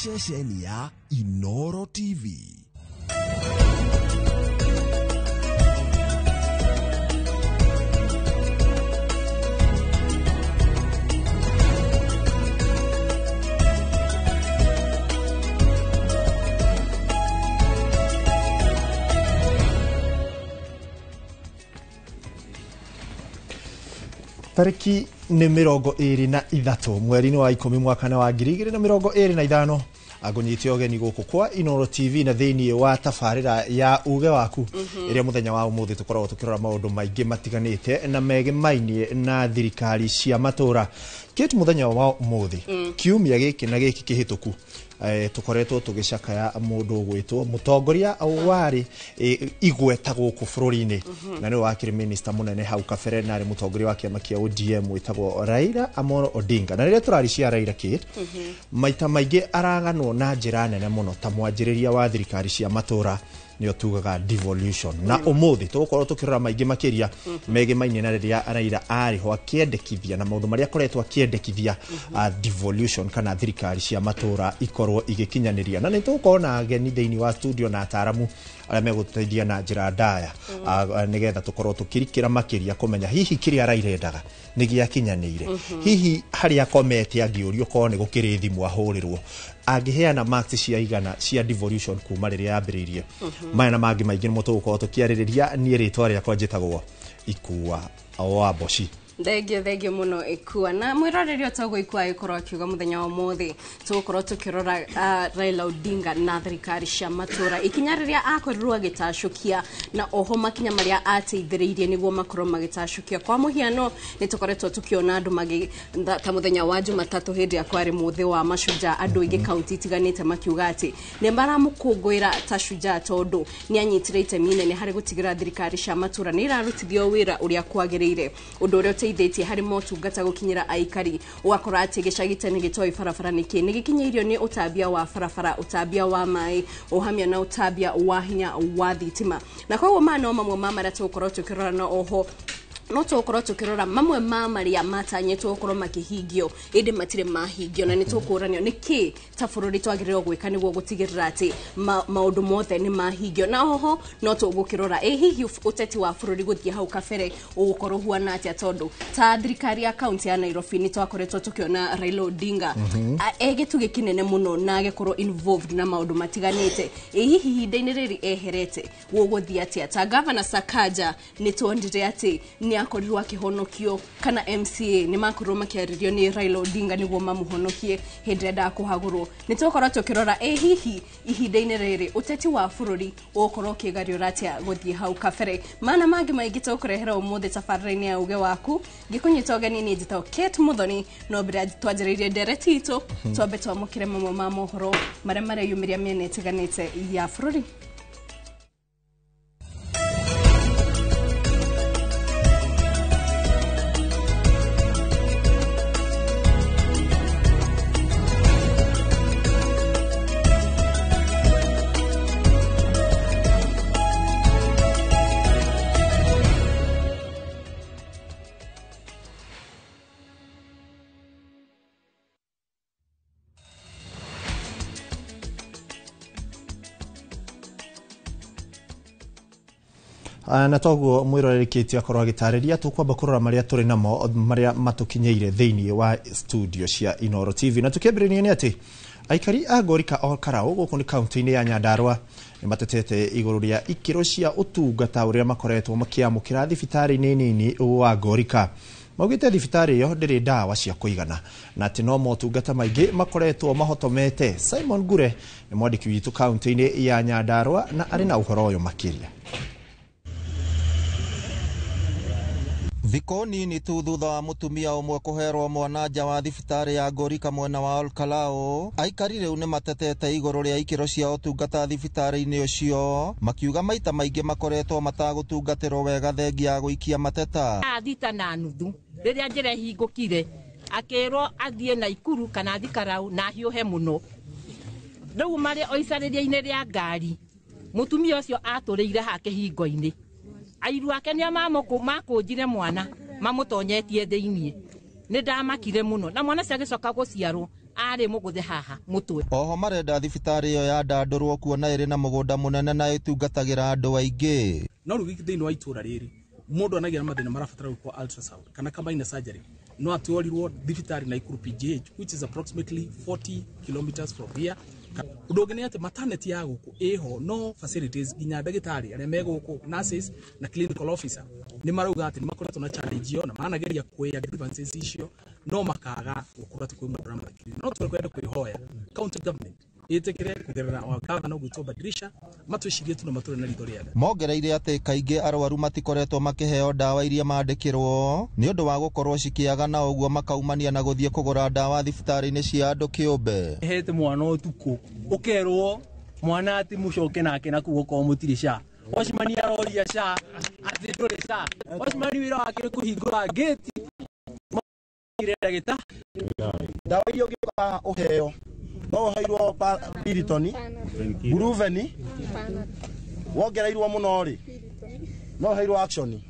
ceceni ya Inoro TV. Tariki ni 23 mweri-ini wa 10 mwaka wa 2025 agunyite ogeni guku kwa Inoro TV na thiini wa tafarira ya uge waku iria muthenya wa umuthi tukoragwo tukirora maundu maingi matiganite na megimainie na thirikari cia matura kitu muthenya wa umuthi kiumia giki na giki kihituku tukoretwo tugicakaya mundu gwitwo mutongoria wari igweta guku bururi-ini na ni wakiri minister munene hau kabere na ari mutongoria wa kiama kia ODM witagwo Raila Amolo Odinga na riria turari cia Raila Kid maita maingi araganwo na njira nene muno ta mwanjiriria wa thirikari cia matura niyo tugaga devolution na umuthi tukorwo tukirora maingi makiria mege mainne na riria Raila ari ho akiendekithia na maundu maria koretwo akiendekithia devolution kana thirikari cia matura ikorwo igikinyaniria na nitukorwo na ageni thiini wa studio na ataramu aria meguteithia na njira ndaya nigetha tukorwo tukirikira makiria kumenya hihi kiria Raila endaga nigiakinyanire hihi haria komete angiurio ko ni gukiri thimu ahurirwo angiheana marks cia igana cia devolution kuma riria yambiririe maya na mangi maingi mutugukorwo tukiaririria ni ritwa ria njitagwo Ikua wa Boshi. Thegio muno Ikua na mwiroreri otagwo Ikua ikorwo akiuga muthenya wa muthi tugukorwo tukirora Raila Odinga na thirikari cia matura ikinyariria akorirwo agitashukia na oho makinya maria ateithiriirie niguo makorwo magitashukia kwa muhiano ni tukoretwo tukiona andu magi ta muthenya wa Jumatatu hindi ya kwari muthi wa mashuja andu igi county tiganite makiuga ati ni maramukungwira tashuja tondu ni anyitirite minene hari gutigira thirikari cia matura ni irarutithio wira uria kwagiriire undu uria teithĩtie harĩ motungata gukinyira aikari wakora ati gicagite ni gitoi barabara niki ni gikinyirio ni utambia wa barabara utambia wa mai uhamia na utambia wa hinya wa thitima na kwa mano mamwe mamara tukorwo tukirora na oho no tukorwo tukirora mamwe maria matanyetwo gukorwo makihingio indi matire mahingio na nitukuranio niki ta bururi twagiriro gwika niguo gutigirira ati maundu mothe ni mahingio na oho no tugukirora hihi uteti wa bururi guthie hau kabere ugukorwo huana ati tondu ta thirikari ya county ya Nairobi ni twakoretwo tukiona Raila Odinga egetuge kinene muno na agekorwo involved na maundu matiganite hihi hinda-ini riri eherete guguthie ati ta governor Sakaja ni tuondire ati ni akorirwo akihonokio kana MCA ni makorwo makiaririo ni Raila Odinga niguo mamuhonokie hindi nda kuhagurwo ni tukorwo tukirora hihi ihinda-ini riri uteti wa bururi ukorwo kigario ratia guthie hau kabere mana mangi maingi tukurehera umuthi tafarira-ini ya uge waku gikunyita ogeni ni njitao Kate Muthoni no bira twanjiririe ndereti itu twambe twamukire mamwe ma mohoro maria mareyumiria miena itiganite ya bururi. Na toguo mwirorerikitie akorwo agitariria tukwamba kurora maria turi namo maria matukinyeire thiini wa studio cia Inoro TV na tukiambiriria ni ati aikari a Gorika o Karau guku ni county-ini ya Nyandarua ni matetete iguru ria ikiro cia utungata uria makoretwo makiamukira thibitari-ini nini wa Gorika maugite thibitari yo ndiri ndawa cia kuigana na ati no motungata maingi makoretwo mahotomete. Simon Gure ni mwandiki witu county-ini ya Nyandarua na ari na uhoro uyu makiria. Thiko nini tu thutha wa mutumia umwe kuherwo mwana nja wa thibitari ya Gorika mwena wa Olkalao aikari riu ni matetete iguru ria ikiro cia utungata thibitari-ini ucio makiuga maita maingi makoretwo matagutungatirwo wega thengia ya guikia mateta athita na nuthu riria njire hingukire akirwo athie Naikuru kana Thikarau na hiuhe muno riu mari oicariria-ini ria ngari mutumia ucio aturiire hake hingo-ini airu ake ni makunjire mwana mamutonyetie thiini ni ndamakire muno na mwana cia gicoka guciarwo ari muguthe haha mutwe. Oho marenda thibitari iyo ya Ndandũrwo kuona iri na mugunda munene na itungatagira andu aingi. No rugi thiini wa itura riri mundu anagira mathina marabatara kwa ultrasound kana combine surgery no atwarirwo thibitari na Ikuru PGH which is approximately 40 kilometers from here. Udogene ate maternity ya guku eho no facilities ginya ndagitari aria me guku nurses na clinical officer ni marauga ati ni makoretwo na challenge yo na manageria kuya grievances icio no makaga gukura tukwe drama no tukwenda kwihoya county government itekere kugerera wakava no gwitwo badirisha matwishirie tu na mature na rithori yada mongereire ati kaingi arwaru matikoretwo makiheo dawa iria mandikirwo ni undu wa gukorwo cikiaga na uguo makaumania na guthie kugura dawa thibitari-ini cia andu kiumbe hete mwana utuku ukerwo mwana ati mucoke nake na kuo ko mutirisha Oshimani aroria sha ati ndore sha Oshimani wira wake kuhingura gate irenda gita dawa iyo giba uheo no hairwo Piriton Bruveni wongereirwo muno ri no hairwo Action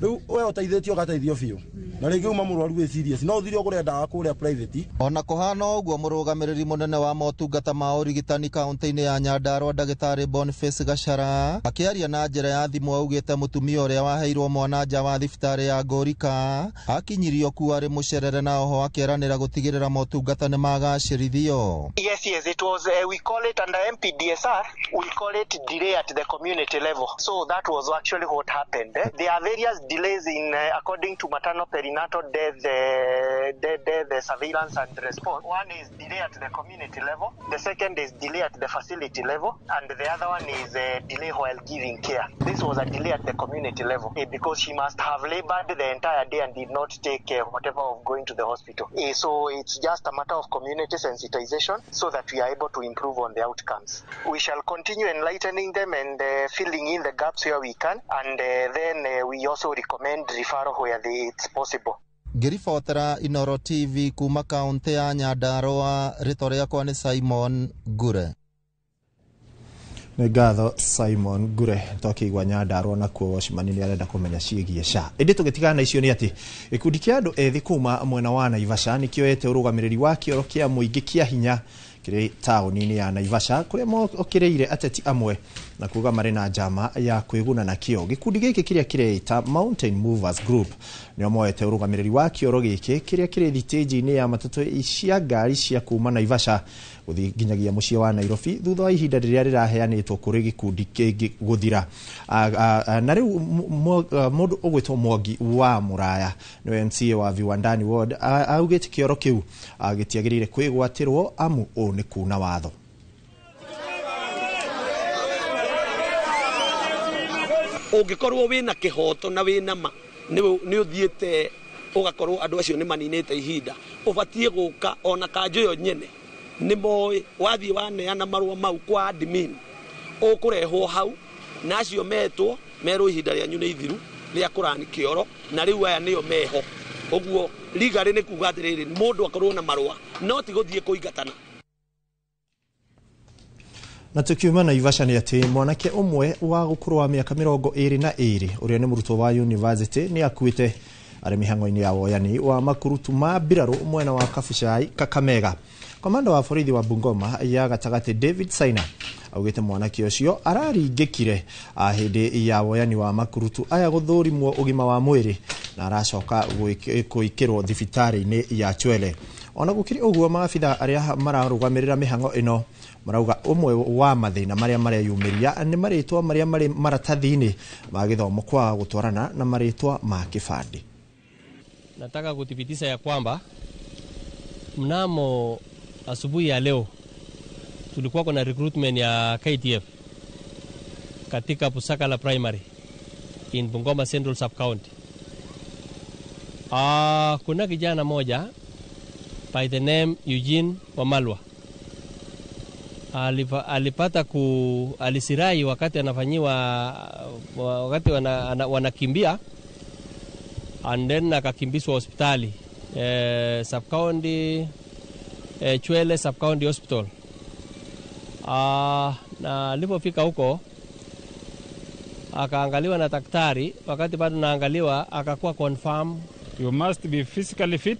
riu we uteithitio gateithio biu na ringi uma murwaru we serious no thiri ogure dawa kuria private ona kuhana uguo murugamiriri munene wa motungata ma urigitani kaunti-ini ya Nyandarua ndagitari Boniface Gachara akiaria na njira ya thimu augite mutumia uria waheirwo mwana nja wa thibitari ya Ngorika akinyirio ku ari mucerere na oho akeranira gutigirira motungata ni magacirithio. Yes, it was we call it under MPDSR, we call it delay at the community level. So that was actually what happened. There are various delays in according to maternal perinatal death, the surveillance and response. One is delay at the community level, the second is delay at the facility level, and the other one is delay while giving care. This was a delay at the community level because she must have labored the entire day and did not take whatever of going to the hospital. So it's just a matter of community sensitization so that we are able to improve on the outcomes. We shall continue enlightening them and filling in the gaps where we can, and then we also recommend referral where it's possible. Ngiribotera Inoro TV kuma kaunti ya Nyandarua, rĩtwa rĩakwa ni Simon Ngure. Nĩ ngatho Simon Ngure tokĩigua Nyandarua na kuo Oshimani nĩ arenda kũmenya ciĩgiĩ SHA. Ĩndĩ tũgĩtigana na icio nĩ atĩ gĩkundi kĩa andũ ethĩ kuma mwena wa Naivasha nĩkĩoete ũrũgamĩrĩri wa kĩoro kĩa mũingĩ kĩa hinya kĩrĩ taũni-inĩ ya Naivasha kũrĩa mokireire ateti amwe na kuga marĩ na njama ya kwĩguna na kĩo. Gĩkundi gĩkĩ kĩrĩa kĩreita Mountain Movers Group nĩo moete ũrũgamĩrĩri wa kĩoro gĩkĩ kĩrĩa kĩrĩ thitĩnji-inĩ ya matatũ cia ngari cia kuma Naivasha gũthiĩ nginyagia mũciĩ wa Nairobi thutha wa ihinda rĩrĩa rĩraheanĩtwo kũrĩ gĩkundi kĩngĩ gũthira. Na rĩu mũndũ ũgwĩtwo Mwangi wa Muraya nĩwe MCA wa Viwandani Ward augĩte kĩoro kĩu gĩtiagĩrĩire kwĩgwatĩrwo amu ũũ nĩ kuna watho. Ũngĩkorwo wĩna kĩhoto na wĩna ma nĩ ũthiĩte ũgakorwo andũ acio nĩ maninĩte ihinda ũbatiĩ gũka ona kanjũ yo nyene nĩ moĩ wathiĩ waneana marũa mau kwa admin ũkũrehwo hau na acio merwo ihinda rĩanyu nĩ ithiru rĩa kũrani kĩoro na rĩu aya nĩo meho ũguo legally nĩ kuga atĩrĩrĩ mũndũ akorwo na marũa no ti gũthiĩ kũingatana. Na tukiuma Naivasha nĩ atĩ mwanake ũmwe wa gũkũrũ wa mĩaka 22 ũrĩa nĩ mũrutwo wa university nĩ akuĩte arĩ mĩhang'o-inĩ ya woyani wa makurutu ma mbirarũ mwena wa Kabuchai Kakamega. Komanda wa borithi wa Bungoma ya gatagatĩ David Saina augĩte mwanake ũcio araringĩkire hĩndĩ ya woyani wa makurutu aya gũthũrimwo ũgima wa mwĩrĩ na aracoka gwĩkĩrwo thibitarĩ-inĩ ya Chwele. Ona gũkĩrĩ ũguo maabitha arĩa mararũgamĩrĩra mĩhang'o ĩno marauga umwe wa mathĩna marĩa mareyumĩria nĩ marĩtwa marĩa marĩ maratathi-inĩ ma gĩthomo kwa gũtwarana na marĩtwa ma kĩbandĩ. Nataka kuthibitisha ya kwamba mnamo asubuhi ya leo tulikuwa kuna recruitment ya KTF katika Busakala Primary in Bungoma Central Sub-County. Kuna kijana moja by the name Eugene Wamalwa alipata alisirai wakati anafanyiwa wakati wanakimbia and then akakimbizwa hospitali Sub-County Chwele Sub-County Hospital. Na alipofika huko akaangaliwa na daktari, wakati bado naangaliwa akakuwa confirm you must be physically fit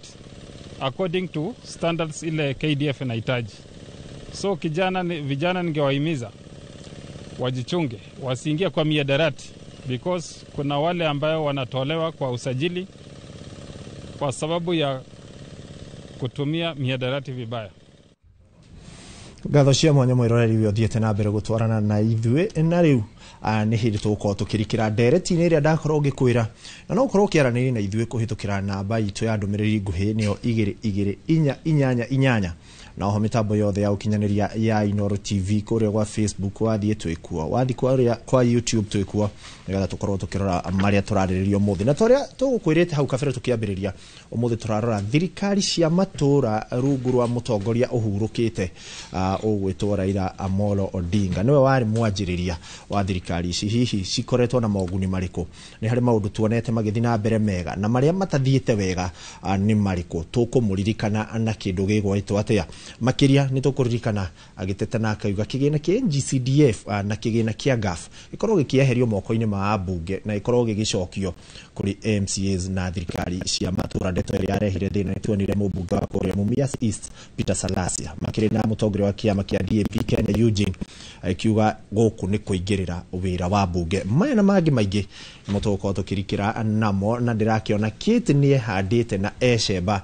according to standards ile KDF inahitaji. So vijana ningewahimiza wajichunge, wasiingie kwa miadarati, because kuna wale ambayo wanatolewa kwa usajili kwa sababu ya kutumia miadarati vibaya. Gatho cia mwanya mwiroreri wi othiete na mbere gutwarana na ithuĩ na riu nĩ hĩndĩ tũgũkorwo tũkĩrikĩra ndereti-inĩ ĩrĩa ndakorwo ngĩkwĩra, na no ũkorwo ũkĩaranĩria na ithuĩ kũhĩtũkĩra namba itũ ya ndũmĩrĩri nguhĩ nĩyo 2288 na oho mitambo yothe ya ukinyanĩria ya Inoro TV kũrĩa kwa Facebook wathiĩ twĩkuo, wathiĩ kwa YouTube twĩkuo, nĩgetha tũkorwo tũkĩrora marĩa tũrarĩrĩrio ũmũthĩ. Na tũrĩa tũgũkwĩrĩte hau kabere tũkĩambĩrĩria ũmũthĩ tũrarora thirikari cia matũra rungu rwa mũtongoria ũhurũkĩte ũgwĩtwo Raila Amolo Odinga. Nĩwe warĩ mwanjĩrĩria wa thirikari ici, hihi cikoretwo na moguni marĩkũ? Nĩ harĩ maũndũ tuonete magĩthiĩ na mbere mega, na marĩa matathiĩte wega nĩ marĩkũ? Tũkũmũririkana na kĩndũ gĩgwĩtwo atĩa? Makiria ni tukuririkana agitete na akauga kigina kia GCDF na kigina kia GAF ikorwo gikieherio moko-ini ma ambunge na ikorwo gigicokio kuri MCAs na thirikari cia matura. Ndeto ĩrĩa yarehire thĩna nĩtuonire mũmbunge wa kũrĩa Mumias East Peter Salasia makiri na mũtongoria wa kĩama kĩa DAP Kenya Eugene akiuga gũkũ nĩ kũingĩrĩra wĩra wa mbunge. Maya na mangĩ maingĩ mũtũkorwo tũkĩrikĩra namo, na ndĩrakĩona Kate nĩ ehandĩte na ecemba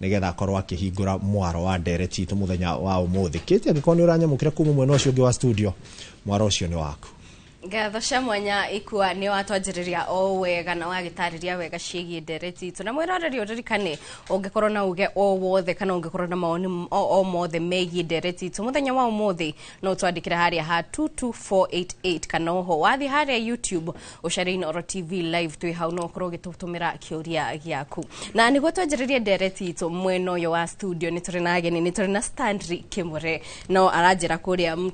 nigetha akorwo akĩhingũra mwaro wa ndereti itũ mũthenya wa ũmũthĩ. Kĩte angĩkorwo nĩ ũranyamũkĩra kuma mwena ũcio ũngĩ wa studio, mwaro ũcio nĩ waku. Gatho cia mwanya ikua ni watwanjĩrĩria o wega na wagĩtarĩria wega ciĩgiĩ ndereti itũ, na mwĩroreri ũririkane ũngĩkorwo na uge o wothe kana ũngĩkorwo na maoni o mothe megiĩ ndereti itũ mũthenya wa ũmũthĩ no twandĩkĩre harĩa ha 22488 kana oho wathiĩ harĩa YouTube ũcarie Inoro TV live twĩ hau no ũkorwo ũgĩtũtũmĩra kĩũria gĩaku. Na nĩguo twanjĩrĩrie ndereti itũ mwena ũyũ wa studio nĩ tũrĩ na ageni, nĩ tũrĩ na Stanley Kimure no aranjĩra kũrĩa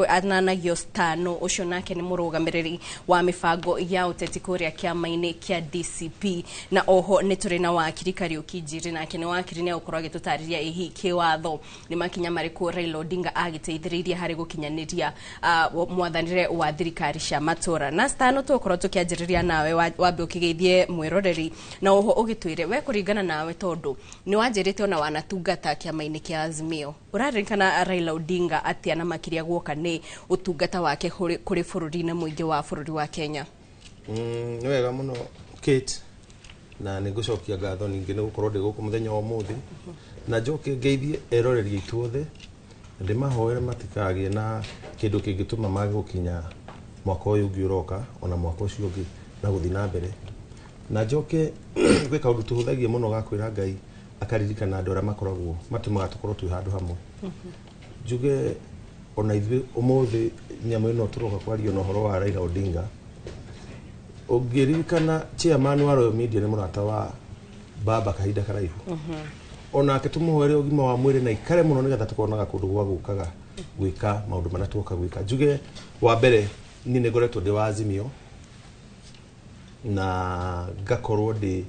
ananagio Stano ũcio nake nĩ mũrũgamĩrĩri wa mibango ya ũteti kũrĩa kĩama-inĩ kĩa DCP, na oho nĩ tũrĩ na wakiri Kariuki Njiri, nake nĩ wakiri nĩ agũkorwo agĩtũtarĩria ihi kĩwatho nĩ makinya marĩkũ Raila Odinga agĩteithĩrĩirie harĩ gũkinyanĩria mwathanĩre wa thirikari cia matũra. Na Stano tũkorwo tũkĩanjĩrĩria nawe wambe ũkĩgeithie mwĩroreri na oho ũgĩtwĩre we kũringana nawe tondũ nĩ wanjĩrĩte ona wanatungata kĩama-inĩ kĩa Azimio, ũraririkana Raila Odinga atĩa na makiria guoka nĩ ũtungata wake kũrĩ bũrũri na mũingĩ wa bũrũri wa Kenya? Nĩ wega mũno Kate, na nĩ ngũcokia ngatho ningĩ nĩ gũkorwo ndĩ gũkũ mũthenya wa ũmũthĩ, na njoke ngeithie eroreri aitũ othe, ndĩmahoere matikagĩe na kĩndũ kĩngĩtũma mage gũkinya mwaka ũyũ ũngĩ ũroka ona mwaka ũcio ũngĩ na gũthiĩ na mbere, na njoke gwĩ kaũndũ tũhũthagia mũno ga kwĩra Ngai akaririkana andũ arĩa makoragwo matũmaga tũkorwo twĩ handũ hamwe. Njuge ona ithuĩ ũmũthĩ nyamũ ĩno tũroka kwaria na ũhoro wa Raila Odinga, ũngĩririkana chairman wa Royal Media nĩ mũrata wa baba kahinda karaihu, onake tũmũhoere ũgima wa mwĩrĩ na ikare mũno nĩgetha tũkonaga kũndũ gwa gũkaga gwĩka maũndũ marĩa tũka gwĩka. Njuge wa mbere niĩ nĩ ngoretwo ndĩ wa Azimio na ngakorwo ndĩ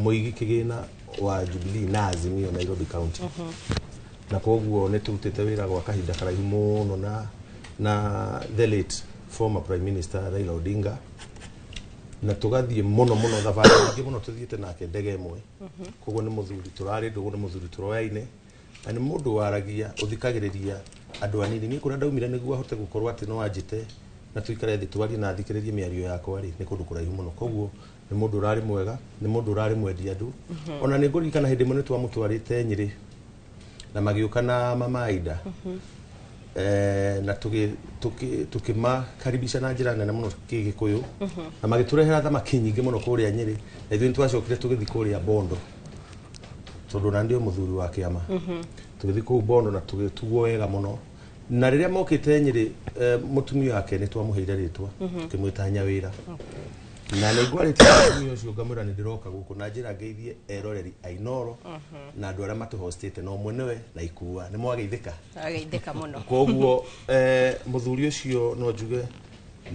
mũigi kĩgĩna wa Jubilee na Azimio Nairobi County, na koguo nĩ tũrutĩte wĩra gwa kahinda karaihu mũno na the late former Prime Minister Raila Odinga, na tũgathiĩ mũno thabarĩ nyingĩ mũno tũthiĩte nake ndege ĩmwe. Koguo nĩ mũthuri tũrarĩ ndũgũ, nĩ mũthuri tũroyaine, na nĩ mũndũ waragia ũthikagĩrĩria andũ anini. Niĩ kũrĩa ndaumire nĩguo ahote gũkorwo atĩ no anjĩte na tũikare thĩ twarie na thikĩrĩrie mĩario yakwa rĩ nĩ kũndũ kũraihu mũno. Koguo nĩ mũndũ ũrarĩ mwega, nĩ mũndũ ũrarĩ mwendia andũ. Ona nĩ ngũririkana hĩndĩ ĩmwe nĩ twamũtwarĩte Nyĩrĩ na magĩũka na Mama Aida, na tũkĩmakaribisha na njĩra nene mũno Gĩgĩkũyũ, na magĩtũrehera thamaki nyingĩ mũno kũrĩa Nyĩrĩ, na ithuĩ nĩtwacokire tũgĩthiĩ kũrĩa Bondo tondũ na ndio mũthuri wa kĩama, tũgĩthiĩ kũu Bondo na tũgĩtugwo wega mũno. Na rĩrĩa mokĩte Nyĩrĩ mũtumia wake nĩ twamũheire rĩtwa tũkĩmwĩta Nyawĩra, na nĩ ngwarĩtie mũtumia ũcio ngamwĩra nĩ ndĩroka gũkũ na njĩra ngeithie eroreri a Inoro na andũ arĩa matũhostĩte na ũmwe nĩwe na Ikua. Nĩ mwageithĩka? Twageithĩka mũno. Koguo mũthuri ũcio no njuge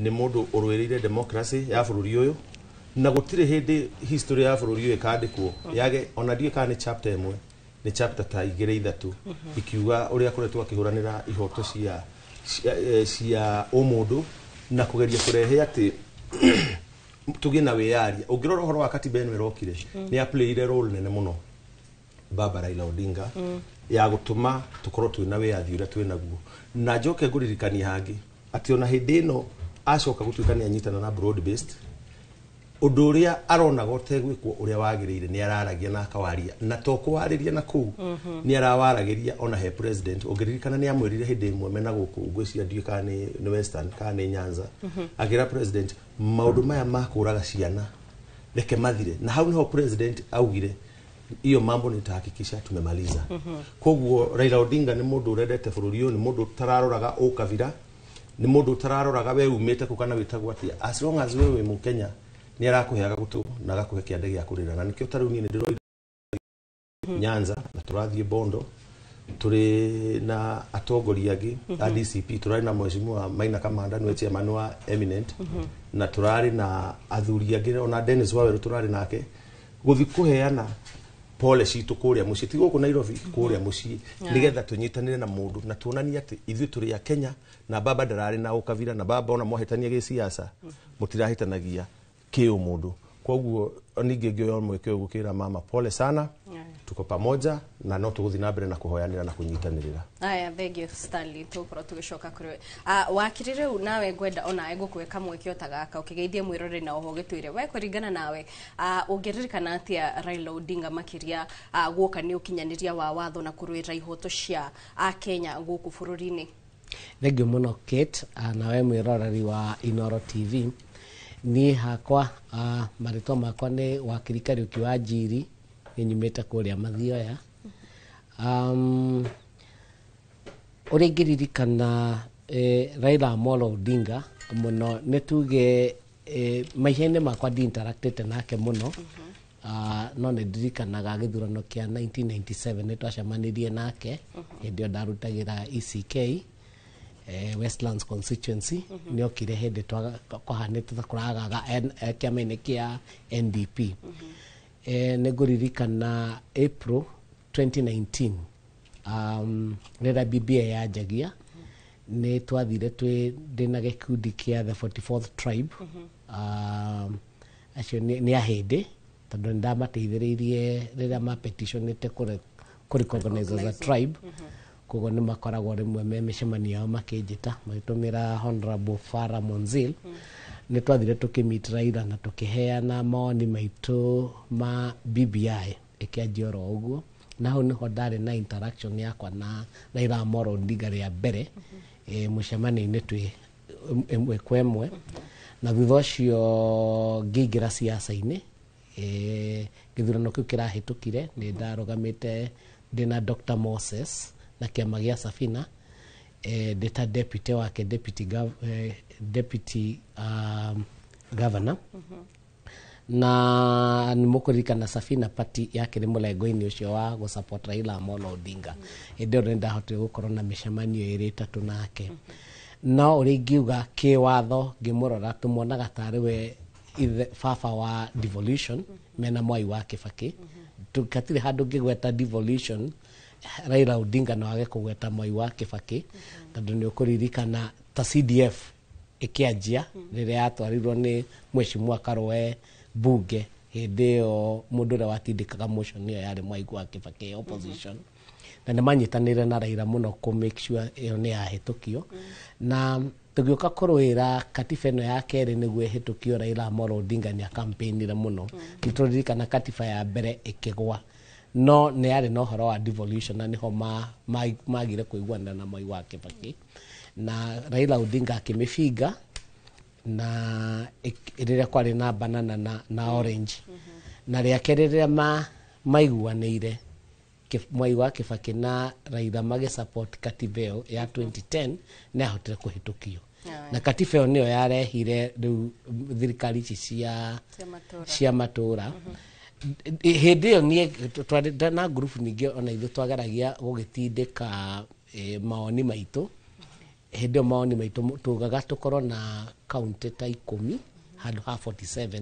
nĩ mũndũ ũrũĩrĩire democracy ya bũrũri ũyũ, na gũtirĩ hĩndĩ history ya bũrũri ũyũ ĩkandĩkwo yage ona ndiĩ kana nĩ chapter ĩmwe, nĩ chapter ta 2-3 ikiuga ũrĩa kũretwo akĩhũranĩra ihoto cia ũmũndũ na kũgeria kũrehe atĩ tugĩ na wĩyaria. Ũngĩrora ũhoro wa katiba ĩno ĩrokire nĩ aplayire role nene mũno baba Raila Odinga ya gutuma tukorwo twina wiathi uria twinaguo na njoke nguririkania hangi ati ona hindi ino acoka gutuikania anyitana na broad based undu uria arona gote gwikwo uria wagirire ni araragia na akawaria na to kwariria na ku ni arawaragiria ona he president ungiririkana ni amwirire hindi imwe mena guku ngweci anduika ni Western kana Nyanza agira president maundu maya makuraga ciana reke mathire na hau niho president augire iyo mambo nitahakikisha tumemaliza. Koguo Raila Odinga ni mundu urendete bururi uyu, ni mundu tararoraga ukavira, ni mundu tararoraga we umite kukana witagwo atia. As long as we mu Kenya ni arakuheaga gutu na agakuhe kiande gia kurira na nikio taru ni ndiro Nyanza na turathie Bondo turi na atongoria angi a DCP turari na mheshimiwa Maina Kamanda ni chairman wa Eminent na turari na athuri angi ona Dennis Waweru turari nake guthi kuheana pole citu kuria muci tigo ku Nairobi kuria muci nigetha tunyitanire na mundu na tuonania ati ithu turi ya Kenya na baba ndarari na ukavira na baba ona mohitania gi siasa mutirahitanagia kiu mundu. Koguo ninge ngioyo mwekeo gukira mama pole sana tuko pamoja na no tuguthi na mbere na kuhoyanira na kunyitanirira. Aya thegio Stanley tukoro tugicoka kuri wakirire nawe ngwenda ona egukweka mwekeo tagaka ukigeithie mwirore na oho gitwire we kuringana nawe ungiririkana atia Raila Odinga makiria guoka ni ukinyaniria wa watho na kurwira ihoto cia a Kenya guku bururi-ini. Thegio muno Kate nawe mwiroreri wa Inoro TV ni hakwa marito makwa ni wakiri Kariuki wa Njiri nyumite kuria Mathioya uringiririkana Raila Amolo Odinga muno netuge maihene makwa di interactete nake muno no ndirikanaga githurano kia 1997 netwacemanirie nake ndio ndarutagira ECK Westlands constituency nio kire hende twahanete takuraga kiamene kia NDP neguririkana April 2019 rera BBI ya jagia ne twathire twi ndina gikundi kia the 44th tribe acio ni ahende tondu ndamateithiririe rira ma petitionite kuri recognize as a tribe kogo ni makoragwo rimwe me micemani yao makijita magitumira Honorable Farah Monzil ni twathire tukimit Raila na tukiheana maoni maitu ma BBI ikianjia ro uguo na ho niho ndari na interaction yakwa na Raila Amolo Odinga ria mbere mucemani-ini twi imwe kwa imwe na thutha ucio ngiingira siasa-ini githurano kiu kirahitukire ni ndarugamite ndina Dr. Moses na kiama gia Safina data deputy wake deputy governor na nimukurikana Safina party yake ni mulengo-ini ucio wa go support Raila Amolo Odinga ndio ndenda hote gukorwo na micemanio iri tatu nake no uringiuga kiwatho ngimurora tumuonaga tari we fafa wa devolution mena Mwai wa Kibaki tukatire handu ngigweta devolution Raila Odinga no age kugweta Mwai wa Kibaki tondu ni ukuririkana ta CDF ikianjia riria yatwarirwo ni mheshimiwa Karwe bunge hindi yo mundu ria watindikaga motion iyo yari Mwai wa Kibaki opposition na nimanyitanire na Raila muno ku make sure iyo ni yahitukio na tugioka kurwira katiba ino ya keri niguo ihitukio Raila Amolo Odinga ni campaignire muno nituririkana katiba ya mbere ikigwa no ne yari no horo wa devolution na niho magire kuiguana na Mwai wa Kibaki na Raila Odinga akimifinga na iriria kwari na banana na orange na ria keriria maiguanire Mwai wa Kibaki na Raila mage support katiba ya 2010 na hotire kuhitukio na katiba ĩyo niyo yarehire riu thirikari cia matura hindi ĩyo nie na group ningi ona ithu twageragia gugitindika maoni maitu hindi maoni maitu tugaga tukorwo na county ta 10 handu ha 47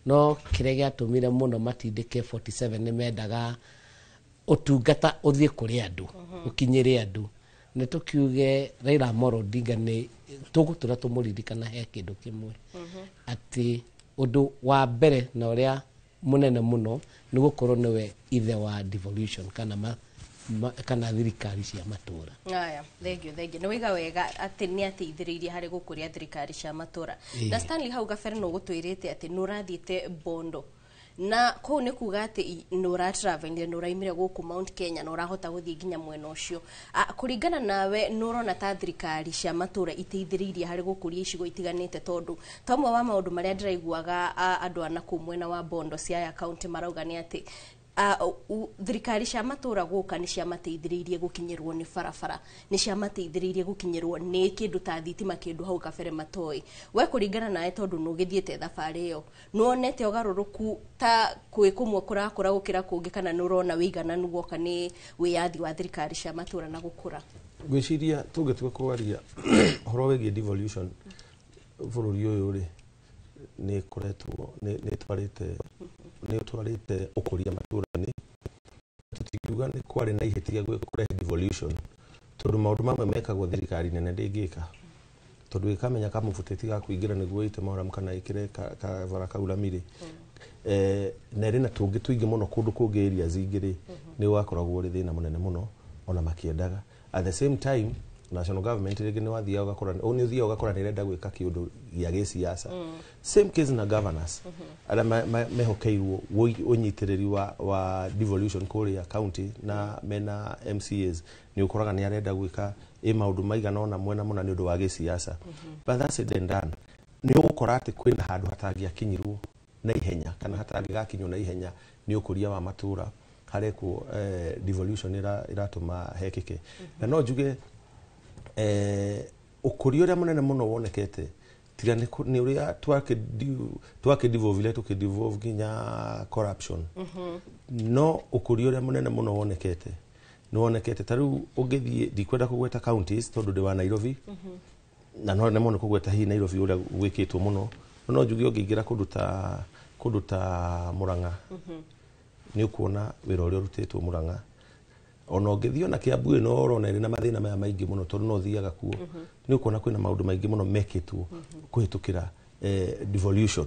no kire giatumire muno matindike 47 ni mendaga utungata uthie kuri andu ukinyire andu ne tukiuge Raila Amolo Odinga ni tugutura tumuririkana he kindu kimwe ati undu wa mbere na uria munene muno ni gukorwo niwe ithe wa devolution kana thirikari cia matura. Aya, thengio. Nĩ wiga wega atĩ nĩ ateithĩrĩirie harĩ gũkũria thirikari cia matura. Na Stanley hau gabere no gũtwĩrĩte atĩ nĩ ũrathiĩte Bondo. Na kũu nĩ kuga atĩ nĩ ũratravel nĩ ũraimire gũkũ Mount Kenya na ũrahota gũthiĩ nginya mwena ũcio. Kũringana nawe nĩ ũrona ta thirikari cia matura iteithĩrĩirie harĩ gũkũria icigo itiganĩte tondũ tomwe wa maũndũ marĩa ndĩraiguaga andũ ana kũu mwena wa Bondo Siaya County marauga nĩ atĩ thirikari cia matura gũka nĩ ciamateithĩrĩirie gũkinyĩrwo nĩ barabara, nĩ ciamateithĩrĩirie gũkinyĩrwo nĩ kĩndũ ta thitima kĩndũ hau kabere matoĩ. We kũringana nawe tondũ nĩ ũgĩthiĩte thabarĩ ĩyo, nĩ wonete ũgarũrũku ta kwĩ kũmwe kũrakũra gũkĩra kũngĩ kana nĩ ũrona wĩigananu guoka nĩ wĩyathi wa thirikari cia matura na gũkũra? Gwĩciria tũngĩtua kwaria ũhoro wĩgiĩ devolution bũrũri ũyũ rĩ nĩ koretwo nĩ twarĩte ũkũria matũra-inĩ, tũtikiuga nĩ kwarĩ na ihĩtia kũrehe devolution tondũ maũndũ mamwe mekagwo thirikari nene ndĩngĩka tondũ ĩkamenya kamũbutĩti ga kũingĩra nĩguo ĩte maũramu kana ĩkĩre kavara kaulamire na ĩrĩ na tũngĩ tũingĩ mũno kũndũ kũngĩ areas ingĩ nĩ wakoragwo ũrĩ thĩna mũnene mũno ona makĩendaga. At the same time national government rĩngĩ nĩ wathiaga ũgakora nĩ ũthiaga ũgakora nĩ ĩrenda gwĩka kĩũndũ gĩa gĩsiasa. Same case na governors arĩa mehokeirwo ũnyitĩrĩri wa devolution kũrĩa county na mena MCAs nĩ ũkoraga nĩ arenda gwĩka maũndũ maigana ona mwena mũna nĩ ũndũ wa gĩsiasa. But that's it and done. Nĩ ũgũkora atĩ kwĩna handũ hatangĩakinyirwo na ihenya kana hatangĩgakinywo na ihenya nĩ ũkũria wa matũra harekwo devolution iratũma hekĩke. Na no njuge ũkũria ũrĩa mũnene mũno wonekete tiga nĩ ũrĩa twakĩdevolve tũkĩdevolve nginya corruption. No ũkũria ũrĩa mũnene mũno wonekete nĩ wonekete ta rĩu ũngĩthiĩ ndikwenda kũgweta counties tondũ ndĩ wa Nairobi na no nemo nĩ kũgweta hihi Nairobi ũrĩa gwĩkĩtwo mũno no njuge ũngĩingĩra kũndũ ta Murang'a nĩ ũkuona wĩra ũrĩa ũrutĩtwo Murang'a. Ona ũngĩthiĩ ona Kiambu ĩno ũrona ĩrĩ na mathĩna maya maingĩ mũno tondũ no ũthiaga kuo nĩ ũkuona kwĩna maũndũ maingĩ mũno mekĩtwo kũhĩtũkĩra devolution.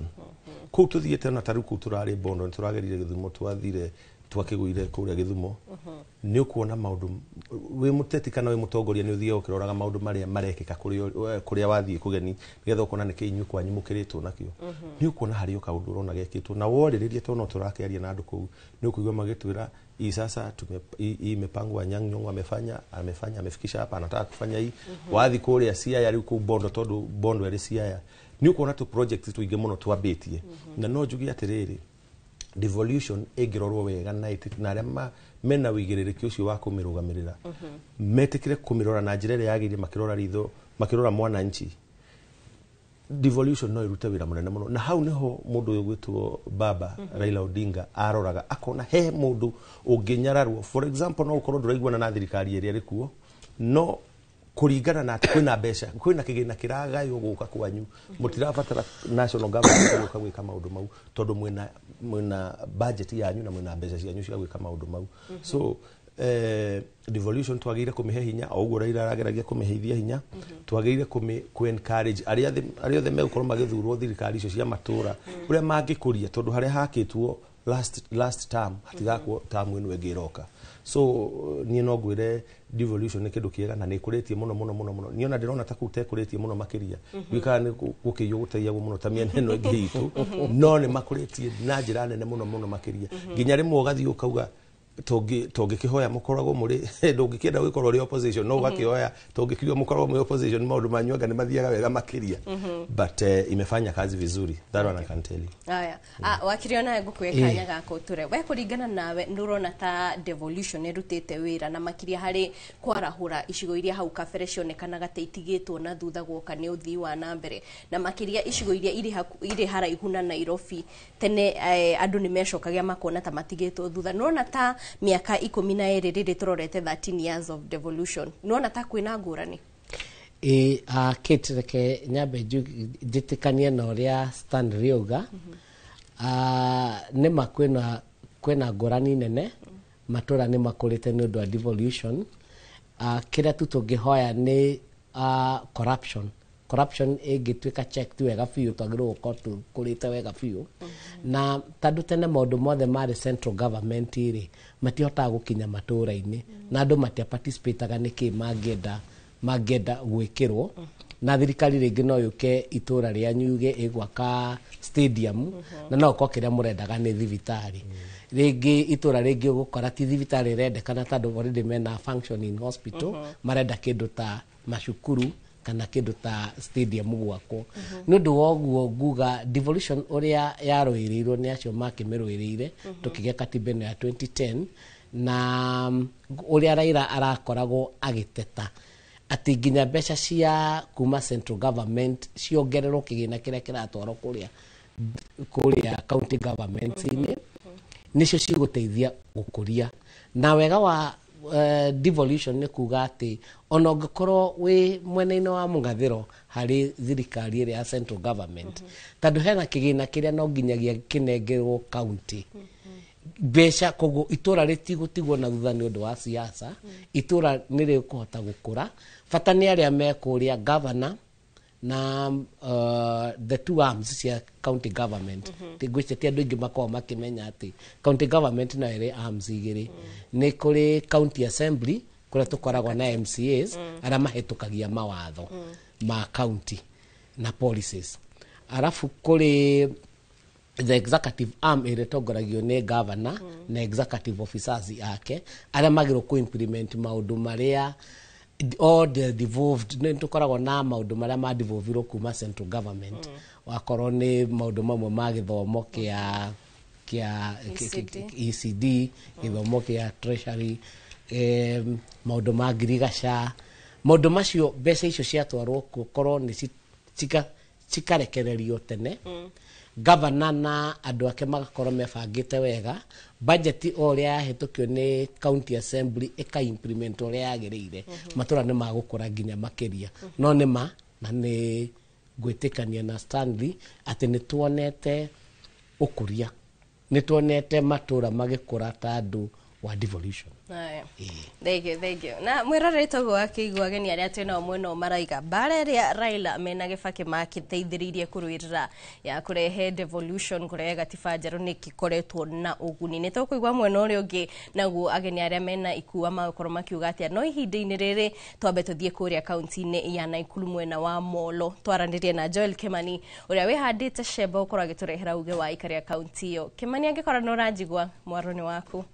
Kũu tũthiĩte na tarĩu kũu tũrarĩ Bondo nĩ tũragerire Gĩthumo twathire twakĩgũire kũrĩa Gĩthumo nĩ ũkuona maũndũ wĩ mũteti kana wĩ mũtongoria nĩ ũthiaga ũkĩroraga maũndũ marĩa marekĩka kũrĩa wathiĩ kũgeni nĩgetha ũkona nĩ kĩinyũ kwanyu mũkĩrĩtwo nakĩo. Nĩ ũkuona harĩ kaũndũ ũrona gekĩtwo na worĩrĩria tondũ tũrakĩaria na andũ kũu nĩ ũkũigua magĩtwĩra hii sasa imepangwa Anyang' Nyong'o amefanya amefikisha hapa anataka kufanya hii. Wathi kũrĩa Siaya rĩu kũu Bondo tondũ Bondo ĩrĩ Siaya nĩ ũkuona tu project tũingĩ mũno twambĩtie na no njuge atĩrĩrĩ devolution ĩngĩrorwo wega na arĩa mena wĩigĩrĩrĩki ũcio wa kũmĩrũgamĩrĩra metĩkĩre kũmĩrora na njĩra ĩrĩa yagĩrĩire makĩrora mwananchi. Devolution no ĩrute wĩra mũnene mũno na hau niho mũndũ ũyũ gwĩtwo Baba Raila Odinga aroraga akona he mũndũ ũngĩnyararwo. For example no ũkorwo ndũraiguana na thirikari ĩrĩa ĩrĩ kuo no kũringana na kwĩna mbeca kwĩna kĩgĩna kĩragaywo gũka kwanyu mũtirabatara national government gũka gwĩka maũndũ mau tondũ mwĩna budget yanyu na mwĩna mbeca cianyu cia gwĩka maũndũ mau. So devolution twagĩrĩire kũmĩhe hinya o ũguo Raila arageragia kũmĩheithia hinya twagĩrĩire encourage arĩa othe megũkorwo magĩthurwo thirikari icio cia matũra ũrĩa mangĩkũria tondũ harĩa hakĩtwo last term hatigakwo term ĩno ĩngĩ ĩroka. So niĩ no ngwĩre devolution nĩ kĩndũ kĩega na nĩ ĩkũrĩtie mũno niĩ ona ndĩrona ta kũu tekũrĩtie mũno makĩria gwĩkaga nĩ gũkĩiywo gũteithagwo mũno ta mĩena ĩno ĩngĩ itũ no nĩ makũrĩtie na njĩra nene mũno makĩria nginya rĩmwe ũgathiĩ ũkauga tũngĩkĩhoya mũkoragwo mũrĩ ndũngĩkĩenda gũkorwo ũrĩ opposition no ũgakĩhoya tũngĩkiuga mũkoragwo mũrĩ opposition maũndũ manyu anga nĩ mathiaga wega makĩria but imefanya kazi vizuri that one I can tell you. Aya wakirio nawe ngũkwĩra kanya gako tũre we kũringana nawe nĩ ũrona ta devolution ĩrutĩte wĩra na makĩria harĩ kwarahũra icigo iria hau kabere cionekanaga ta itigĩtwo na thutha guoka nĩ ũthii wa na mbere na makĩria icigo iria irĩ haraihu na Nairobi tene andũ nĩ mecokagia makona ta matigĩtwo thutha. Nĩ ũrona ta miaka 12 rĩrĩ tũrorete 13 years of devolution nĩwona ta kwĩna ngũrani? Kate reke nyambe njĩtĩkanie na ũrĩa Stanley auga nĩma kwĩna ngũrani nene matũra nĩ makũrĩte nĩ ũndũ wa devolution. Kĩrĩa tu tũngĩhoya nĩ corruption ĩngĩtuĩka checked wega biũ twagĩrĩirwo gũkorwo tũkũrĩte wega biũ na tondũ tene maũndũ mothe marĩ central government rĩ matihotaga gũkinya matũũra-inĩ na andũ matiaparticipataga nĩkĩ mangĩenda gwĩkĩrwo na thirikari rĩngĩ no yũke itũũra rĩanyu yuge ĩgwaka stadium na no ũkorwo kĩrĩa mũrendaga nĩ thibitarĩ rĩngĩ itũũra rĩngĩ ũgũkora ti thibitarĩ ĩrendekana tondũ already mena functioning hospital marenda kĩndũ ta macukuru kana kĩndũ ta stadium gwakwo nĩ ũndũ wa ũguo nguga devolution ũrĩa yarũĩrĩirwo nĩ acio makĩmĩrũĩrĩire tũkĩgĩa katiba ĩno ya 2010 na ũrĩa Raila arakoragwo agĩteta atĩ nginya mbeca cia kuma central government ciongererwo kĩgĩna kĩrĩa kĩratwarwo kũrĩa county governments-inĩ nĩcio cigũteithia gũkũria na wega wa devolution nĩ kuga atĩ ona ũngĩkorwo wĩ mwena-inĩ wa mũgathĩro harĩ thirikari ĩrĩa ya central government tondũ hena kĩgĩna kĩrĩa no nginyagia kĩnengerwo county mbeca koguo itũũra rĩtigũtigwo na thutha nĩ ũndũ wa siasa itũũra nĩ rĩkũhota gũkũra bata nĩ arĩa mekũrĩa governor na the two arms cia county government ngwĩciria ti andũ aingĩ makoragwo makĩmenya atĩ county government no ĩrĩ arms igĩrĩ nĩ kũrĩ county assembly kũrĩa tũkoragwo na MCAs arĩa mahĩtũkagia mawatho ma county na policies arafu kũrĩ the executive arm ĩrĩa ĩtongoragio nĩ governor na executive officers ake arĩa magĩrĩirwo kũ-implement maũndũ marĩa all the devolved nĩ tũkoragwo na maũndũ marĩa ma-devolvirwo kuma central government wakorwo nĩ maũndũ mamwe ma gĩthomo kĩa ECD gĩthomo kĩa treasury maũndũ ma ngirigaca maũndũ macio mbeca icio ciatwarwo gũkorwo nĩ cikarekererio tene governor na andũ ake magakorwo mebangĩte wega budget o ũrĩa yahetũkio nĩ county assembly ĩka-implement ũrĩa yagĩrĩire matũũra nĩ magũkũra nginya makĩria no nĩ na nĩ gwĩtĩkania na Stanley atĩ nĩ tuonete ũkũria nĩ tuonete matũũra magĩkũra ta andũ wa devolution. Thank you. Na mwĩroreri toguo akĩigua ageni arĩa twĩnao mwena ũmwe maraiga mbara ĩrĩa Raila mena Kibaki makĩteithĩrĩirie kũrũĩrĩra ya kũrehe devolution kũrehe gatiba njerũ nĩ gĩkoretwo na ũguni nĩ tũkũigua mwena ũrĩa ũngĩ naguo ageni arĩa mena ikua magũkorwo makiuga atĩa no ihinda-inĩ rĩrĩ twambe tũthiĩ kũrĩa kaunti-inĩ ya Naikuru mwena wa Molo twaranĩrie na Joel Kimani ũrĩa wĩhandĩte cembe ũkorwo agĩtũrehera uge wa ikaria kaunti ĩyo. Kimani angĩkorwo nĩ ũranjigua mwaro-inĩ waku.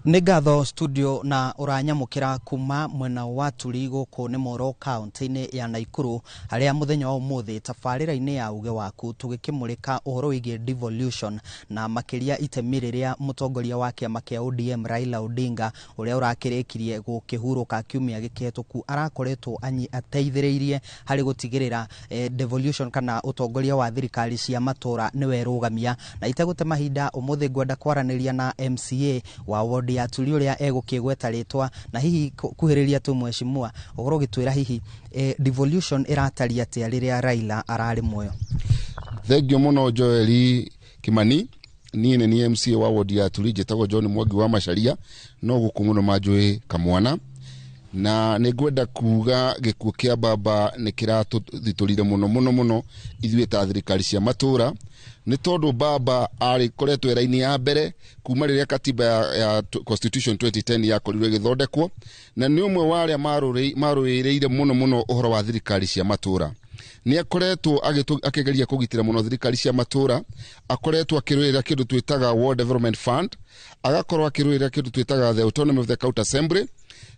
Nĩ ngatho studio na ũranyamũkĩra kuma mwena wa Turi gũkũ nĩ Moro kaunti-inĩ ya Naikuru harĩa mũthenya wa ũmũthĩ tabarĩra-inĩ ya uge waku tũgĩkĩmũrĩka ũhoro wĩgiĩ devolution na makĩria itemi rĩrĩa mũtongoria wa kĩama kĩa ODM Raila Odinga ũrĩa ũrakĩrĩkirie gũkĩhurũka kiumia gĩkĩhetũku arakoretwo ateithĩrĩirie harĩ gũtigĩrĩra devolution kana ũtongoria wa thirikari cia matũũra nĩ werũgamia na itegũte mahinda ũmũthĩ ngwenda kwaranĩria na MCA wa ward ya Turi ũrĩa egũkĩgweta rĩtwa na hihi kuhĩrĩria tu mheshimiwa ũhoro gĩtwĩra hihi devolution ĩrataria atĩa rĩrĩa Raila ararĩ muoyo. Thengio mũno Joel Kimani niĩ nĩ MCA wa ward ya Turi njĩtagwo John Mwangi wa Macharia no gũkũ mũno manjũĩ Kamwana na nĩ ngwenda kuga gĩkuũ kĩa baba nĩ kĩratũthitũrire mũno ithuĩ ta thirikari cia matũũra nĩ tondũ baba arĩkoretwo wĩra-inĩ ya mbere kuma rĩrĩa katiba ya Constitution 2010 yakorirwo ĩgĩthondekwo na nĩ ũmwe wa arĩa marũĩrĩire mũno ũhoro wa thirikari cia matũũra nĩ akoretwo akĩgeria kũgitĩra mũno thirikari cia matũũra akoretwo akĩrũĩrĩra kĩndũ twĩtaga World Development Fund agakorwo akĩrũĩrĩra kĩndũ twĩtaga the autonomy of the county assembly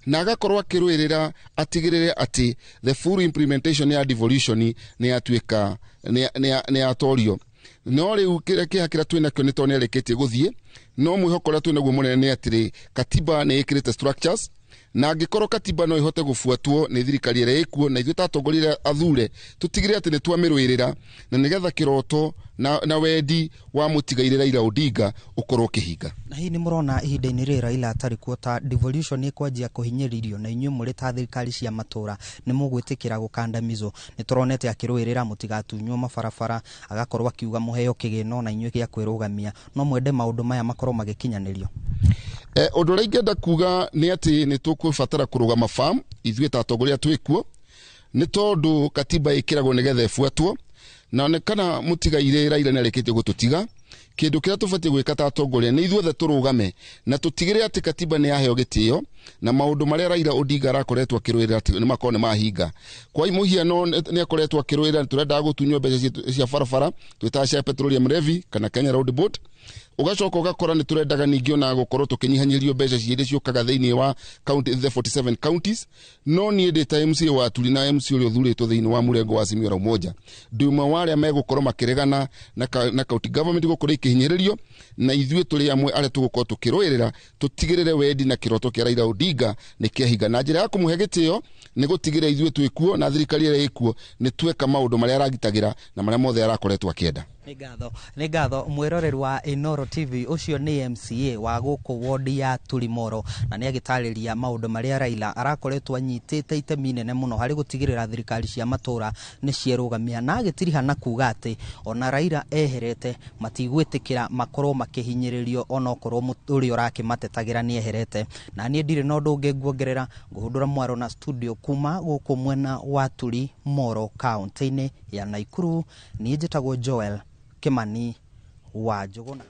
na agakorwo akĩrũĩrĩra atigĩrĩre atĩ the full implementation ya devolution nĩ yatuĩka nĩ yatorio no rĩu kĩrĩa twĩnakĩo nĩ tondũ nĩarĩkĩtie gũthiĩ no mwĩhoko ũrĩa twĩnaguo mũnene nĩ atĩrĩ katiba nĩ ĩkĩrĩte structures na angĩkorwo katiba no ihote gũbuatwo nĩ thirikari ĩrĩa ĩkuo na ithuĩ ta atongoria athure tũtigĩrĩre atĩ nĩ twamĩrũĩrĩra na nĩgetha kĩroto na wendi wa mũtigaire Raila Odinga ũkorwo ũkĩhinga. Na hihi nĩ mũrona ihinda-inĩ rĩrĩ Raila atarĩ kuo ta devolution ĩkwanjia kũhinyĩrĩrio na inyuĩ mũrĩ ta thirikari cia matũũra nĩ mũgwĩtĩkĩra gũkandamizwo nĩ tũronete akĩrũĩrĩra mũtigatunywo mabarabara agakorwo akiuga mũheo kĩgĩno na inyuĩ gĩa kwĩrũgamia no mwende maũndũ maya makorwo magĩkinyanĩrio. Ũndũ ũrĩa ingĩenda kuga nĩ atĩ nĩ tũkũbatara kũrũgama farm ithuĩ ta atongoria twĩkuo nĩ tondũ katiba ĩkĩragwo nĩgetha ĩbuatwo na onekana mũtigaire Raila nĩarĩkĩtie gũtũtiga. Kĩndũ kĩrĩa tũbatiĩ gwĩka ta atongoria nĩ ithuothe tũrũgame na tũtigĩrĩre atĩ katiba nĩ yaheo gĩtĩo na maũndũ marĩa Raila Odinga arakoretwo akĩrũĩrĩra nĩ makorwo nĩ mahinga. Kwa mũhiano nĩ akoretwo akĩrũĩrĩra tũrendaga gũtunywo mbeca cia barabara twĩtaga cia petroleum levy kana Kenya Road Board. Ugacoka ugakora nĩ tũrendaga ningĩ ona gũkorwo tũkĩnyihanyirio mbeca ciĩrĩ ciũkaga thĩinĩ wa county the 47 counties. No niĩ ndĩ ta MC wa Turi na MC ũrĩa ũthurĩtwo thĩinĩ wa mũrengo wa Azimio la Umoja ndĩ ũmwe wa arĩa megũkorwo makĩregana na county government gũkorwo ikĩhinyĩrĩrio na ithuĩ tũrĩ amwe arĩa tũgũkorwo tũkĩrũĩrĩra tũtigĩrĩre wendi na kĩroto kĩa Raila Odinga nĩ kĩahinga na njĩra ya kũmũhe gĩtĩo nĩ gũtigĩrĩra ithuĩ twĩkuo na thirikari ĩrĩa ĩkuo nĩ tweka maũndũ marĩa aragitagĩra na marĩa mothe arakoretwo akĩenda. Nĩ ngatho mwĩroreri wa Inoro TV ucio nĩ MCA wa gũkũ wodi ya Tulimoro na nĩ agĩtarĩria maũndũ marĩa Raila arakoretwo anyitĩte itemi inene mũno harĩ gũtigĩrĩra thirikari cia matũra nĩ cierũgamia na agĩtiriha na kuga atĩ ona Raila eherete matigwĩtĩkĩra makorwo makĩhinyĩrĩrio ona okorwo ũrĩa ũrakĩmatetagĩra nĩ eherete. Na niĩ ndirĩ na ũndũ ũngĩ nguongerera ngũhũndũra mwaro na studio kuma gũkũ mwena wa Tulimoro kaunti-inĩ ya Naikuru. Niĩ njĩtagwo Joel Kimani wa Njuguna.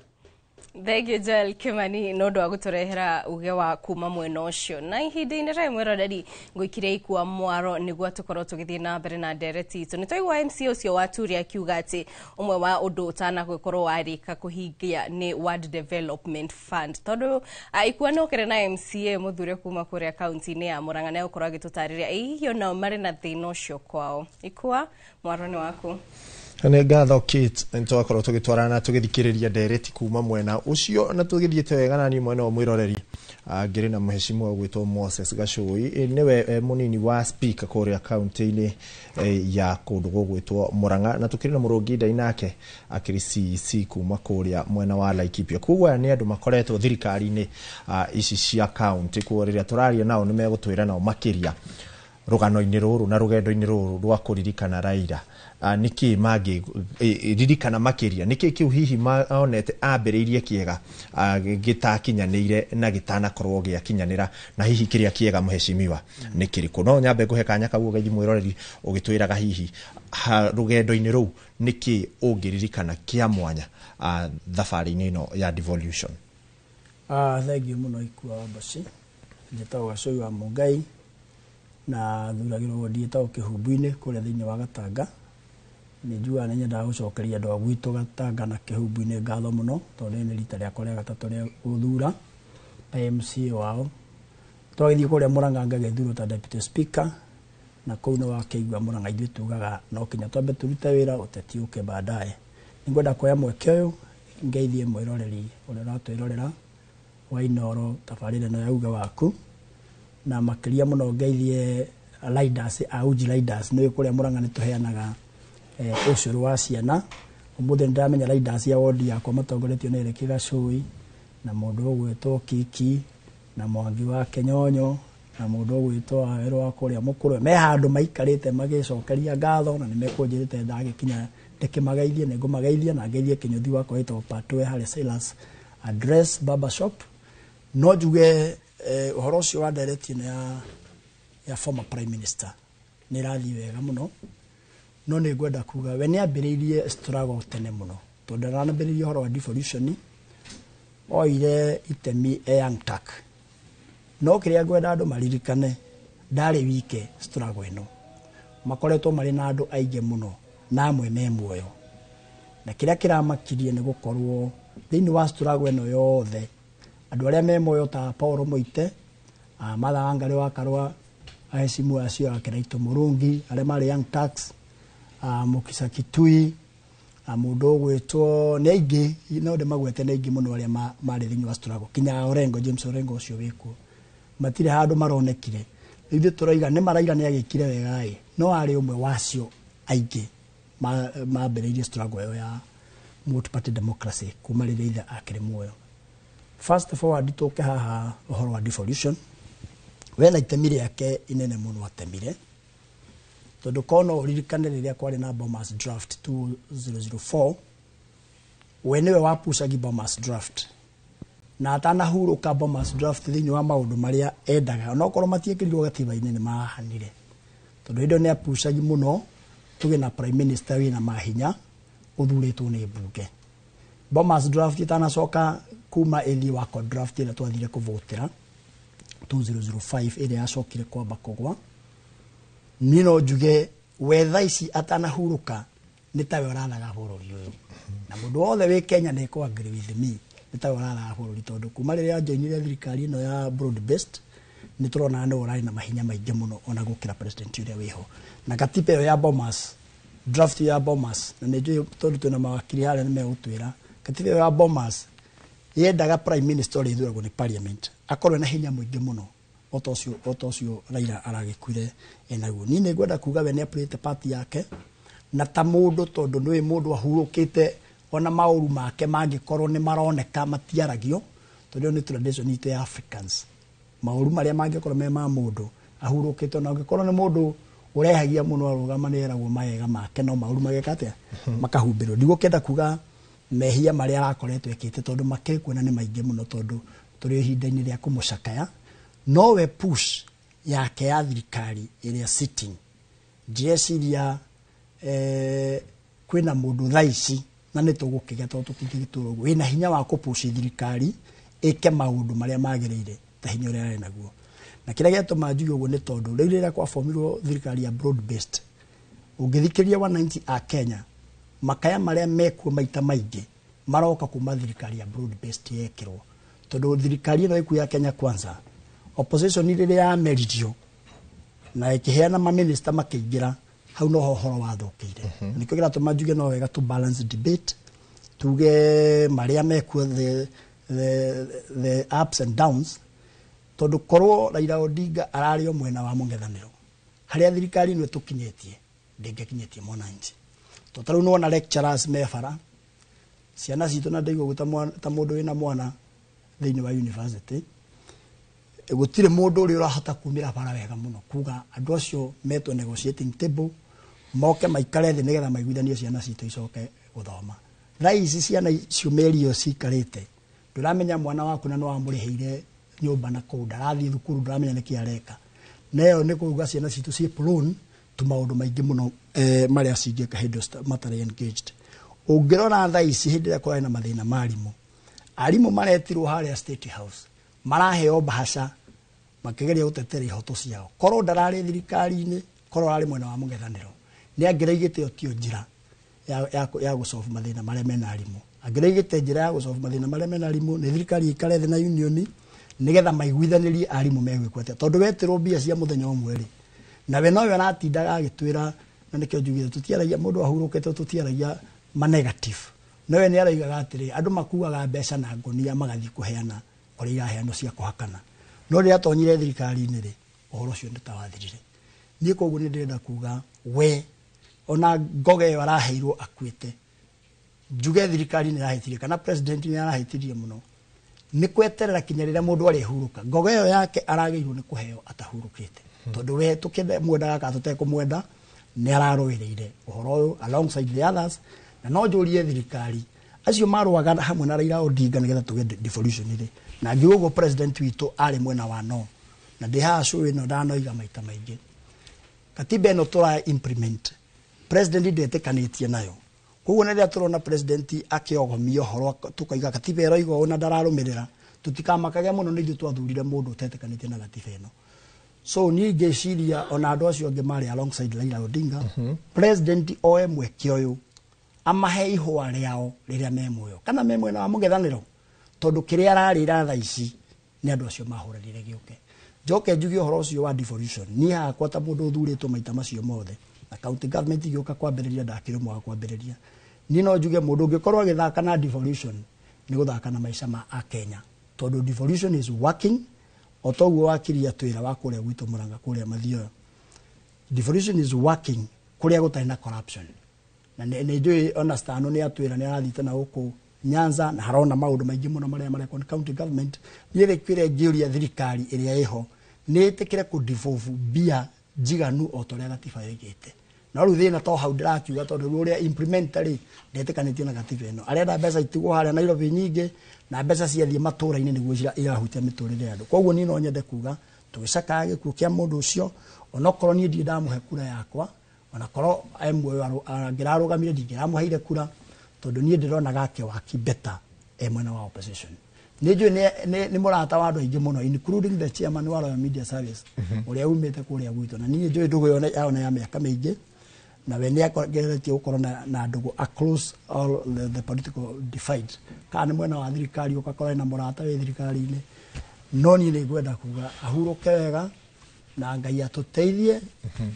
Thank you Joel Kimani no ndo agũtũrehera uge wa kuma mwena ũcio. Na ihinda-inĩ rĩa mwĩroreri ngũikire ikua mwaro nĩguo tũkorwo tũgĩthiĩ na mbere na ndereti itũ. Nĩ twaigua MC ũcio wa Turi akiuga atĩ ũmwe wa ũndũ ũtanagũkorwo warĩka kũhingia nĩ Ward Development Fund. Tondũ ikua no kere na MCA mũthure kuma kũrĩa kaunti-inĩ ya Murang'a nĩ gũkorwo agĩtũtarĩria hihi ona marĩ na thĩna ũcio kwao. Ikua mwaro nĩ waku. Nĩ ngatho Kate nĩtwakorwo tũgĩtwarana tũgĩthikĩrĩria ndereti kuma mwena ũcio na tũgĩthiĩte wega na niĩ mwena wa mwĩroreri ngĩrĩ na mheshimiwa gwĩtwo Moses Gacũi nĩwe mũnini wa speaker kũrĩa kaunti-inĩ ya kũndũ gwĩtwo Murang'a na tũkĩrĩ na mũrũngi ndai nake akĩrĩ CEC kuma kũrĩa mwena wa Laikipia. Koguo nĩ andũ makoretwo thirikari-inĩ ici cia kaunti kuo rĩrĩa tũraria nao nĩ megũtwĩra nao makĩria rũgano-inĩ rũrũ na rũgendo-inĩ rũrũ rwa kũririkana Raila. Niki magi ririkana makiria niki kiu hihi maonete ambĩrĩirie kĩega gĩtakinyanĩire na gĩtanakorwo gĩakinyanĩra na hihi kĩrĩa kĩega mheshimiwa nĩ kĩrĩkũ. No nyambe nguhe kanya kaguo gaithi mwĩroreri ũgĩtwĩraga hihi rũgendo-inĩ rũu niki ũngĩririkana kĩa mwanya thabarĩ-inĩ ĩno ya devolution. Thank you mũno Ikua wa Mbaci njĩtagwo Gacũi wa Mũngai na thuragĩrwo wodi ĩtagwo Kĩhumbu-inĩ kũrĩa thĩinĩ wa Gatanga. Nĩ njua nĩ nyendaga gũcokeria andũ a gwitũ Gatanga na Kĩhumbu-inĩ ngatho mũno tondũ nĩ rita rĩakwa rĩa gatatũ rĩa gũthura MCA wao. Twagĩthiĩ kũrĩa Murang'a ngagĩthurwo ta deputy speaker na kũu nĩ wakĩigua Murang'a ithuĩ tugaga no kinya twambe tũrute wĩra ũteti ũke baadaye. Nĩngwenda kuoya mweke ũyũ ngeithie mwĩroreri ũrĩa ũratwĩrorera wa Inoro tabarĩra ĩno ya uge waku na makĩria mũno ngeithie Leaders auji Leaders nĩ kũrĩa Murang'a nĩ tũheanaga ũcũrũ wa ciana. Ũmũthĩ ndĩramenya Leaders ya wodi yakwa matongoretio nĩ Ereki Gacũi na mũndũ ũgwĩtwo Kiki na Mwangi wa Kenyonyo na mũndũ ũgwĩtwo Awerũ wa kũrĩa Mũkũrwe me handũ maikarĩte magĩcokeria ngatho na nĩ mekũnjĩrĩte ndagĩkinya ndĩkĩmageithie nĩ ngũmageithia na ngeithie Kĩnyũthi wakwa wĩtagwo Patwe harĩ Silas Address Barber Shop. No njuge ũhoro ũcio wa ndereti ya former prime minister nĩ rathiĩ wega mũno. No nĩ ngwenda kuga we nĩ ambĩrĩirie struggle tene mũno tondũ aranambĩrĩirie ũhoro wa devolution oire itemi Young Turk. No kĩrĩa ngwenda andũ maririkane ndarĩ wike struggle ĩno makoretwo marĩ na andũ aingĩ mũno na amwe me muoyo na kĩrĩa kĩramakirie nĩ gũkorwo thĩinĩ wa struggle ĩno yothe andũ arĩa me muoyo ta Paul Moite Martha Wangari wa Karua ahecimu acio Kĩraitũ Mũrũngi arĩa marĩ Young Turks Mukisa Kitui mũndũ ũgwĩtwo nĩ aingĩ no ndĩmagwete nĩ aingĩ mũno arĩa marĩ thĩinĩ wa struggle kinya Orengo James Orengo ũcio wĩkuo matirĩ handũ maronekire. Ithuĩ tũroiga nĩ maraira nĩ agĩkire wega no arĩ ũmwe wacio aingĩ mambĩrĩirie struggle ĩyo ya multi-party democracy kuma rĩrĩa ithe akĩrĩ muoyo. First forward tũke haha ũhoro wa devolution we na itemi rĩake inene mũno atemire tondũ kono ũririkane rĩrĩa kwarĩ na Bomas draft 2004 we nĩwe wapucagi Bomas draft na atanahurũka Bomas draft thĩinĩ wa maũndũ marĩa endaga onokorwo matiĩkĩrirwo gatiba-inĩ nĩ mahanire tondu indo ne apusagi muno tuge na prime minister wina mahinya uthuritwo ni bunge. Bomas draft itana soka kuma eli wako draft ila twathire kuvotera 2005 ile yacokire kwamba kugwa nino njuge wetha ici atanahuruka ni tawe ũrathaga bũrũri ũyũ na mũndũ wothe wĩ Kenya nĩ ko agree with me ni tawe ũrathaga bũrũri tondu kuma rĩrĩa njoinire thirikari ĩno ya broad based ni turona nĩ ũrarĩ na mahinya maingĩ mũno ona gũkĩra president ũrĩa wĩho na katiba ĩyo ya Bomas draft ya Bomas na nĩ njũĩ tondu twĩna mawakiri harĩa nĩ megũtwĩra katiba ĩyo ya Bomas yendaga prime minister ũrĩa ithuragwo nĩ parliament akorwo na hinya mũingĩ mũno otocio Raila aragĩkuire enaguo ni nĩ ngwenda kuga we nĩ apprete party yake na ta mũndũ tondu nĩ mũndũ ahurũkĩte ona maũru make mangĩkorwo nĩ maroneka matiaragio tondu nĩ tradition itũ ya Africans maũru marĩa mangĩkorwo me ma mũndũ ahurũkĩte ona angĩkorwo nĩ mũndũ ũrehagia mũno arũgama nĩ eragwo maega make no maũru mageka atĩa makahumbĩrwo ndigũkenda kuga mehia marĩa arakoretwo ekĩte tondu makĩrĩ kuona nĩ maingĩ mũno tondu tũrĩ ihinda-inĩ rĩa kũmũcakaya no we push yake ya thirikari ĩrĩa sitting njĩciria kwĩna mũndũ thaici na nĩ tũgũkĩgĩa tondu tũtingĩgĩtũra ũguo wĩna hinya wa kũpush thirikari ĩke maũndũ marĩa magĩrĩire ta hinya ũrĩa arĩ naguo na kĩrĩa gĩatũma njuge ũguo nĩ tondu rĩu rĩrĩa kwabomirwo thirikari ya broad based ũngĩthikĩrĩria wananchi a Kenya makaya marĩa mekuo maita maingĩ maroka kuma thirikari ya broad based yekĩrwo tondu thirikari ĩno ĩkuo ya Kenya Kwanza opposition rĩrĩa yameririo na ĩkĩheana ma minister makĩingĩra hau no horo wathũkĩire nĩkĩo gĩratũma njuge no wega to balance debate tuge marĩa mekuo the ups and downs tondu korwo Raila Odinga arario mwena wa mũngethanĩro harĩa thirikari ĩno ĩtũkinyĩtie ndĩngĩkinyĩtie mwananchi tondũ no na lecturers mefara ciana citũ na ndĩgwo ta mũndũ wĩna mwana thĩinĩ wa university gũtirĩ mũndũ ũrĩa ũrahota kumĩra bara wega mũno kuga andũ acio metwo negotiating table moke maikare thĩ nĩgetha maiguithanie ciana citũ icoke gũthoma thaa ici ciana icio mĩeri cikarĩte ndũramenya mwana waku na no wamũrĩhĩire nyũmba na kũu ndarathiĩ thukuru ndũramenya nĩkĩ areka nayo nĩ kuga ciana citũ ciĩ prone tu maũndũ maingĩ mũno marĩa cingĩka hĩndĩ matarĩ engaged ũngĩrora thaa ici hĩndĩ ĩrĩa kũrarĩ na mathĩna marimũ arimũ maretirwo harĩa State House maraheo bahasha makĩgeria gũtetera ihoto ciao korwo ndararĩ thirikari-inĩ korwo arĩ mwena wa mũngethanĩro nĩ angĩraigĩte otio njĩra ya gũsolve mathĩna marĩa mena arimũ angĩraigĩte njĩra ya gũsolve mathĩna marĩa mena arimũ nĩ thirikari ĩikare thĩ na union nĩgetha maiguithanĩrie arimũ megwĩkwo atĩa tondu wetirwo mbia cia mũthenya ũmwe rĩ na we nowe aratindaga agĩtwĩra na nĩkĩo njugire tũtiaragia mũndũ ahurũkĩte tũtiaragia ma negative nowe nĩ araigaga atĩrĩ andũ makuaga mbeca na ngonia magathiĩ kũheana kũrĩa iraheanwo cia kũhakana no rĩrĩa atonyire thirikari-inĩ rĩ ũhoro ũcio nĩ tawathirire niĩ koguo nĩ ndĩrenda kuga we ona Ngoge ĩyo araheirwo akuĩte njuge thirikari nĩ irahĩtirie kana president nĩ arahĩtirie mũno nĩ kweterera kinya rĩrĩa mũndũ arĩhurũka Ngoge ĩyo yake aragĩirwo nĩ kũheo atahurũkĩte tondu we tukende mwendaga ka tutekũmwenda nĩ ararũĩrĩire ũhoro ũyũ alongside the others na no njũrie thirikari acio marũaga hamwe na Raila Odinga nĩgetha tuge devolution ĩrĩ na ngiugo president witũ arĩ mwena wa no na ndĩhaha cũĩ no ndanoiga maita maingĩ katiba ĩno tũra implement president ndetĩkanĩtie nayo koguo nĩ rĩrĩa tũrona president akĩogomia ũhoro tũkaiga katiba ĩroiga ũũ na ndararũmĩrĩra tũtikamakage mũno nĩ ithuĩ twathurire mũndũ ũtetĩkanĩtie na katiba ĩno so niĩ ngĩciria ona andũ acio angĩ marĩ alongside Raila Odinga president oe mweke ũyũ amahe ihũa rĩao rĩrĩa me muoyo kana me mwena wa mũngethanĩro tondu kĩrĩa ararĩra thaa ici nĩ andũ acio mahũranire gĩũke njoke njuge ũhoro ũcio wa devolution niĩ hakwa ta mũndũ ũthurĩtwo maita macio mothe na county government igĩũka kwambĩrĩria ndakĩrĩ ũmwe wa kwambĩrĩria niĩ no njuge mũndũ ũngĩkorwo agĩthaka na devolution nĩ gũthaka na maica ma Akenya tondu devolution is working o toguo wakiria twĩra wa kũrĩa gwitũ Mũrang'a kũrĩa Mathioya devolution is working kũrĩa gũtarĩ na corruption na nĩ njũĩ ona Stano nĩ atwĩra nĩ arathiĩte na gũkũ Nyanza na harona maũndũ maingĩ mũno marĩa marekwo nĩ county government niĩ rĩkwĩre ngĩũria thirikari ĩrĩa ĩho nĩ ĩtĩkĩre kũdevolve mbia njiganu o torĩa gatiba yoigĩte no rĩu thĩna to hau ndĩrakiuga tondũ ũrĩa implementarĩ ndetĩkanĩtie na gatiba ĩno arenda mbeca itigwo harĩa Nairobi nyingĩ na mbeca ciathiĩ matũũra-inĩ nĩguo irahutia mĩtũrĩre ya andũ koguo niĩ no nyende kuga tugicaka gikuo kia mundu ucio onokorwo nie ndi ndamuhe kura yakwa onakorwo emwe angirarugamire ndingiramuheire kura tondu nie ndirona gake waki better mwena wa opposition nijue ni murata wa andu aingi muno including the chairman wa Royal Media Service uria umite kuria gwitu na nie njui ndugu yona ya miaka mingi na we ni akogeretie gukorwo na ndugu across all the political divide kana mwena wa thirikari ugakorwo na murata we thirikari-ini no nie ni ngwenda kuga ahuruke wega na Ngai atuteithie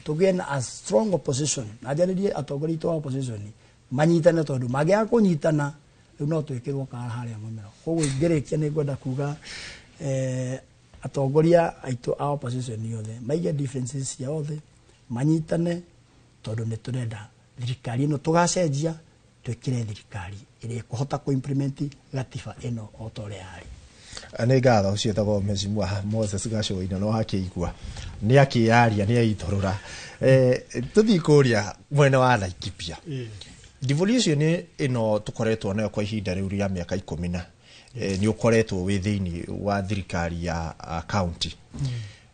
tugie na a strong opposition na njaririe atongoria itu wa opposition manyitane tondu magia kunyitana riu no twikirwo kara haria mumero koguo ngirikia ni ngwenda kuga atongoria aitu a opposition yothe maige differences cia othe manyitane tondu ni turenda thirikari ino tugacenjia twikire thirikari iri kuhota ku implement gatiba ino o tore ari nä ngatho å ciätagwo mecimwa Moses Gacoina no akĩigua nĩ akĩaria nĩ aitorora tå thiĩ kũrĩa mwena wa Laikipia devolution ĩno tũkoretwo nayo kwa ihinda rĩu rĩa mĩaka 10 nĩ ũkoretwo wĩ thĩinĩ wa thirikari ya county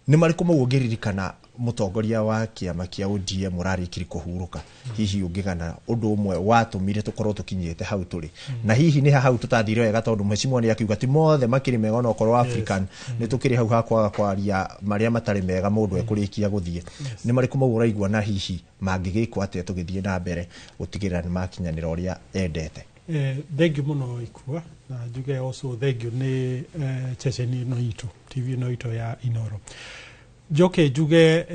nĩ marĩkũ mau ũngĩririkana mutongoria wa kiama kia ODM murarikiri kuhuruka hihi ungigana undu umwe watumire tukorwo tukinyete hau turi na hihi ni hau tutathire wega tondu mheshimiwa ni akiuga ti mothe makiri mega no korwo African ni tukiri hau hakwa kwaria maria matari mega mundu ekurikia guthie ni mariko mau uraigua na hihi mangigikwa ate tugithie na mbere gutigirira ni makinyanira uria endete thank you muno ikua na njuge also thank you ni checheni no itu TV no ito ya Inoro Joke njuge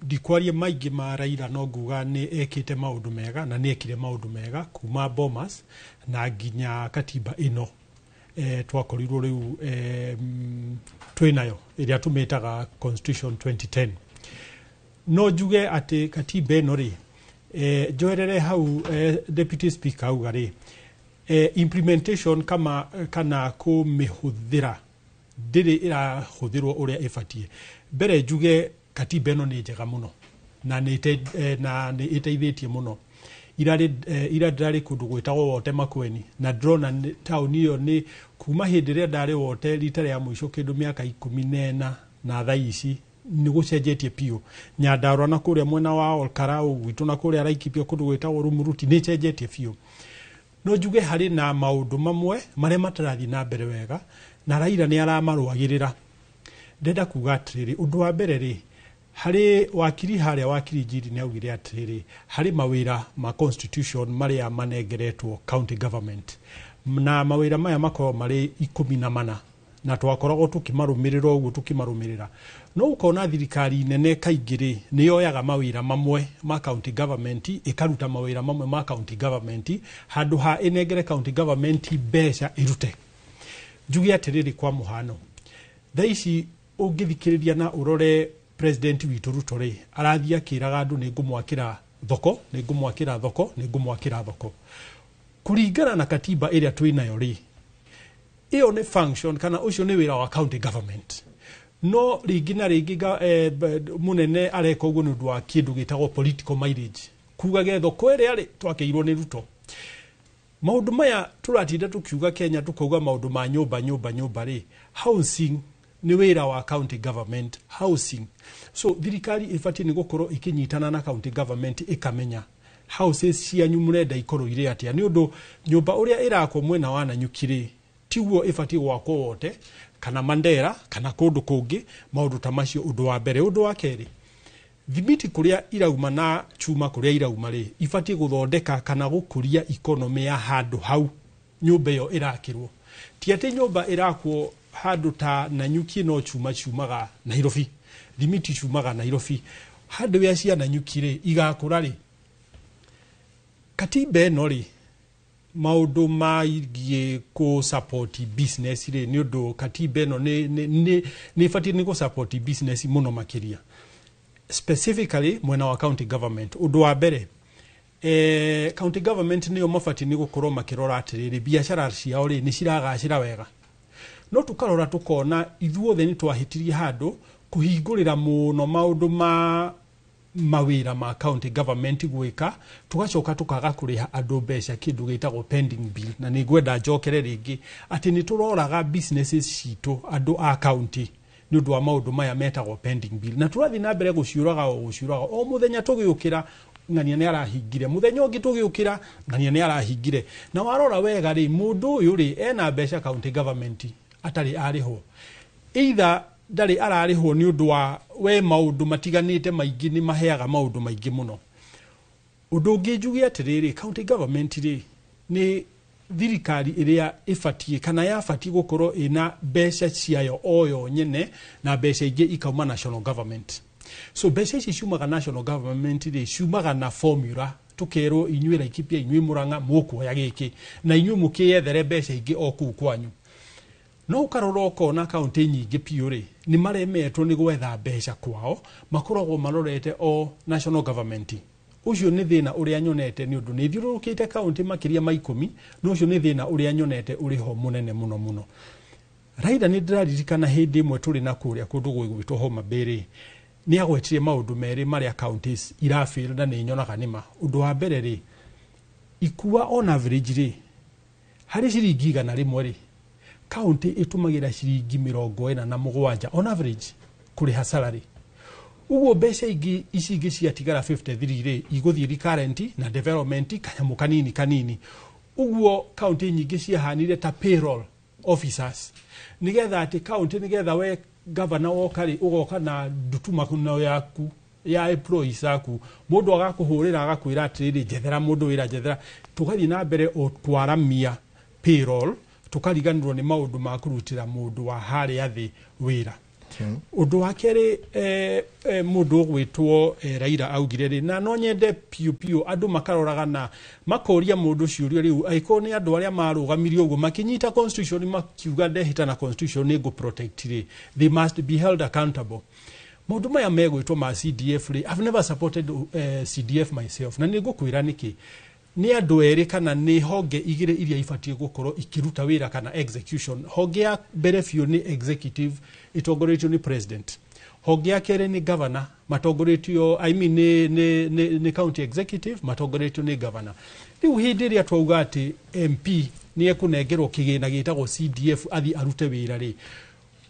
ndikwarie maingĩ ma Raila no nguga nĩ ekĩte maũndũ mega na nĩ ekire maũndũ mega kuma Bomas na nginya katiba ĩno twakorirwo rĩu twĩnayo ĩrĩa tũmĩtaga Constitution 2010 no njuge atĩ katiba ĩno rĩ njoerere hau Deputy Speaker auga rĩ implementation kana kũmĩhũthĩra ndĩrĩ ĩrahũthĩrwo ũrĩa ĩbatie mbere njuge katiba ĩno nĩ njega mũno na nĩ ĩteithĩtie mũno ira ndarĩ kũndũ gwĩtagwo Wote Makueni na ndrona taũni ĩyo nĩ kuma hĩndĩ ĩrĩa ndarĩ Wote rita rĩa mũico kĩndũ mĩaka 14 na thaa ici nĩ gũcenjetie piũ Nyandarua na kũrĩa mwena wa Olkarau gwitũ na kũrĩa Laikipia kũndũ gwĩtagwo Rumuruti nĩ cenjetie piũ no njuge harĩ na maũndũ mamwe marĩa matarathiĩ na mbere wega na Raila nĩ aramarũagĩrĩra ndenda kuga atĩrĩrĩ ũndũ wa mbere rĩ harĩ wakiri harĩa wakiri Njiri nĩ augire atĩrĩrĩ harĩ mawĩra ma constitution marĩa manengeretwo county government na mawĩra maya makorwo marĩ 14 na twakoragwo tukimarũmĩrĩra ũguo tukimarũmĩrĩra no ukona thirikari nene kaingĩ rĩ nĩ yoyaga mawĩra mamwe ma county government ikaruta mawĩra mamwe ma county government handũ ha inengere county government mbeca irute njuge atĩrĩrĩ kwa mũhano thaa ici ũngĩthikĩrĩria na ũrore president witũ Ruto rĩ arathia kĩraga andũ nĩ ngũmwakĩra thoko kũringana na katiba ĩrĩa twĩnayo rĩ ĩyo nĩ function kana ũcio nĩ wĩra wa county government no rĩngĩ na rĩngĩ munene areka ũguo nĩ ũndũ wa kĩndũ gĩtagwo political mileage kugaga thoko ĩrĩa rĩ twakĩirwo nĩ Ruto maũndũ maya tũratinda tukiuga Kenya tukauga maũndũ ma nyũmba rĩ housing ni wĩra wa county government housing so thirikari ibatie ni gukorwo ikinyitana na county government ikamenya houses cia nyumurenda ikorwo ire atia ni undu nyumba uria irakwo mwena wa Nanyuki tiguo ibatie gwakwo Wote kana Mandera kana kundu kungi maundu ta macio undu wa mbere undu wa keri thibiti kuria irauma na chuma kuria irauma ri ibatie guthondeka kana gukuria economy ya handu hau nyumba iyo irakirwo ti ati nyumba irakwo handu ta Nanyuki no chumaga Nairobi limiti chumaga Nairobi handu ya cia Nanyuki ri igakura ri katiba ĩno ri maundu maigie ku support business ri ni undu katiba ĩno ni fatie ni ku support business muno makiria specifically mwena wa county government undu wa mbere county government niyo mafatie ni gukorwo makirora atiriri biashara ciao ri ni ciragacira wega no tukarora tukona ithuothe ni twahitirie handu kuhingurira muno maundu mawira ma county government gwika tugacoka tukaga kuriha andu mbeca kindu gitagwo pending bill na ni ngwenda njokere ringi ati ni turoraga businesses citu andu a county nĩ ũndũ wa maũndũ maya metagwo pending bill na tũrathi na mbere gũciũraga o mũthenya tũgĩũkĩra ng'ania nĩ arahingire mũthenya ũngĩ tũgĩũkĩra ng'ania nĩ arahingire na warora wega rĩ mũndũ ũyũ rĩ ena mbeca county government atarĩ arĩho either ndarĩ ararĩhwo nĩ ũndũ wa we maũndũ matiganĩte maingĩ nĩ maheaga maũndũ maingĩ mũno ũndũ ũngĩ njuge atĩrĩrĩ county government rĩ nĩ thirikari ĩrĩa ĩbatiĩ kana yabatiĩ gũkorwo ĩna mbeca ciayo oyo nyene na mbeca ingĩ ikauma national government so mbeca ici ciumaga national government rĩ ciumaga na formula tukerwo inyuĩ Laikipia inyuĩ Murang'a mũkuoya gĩkĩ na inyuĩ mũkĩyethere mbeca ingĩ o kũu kwanyu no ũkarora ũkona kaunti nyingĩ piũ rĩ nĩ maremetwo nĩ gwetha mbeca kwao makoragwo marorete o national government ucio nĩ thĩna ũrĩa nyonete nĩ ũndũ nĩ thiũrũrũkĩte kaunti makĩria ma 10 no ucio nĩ thĩna ũrĩa nyonete ũrĩ ho mũnene mũno Raila nĩ ndĩraririkana hĩndĩ ĩmwe tũrĩ na kũrĩa kũndũ gwĩtwo Homa Bay rĩ nĩ agwetire maũndũ merĩ marĩa counties irafĩra na nĩ nyonaga nĩma ũndũ wa mbere rĩ ikua on average rĩ harĩ ciringi 100 rĩ county ĩtũmagĩra ciringi 47 on average kũrĩha salary uguo mbeca ingĩ ici ingĩ ciatigara 53 rĩ igũthiĩ recurrent na development kanyamũ kanini uguo county nyingĩ ciahanire ta payroll officers nigetha atĩ county nigetha we governor wokari ugoka na ndutuma kuno yaku ya employees aku mundu agakuhurira agakwira atiri jethera mundu wira jethera tugathi na mbere o twaramia payroll tukariganirwo ni maundu ma kurutira mundu wa hari athi wira undu wa keri mundu gwitwo Raila augire ri na no nyende piu andu makaroraga na makoria mundu ciurio riu aiko ni andu aria marugamirio uguo makinyita constitution makiuga ndehita na constitution ni go protect ri they must be held accountable mundu maya megwitwo ma CDF ri I've never supported CDF myself na nigukwira niki ni andu eri kana ni honge igire iria ifatie gukorwo ikiruta wira kana execution honge ya mbere biu ni executive itongoretio ni president honge ya kere ni governor matongoretio ni county executive matongoretio ni governor riu hindi ria twauga ati MP ni ekunengerwo kigina gitagwo CDF athi arute wira ri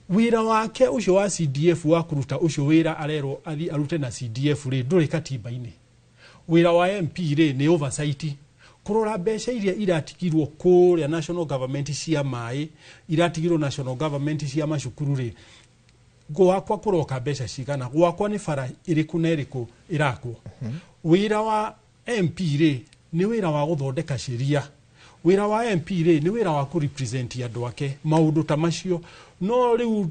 wira wake ucio wa CDF wa kuruta ucio wira arero athi arute na CDF ri nduri katiba-ini wira wa MP ri ni oversight kurora mbeca iria iratigirwo kuria national government cia mai iratigirwo national government cia macukuru ri gwakwa kuroka mbeca cigana gwakwa ni bara iriku na iriku irakwo wira wa MP ri ni wira wa guthondeka sheria wira wa MP ri ni wira wa ku represent andu ake maundu ta macio no riu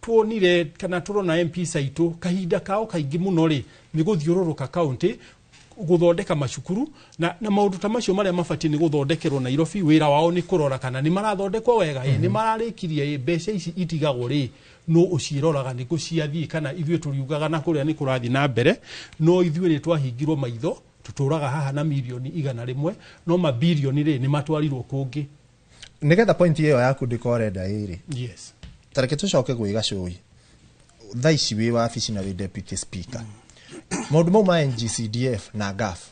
tuonire kana turona MP saitu kahinda kao kaingi muno ri ni guthiururuka county guthondeka macukuru na maundu ta macio maria mafati ni guthondekerwo Nairobi wira wao ni kurora kana ni marathondekwo wega ni mararikirie mbeca ici itigagwo ri no uciroraga ni guciathii kana ithuĩ turiugaga na kuria ni kurathi na mbere no ithuĩ ni twahingirwo maitho tuturaga haha na milioni 100 no mabilioni ri ni matwarirwo kungi nigetha point iyo yaku ndikorenda iri yes tareke tucoke gwĩ Gacũi thaa ici wĩ wabici na wĩ deputy speaker maundu mau ma NGCDF na GAF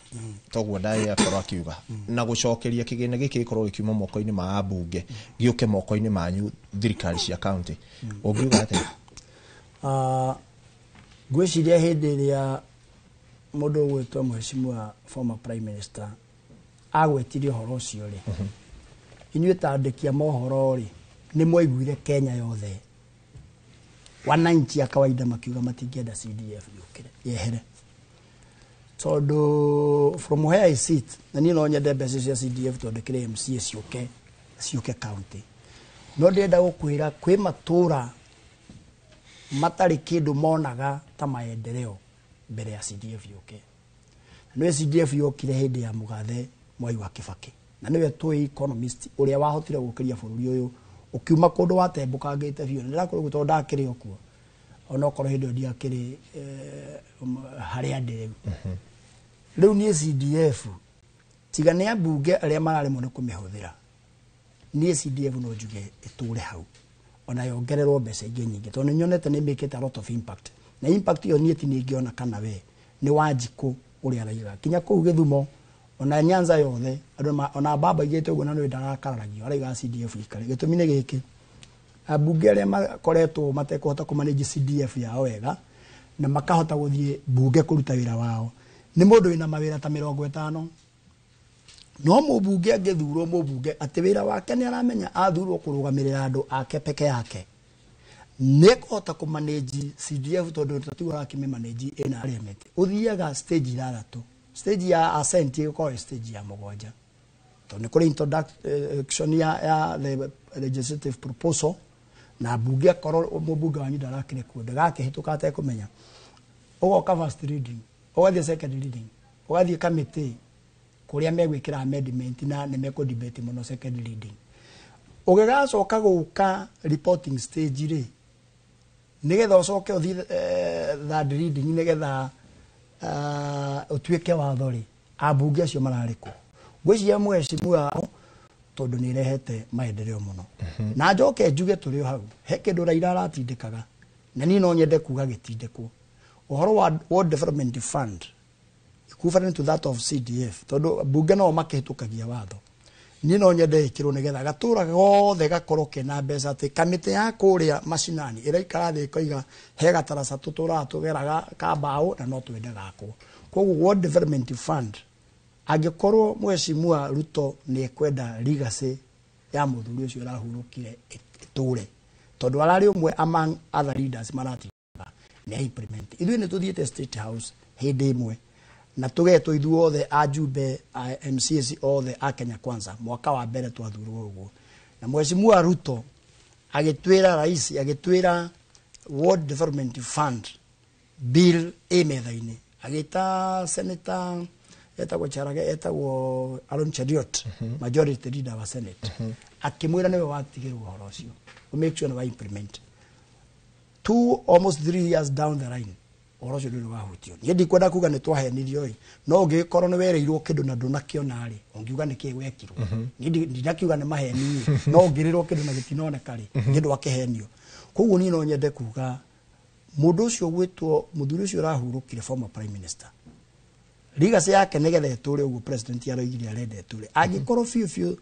toguo ndai akorwo akiuga na gucokeria kigene giki gikorwo gikiuma moko-ini ma ambunge giuke moko-ini manyu thirikari cia county ungiuga ate gwiciria hindi ria mundu gwitwa mheshimiwa former prime minister agwetirio horo ucio ri inyuĩ ta andĩki a mohoro ri ni mwaiguire Kenya yothe wananchi ya kawaida makiuga matingĩenda CDF yukire yehere tondu from where I sit na niĩ no nyende mbeca cia CDF twandĩkĩre MCA ciuke county no ndĩrenda gũkwĩra kwĩ matũra matarĩ kĩndũ monaga ta maendeleo mbere ya CDF yuke nĩwe CDF yukire hĩndĩ ya Mũgathe Mwai wa Kibaki na nĩwe tũĩ economist ũrĩa wahotire gũkĩria bũrũri ũyũ ukiuma kũndũ watembũkangĩte biũ ndĩrakorwo gũtondũ ndakĩrĩ okuo ona okorwo hĩndĩ ĩyo ndiakĩrĩ harĩa ndĩ rĩu niĩ CDF tiga nĩ ambunge arĩa mararemwo nĩ kũmĩhũthĩra niĩ CDF no njuge ĩtũre hau ona yongererwo mbeca ingĩ nyingĩ tondũ nyonete nĩ mĩkĩte a lot of impact na impact iyo niĩ ti nĩngĩona kana we nĩ Wanjikũ ũrĩa araiga kinya kũu Gĩthumo ona Nyanza yothe andũ ona baba igĩte ũguo na nĩ ndarakararagio araiga CDF ikare gĩtũmi nĩ gĩkĩ Abunge arĩa makoretwo matekũhota kũmanage CDF yao wega na makahota gũthiĩ bunge kũruta wĩra wao nĩ mũndũ wĩna mawĩra ta 50. No mũbunge angĩthurwo mũbunge atĩ wĩra wake nĩ aramenya athurwo kũrũgamĩrĩra andũ ake peke yake nĩ kũhota kũmanage CDF tondũ tatigo rakĩmĩmanage ĩna arĩmete ũthiaga stage 6 stage ya ascent ĩkorwo stage ya 7 tondũ nĩ kũrĩ introduction ya the legislative proposal na bunge akorwo mũbunge wanyu ndarakĩre kuo ndagakĩhĩtũka atekũmenya ũgoka first reading ũgathiĩ second reading ũgathiĩ committee kũrĩa megwĩkĩra amendment na nĩ mekũ debate mũno second reading ũgĩgacoka gũka reporting stage rĩ nigetha ũcoke ũthiĩ third reading nigetha ũtuĩke watho rĩ abunge acio mararĩkwo gwĩciria mheshimiwa tondũ nĩ rehete maendeleo mũno na njoke njuge tũrĩ hau he kĩndũ Raila aratindĩkaga na niĩ no nyende kuga gĩtindĩkwo ũhoro wa World Development Fund equivalent to that of CDF tondũ bunge no makĩhĩtũkagia watho niĩ no nyende ĩkĩrwo nĩgetha gatũra gothe gakorwo kena mbeca atĩ kamĩtĩ ya kũrĩa macinani ĩraikara thĩ ĩkoiga he gataraca tũtũraga tũgeraga kambaũ na no twende gakwo koguo World Development Fund angĩkorwo mheshimiwa Ruto nĩ ekwenda legacy ya mũthuri ũcio arahurũkire ĩtũre tondũ ararĩ ũmwe among other leaders maratinda nĩ implement ithuĩ nĩ tũthiĩte State House hĩndĩ ĩmwe na tũgetwo ithuothe ajumbe MCs othe a Kenya Kwanza mwaka wa mbere twathurwo ũguo na mheshimiwa Ruto agĩtwĩra rais agĩtwĩra World Development Fund bill metha-inĩ agĩta senator etagwo Charage etagwo Aaron Cheriot majority leader wa Senate akĩmwĩra nĩwe watigĩrwo ũhoro ũcio to make sure we implement almost 3 years down the line ũhoro ũcio ndũrĩ wahutio niĩ ndikwenda kuga nĩ twahenirio no ũngĩkorwo nĩ wereirwo kĩndũ na ndũnakĩona rĩ ũngiuga nĩ kĩĩ wekirwo niĩ ndinakiuga nĩ maheni no ũngĩrĩrwo kĩndũ na gĩtinoneka rĩ nĩ ndwakĩhenio koguo niĩ no nyende kuga mũndũ ũcio gwĩtwo mũthuri ũcio arahurũkire former prime minister legacy yake nĩgetha ĩtũre ũguo president aroigire arenda ĩtũre angĩkorwo biũ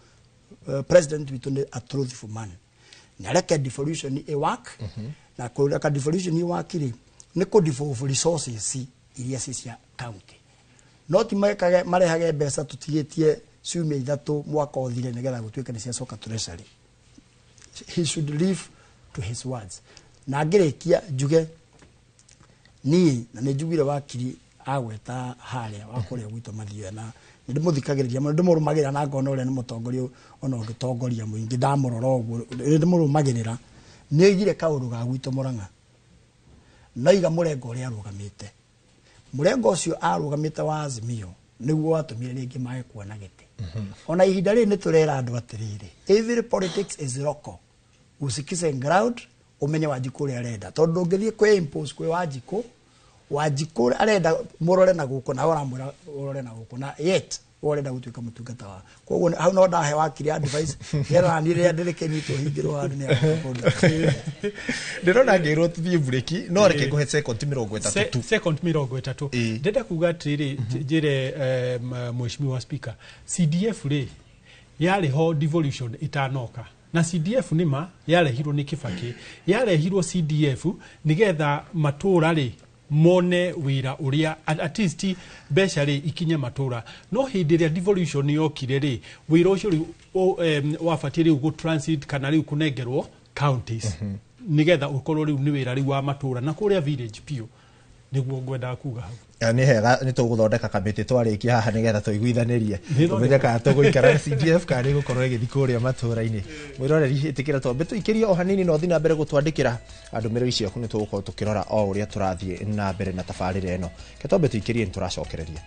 president witũ nĩ a truthful man na reke devolution work na kũreka devolution work rĩ nĩ kũ devolve resources iria ci cia county no ti marehage mbeca tũtigĩtie ciumia 3 mwaka ũthire nĩgetha gũtuĩka nĩ ciacoka treasury he should live to his words na ngĩrĩkia njuge niĩ na nĩ njugire wakiri agweta harĩa wakũrĩa gwitũ mathio na nĩ mũthikagĩrĩria mũno ndĩmũrũmagĩrĩra na ngona ũrĩa nĩ mũtongoria ona ũngĩtongoria mũingĩ ndamũrora ũguo ndĩmũrũmagĩrĩra nĩ oigire kaũndũ ga gwitũ Mũrang'a noiga mũrengo ũrĩa arũgamĩte mũrengo ũcio arũgamĩte wa Azimio nĩguo watũmire rĩngĩ maage kuona gĩtĩ ona ihinda rĩrĩ nĩ tũrera andũ atĩrĩrĩ every politics is local usikize ground umenye Wanjikũ ũrĩa arenda tondũ ũngĩthiĩ kwĩ impose kwĩ Wanjikũ arenda mũrore na gũkũ na ũramwĩra ũrore na gũkũ na yet ũrenda gũtuĩka mũtungata wa koguo hau no ndahe wakiri advice yera ni rĩa ndĩrĩkenyitwo hingĩrwo handũ nĩ akũndũ ndĩrona ngĩrwo tũthiĩ bureki no reke ngũhe second 30 tu second 30 ndenda kuga atĩrĩ njĩre mheshimiwa speaker CDF rĩ yarĩ ho devolution itanoka na CDF nima yarehirwo nĩ Kibaki yarehirwo CDF nigetha matũra rĩ mone wira uria at least mbeca rĩ ikinye matũra no hĩndĩ ĩrĩa devolution yokire rĩ wira ũcio rĩ wabatie rĩu go transit kana rĩu kũnengerwo counties nigetha ũkorwo rĩu nĩ wira rĩu wa matũra na kũrĩa village pio nĩguo ngwenda kuga hau nĩ hega nĩ tũgũthondeka kamĩtĩ twarĩkia haha nĩgetha tũiguithanĩrie ũmenye kana tũgũikara na CDF kana gũkorwo ĩgĩthiĩ kũrĩa matũra-inĩ mwĩroreri ĩtĩkĩra twambe tũikĩrie o hanini no thiĩ na mbere gũtwandĩkĩra ndũmĩrĩri ciaku nĩ tũgũkorwo tũkĩrora o ũrĩa tũrathiĩ na mbere na tabarĩra ĩno ke twambe tũikĩrie nĩ tũracokereria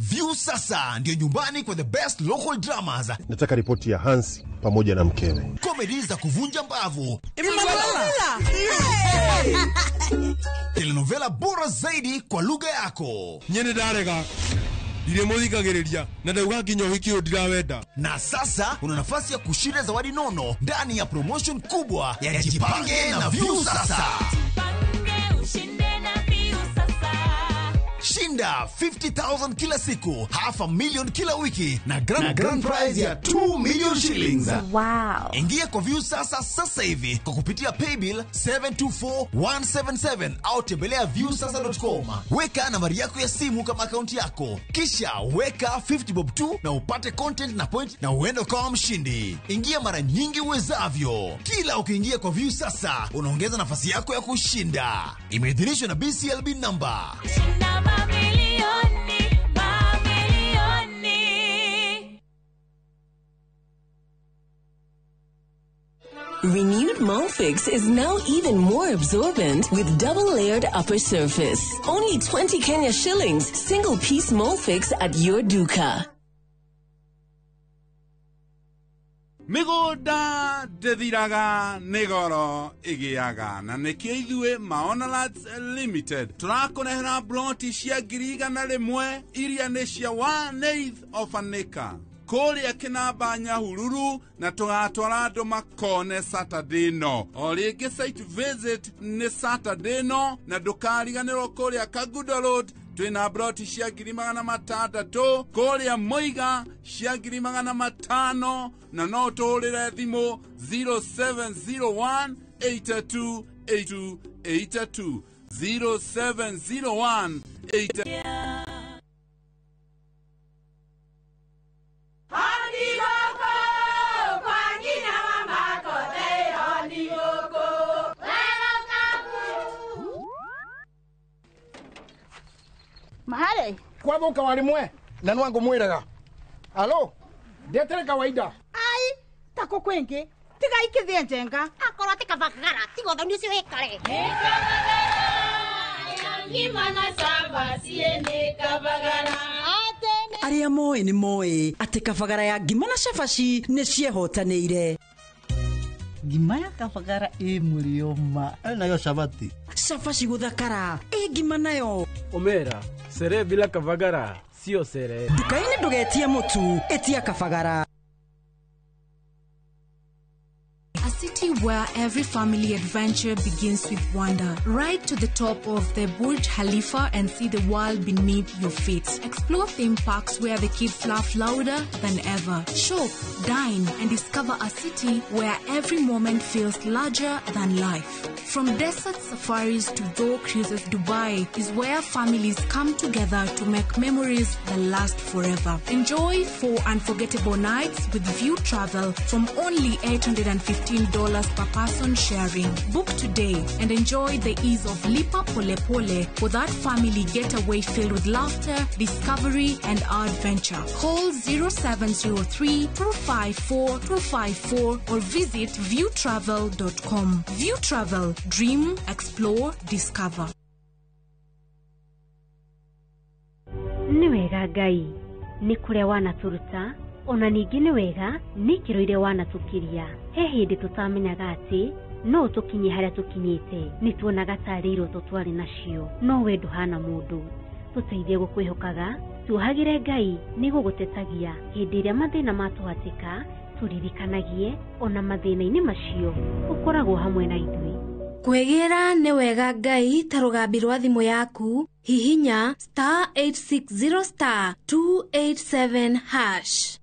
View sasa ndio nyumbani kwa the best local dramas. Nataka ripoti ya Hansi pamoja na mkewe. Comedy za kuvunja mbavu. Telenovela bora zaidi kwa lugha yako. Nyene darega. Ndire muthikagiriria na ndauga nginya wiki ndirawenda. Na sasa una nafasi ya kushinda zawadi nono ndani ya promotion kubwa ya Jipange na View sasa. Jipange ushinde na View sasa. 50,000 kila siku, $500,000 kila wiki na grand prize ya 2 million shillings. Wow. Ingia kwa View sasa hivi kwa kupitia paybill 724177 au tembelea viewsasa.com. Weka nambari yako ya simu kama akaunti yako, kisha weka 50 bob tu na upate content na point na uende kwa mshindi. Ingia mara nyingi uwezavyo. Kila ukiingia kwa View sasa unaongeza nafasi yako ya kushinda. Imeidhinishwa na BCLB number. Renewed Molfix is now even more absorbent with double-layered upper surface. Only 20 Kenya shillings, single-piece Molfix at your duka. Migoda dediraga negoro igiaga na nekio ithue Maonalads Limited turakonehera broti cia ngiriga na rimwe iria nĩ cia 1/8 of an acre kũrĩa Kinamba Nyahururu na tũgatwara andũ makone Saturday no. O rĩngĩ site visit nĩ Saturday no na ndũkariganĩrwo kũrĩa Kagudo Road twina broti cia 600 kũrĩa Muiga cia 500 na no tũrĩre thimũ 0701 828282 0701 8282. Mahale kwa boka walimwe na nwangu mwiraga alo ndetere kawaida ai tako kwenge tiga ikithie njenga akora tika bakagara tigo thoni cio hekare ngimana saba siene kabagara aria moe ni moe ati kabagara ya ngimana shafashi ne ciehotanĩire ngima ya kabagara murioma nayo shabati shafashi guthakara ngima nayo omera sere bila kabagara sio sere dukaini ndugetie mutu etia kabagara. A city where every family adventure begins with wonder. Ride to the top of the Burj Khalifa and see the world beneath your feet. Explore theme parks where the kids laugh louder than ever. Shop, dine, and discover a city where every moment feels larger than life. From desert safaris to door cruises, Dubai is where families come together to make memories that last forever. Enjoy 4 unforgettable nights with View Travel from only $815 per person sharing. Book today and enjoy the ease of Lipa Pole Pole for that family getaway filled with laughter, discovery, and adventure. Call 0703 254 254 or visit viewtravel.com. View Travel. Dream, explore, discover. Nĩ wega Ngai nĩ kũrĩa wanatũruta ona ningĩ nĩ wega nĩ kĩro iria wanatũkiria he hĩndĩ tũtamenyaga atĩ no tũkinye harĩa tũkinyĩte nĩ tuonaga tarĩ iroto twarĩ nacio no we ndũhana mũndũ tũteithie gũkwĩhokaga tuohagĩre Ngai nĩ gũgũtetagia hĩndĩ ĩrĩa mathĩna matũhatĩka tũririkanagie ona mathĩna-inĩ macio ũkoragwo hamwe na ithuĩ. Kwegera nĩ wega Ngai ta rũgambi rwa thimũ yaku hihinya *860 *287#.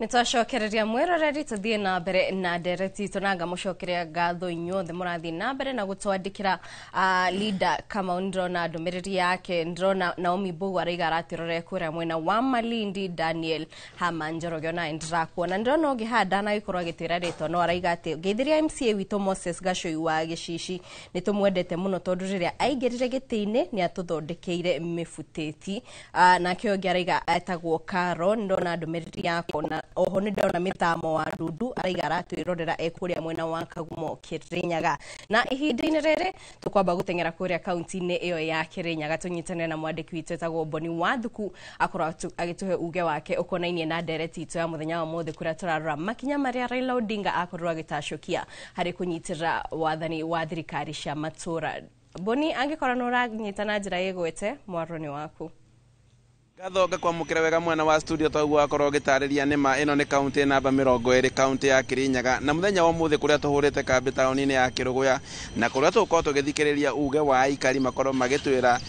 Nitwacokereria mwiroreri tuthie na mbere na ndereti tunaga mucokeria ngatho inyuothe murathie na mbere na gutwandikira leader kama ndrona ndumiriri yake ndrona Naomi Mbugu araiga aratirore kuria mwena wa Malindi Daniel Hamanjoroge na ndirakuona ndrona ngihanda na gikorwa gitira rito no araiga ati ngeithiria MCA wito Moses Gachui wa Gishishi nitumwendete muno tondu riria aigirire gitiine ni atuthondekeire mifuteti na kio ngiaraiga etagwo Karo ndona ndumiriri yako na oho ni ndona mitamo wa Dudu araiga aratwirorera ekuria mwena wa Kagumo Kirinyaga na ihinda-ini rere tukwamba gutengera kuria kaunti-ini iyo ya Kirinyaga tunyitane na mwandiki witu etagwo Boni Wathuku akorwo agituhe uge wake ukonainie na ndereti itu ya muthenya wa mothe kuria turarora makinya maria Raila Odinga akorwo agitacokia hari kunyitira wathani wa thirikari cia matura. Boni angikora no ranyitana njira yegwete mwaroni waku. Gathoga kwa mukira wega mwena wa studio twaguo akorwo gitariria nima ino ni county namba 20 county ya Kirinyaga na muthenya wa muthi kuria tuhurite kambi tauni-ini ya Kiruguya na kuria tukorwo tugithikiriria uge wa aikari makorwo magitwira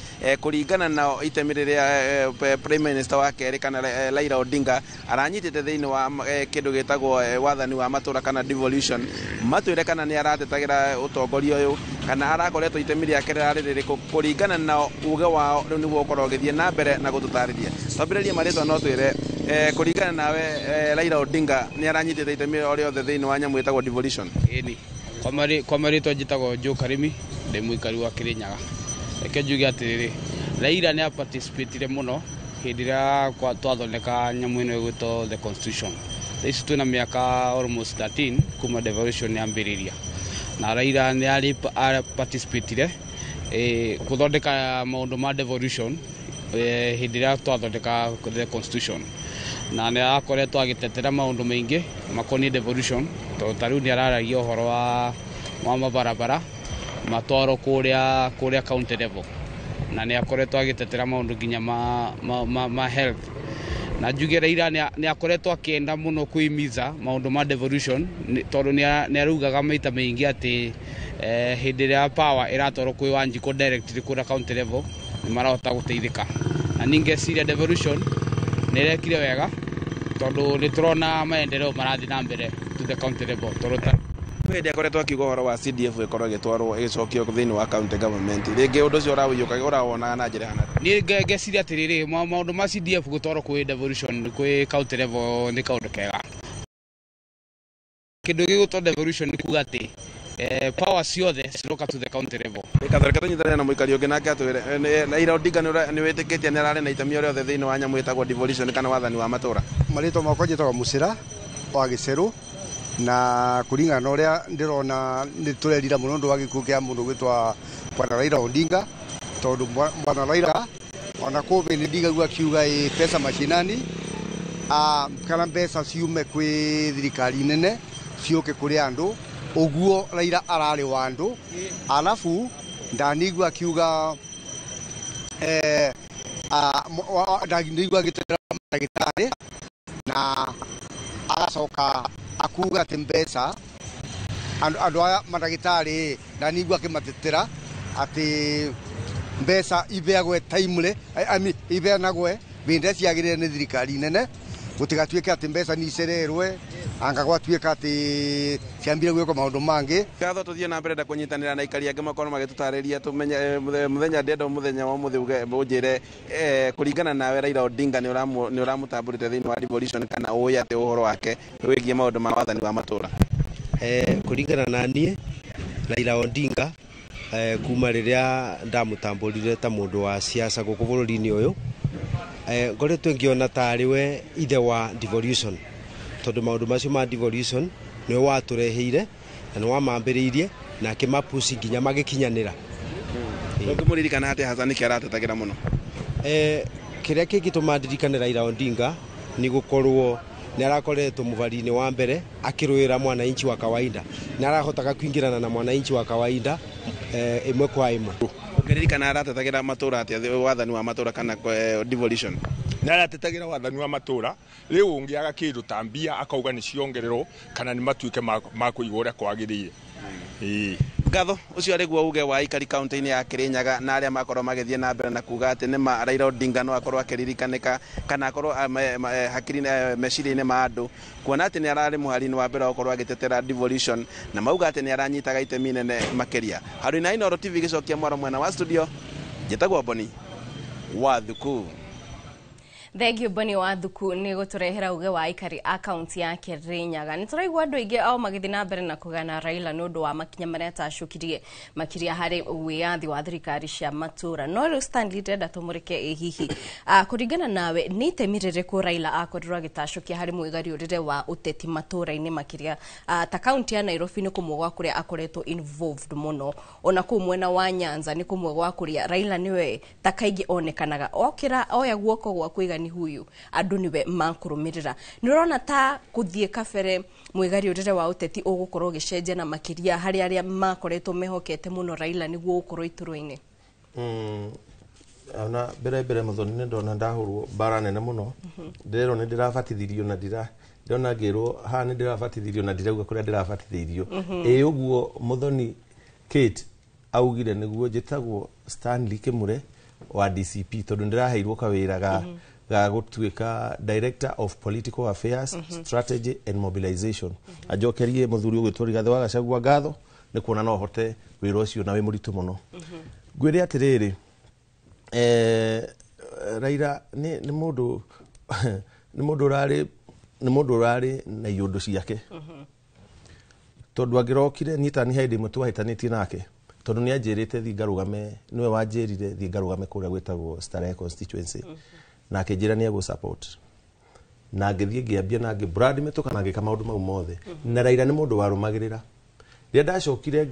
kuringana na itemi riria prime minister wa keri kana Raila Odinga aranyitite thiini wa kindu gitagwo wathani wa matura kana devolution matwire kana ni aratetagira utongoria uyu kana arakoretwo itemi riake ririku kuringana na uge wao riu niguo ukorwo githie na mbere na gututariria twambiririe maritwa no twire kuringana nawe Raila Odinga ni aranyitite itemi riothe thiini wa nyamu itagwo devolution ini kwa maritwa njitagwo Joe Karimi ndi muikari wa Kirinyaga reke njuge atiriri Raila ni participate muno hindi ria twathondeka nyamu ino igwitwo the constitution ici twina miaka almost 13 kuma devolution yambiriria na Raila ni ari participate kuthondeka maundu ma devolution hindi ria twathondeka the constitution na ni akoretwo agitetera maundu maingi makoni devolution to tariu ni araragia uhoro wa mabarabara matwaro kuria county level na ni akoretwo agitetera maundu nginya ma health na njuge Raila ni akoretwo akienda muno kuimiza maundu ma devolution tondu ni arugaga maita maingi ati hindi ria power iratwaro kwi Wanjiku directly kuria county level ni marahota guteithika na ningeciria devolution ni rekire wega tondu ni turona maendeleo marathi na mbere to the county level torota ndi akoretwo akiuga uhoro wa CDF ikorwo igitwarwo igicokio thiini wa county government ringi undu ucio urawiyuka urawona na njira hana ni ngeciria atiriri maundu ma CDF gutwarwo kwi devolution kwi county level ni kaundu kega kindu gigutwa devolution ni kuga ati power ciothe ciroka to the county level ikatharika tunyitana na muikari ungi nake atwire Raila Odinga ni witikitie ni arari na itamio riothe thiini wa nyamu itagwo devolution kana wathani wa matura marito makwa njitagwo Mucira wa Giceru na kuringana na uria ndirona ni turerira muno ndu wa gikuo kia mundu gwitwa bwana Raila Odinga tondu bwana Raila ona kobe ni ndigagua kiuga pesa mashinani kana pesa ciume kwi thirikari nene ciuke kuri andu uguo Raila arari wandu alafu ndanigua kiuga ndanigua gitera magitari na agacoka akuga ati mbeca andu aya madagitari ndanigua kimatetera ati mbeca ibeagwe timely ibeanagwe binde ciagirire ni thirikari nene gutigatuike ati mbeca ni icererwe anga gwatuika ati ciambire gwiko maundu mangi gatho tuthie na mbere kunyitanira na ikari angi makorwo magitutariria tumenye muthenya ndendo muthenya wa muthiuge unjire kuringana nawe Raila Odinga ni uramutamburite thiini wa devolution kana uyi ati uhoro wake wigie maundu ma wathani wa matura kuringana na nie Raila Odinga kuma riria ndamutamburire ta mundu wa siasa guku bururi-ini uyu ngoretwo ngiona tariwe ithe wa devolution tondu maundu macio ma devolution ni watureheire na ni wamambiriirie na akimapushi nginya magikinyanira muririkana ati Hassan kiaratetagira muno kiria kingituma ndirikane Raila Odinga ni gukorwo ni arakoretwo muvari-ini wa mbere akiruira mwananchi wa kawaida ni arahotaga kuingirana na mwananchi wa kawaida imwe kwa imwe ukiririkana aratetagira matura ati wathani wa matura kana devolution naratetagĩra wathani wa matura riu ungiaga kindu ta mbia akauga ni ciongererwo kana ni matuike ma kuigwa uria kwagiriire ngatho ucio ariguo uge wa ikari county-ini ya Kirinyaga na aria makorwo magithie na mbere na kuga ati ni Raila Odinga no akorwo akiririkanika kana akorwo hakiri meciria-ini ma andu kuona ati ni arari muhari-ini wa mbere akorwo agitetera devolution na mauga ati ni aranyitaga itemi nene makiria haruna Inooro TV gicokia mwaro mwena wa studio njitagwo Boni wa Thuku Thengio Boni wa Thuku ni guturehera uge wa ikari account ya Kirinyaga ni turaigwa andu aingi ao magithina mbere na kugana Raila no ndu wa makinya maria tacukirie makiria hari wiathi wa thirikari cia matura no ru Stanley ndenda tumurike hihi kuringana nawe ni temirire ku Raila akorirwo agitacukia hari mwigari urire wa uteti matura-ini makiria ta county ya Nairobi ni kumwe gwa kuria akoretwo involved muno ona ku mwena wa Nyanza ni kumwe gwa kuria Raila niwe ta kaingi onekanaga okira oya guoko gwa kuiga ni huyu andu niwe makurumirira nirona ta kuthie kabere mwigari urire wa uteti ugukorwo gicenjia na makiria hari aria makoretwo mehokete muno Raila niguo ukorwo ituro-ini ona mbere muthoni nä ndona ndahå mbara nene må no ndärerwo nä ndä rabatithirio na ndona ngä rwo haha nä ndä rabatithirio na ndirauga kå rä a ndä rabatithĩirio ä å guo muthoni Kate augire nä guo njä tagwo Stanley Kimure wa DCP tondå ndä raheirwo kawä ra ga gå tuä ka Director of Political Affairs Strategy and Mobilization anjokerie må thuri å gwä two Rigathĩ wa Gachagua ngatho nä kuona no hote wä ra å cio na wä må ritå må no ngwä re atä rä rä Raila nä må ndå rarä na iåndå ciake tondå angä rokire niä tani hä ndä ä mwe twahätanä tie nake tondå nä anjä rä te thi ngarå game nä we wanjä rire thi ngarå game kå rä a gwä tagwo Starehe constituency na akä njä ra nä egå support na ngä thiä ngä ambia na ngä brand mä tå kana ngä ka maå ndå mau mothe na Raila nä må ndå warå magä rä ra rä a ndacokire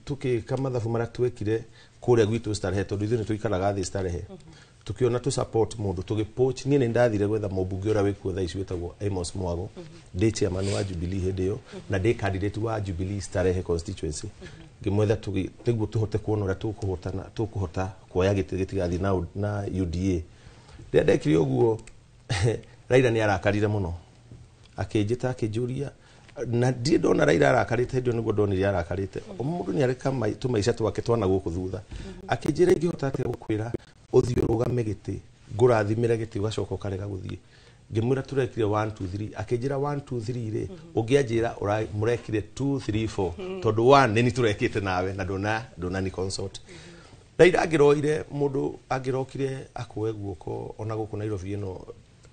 tå kä ka mathabu marä a twekire kå rä a gwitå Starehe tondå ithuä nä tå ikaraga thä Starehe tå kä ona tå support må ndå tå gä poach niä nä ndathire gwetha må mbunge å rä a wä kuo thaa ici wä tagwo Amos Mwago ndä chairman wa Jubilee hä ndä ä yo na ndä candidate wa Jubilee Starehe constituency ngä mwetha nä guo tå hote kuona å rä a tå kå hota kuoya gä tä gä tigathi na UDA rä a ndekire å guo Raila nä arakarire må no akä njä ta akä njå ria na ndiä ndona Raila arakarä te hä ndä ä yo nä guo ndonire arakarä te o må ndå nä areka tå maica twake twana gå kå thutha akä njä ra ingä hota atä gå kwä ra å thiå rå game gä tä ngå rathimä re gä tä å gacoka å karega gå thiä ngä mwä ra tå rekire 1 2 3 akä njä ra 1 2 3 rä å ngä anjä ra må rekire 2 3 4 tondå 1 nä ni tå rekä te nawe na ndåna ni consort Raila angä roire må ndå angä rokire akoe guoko ona gå kå Nairobi ä no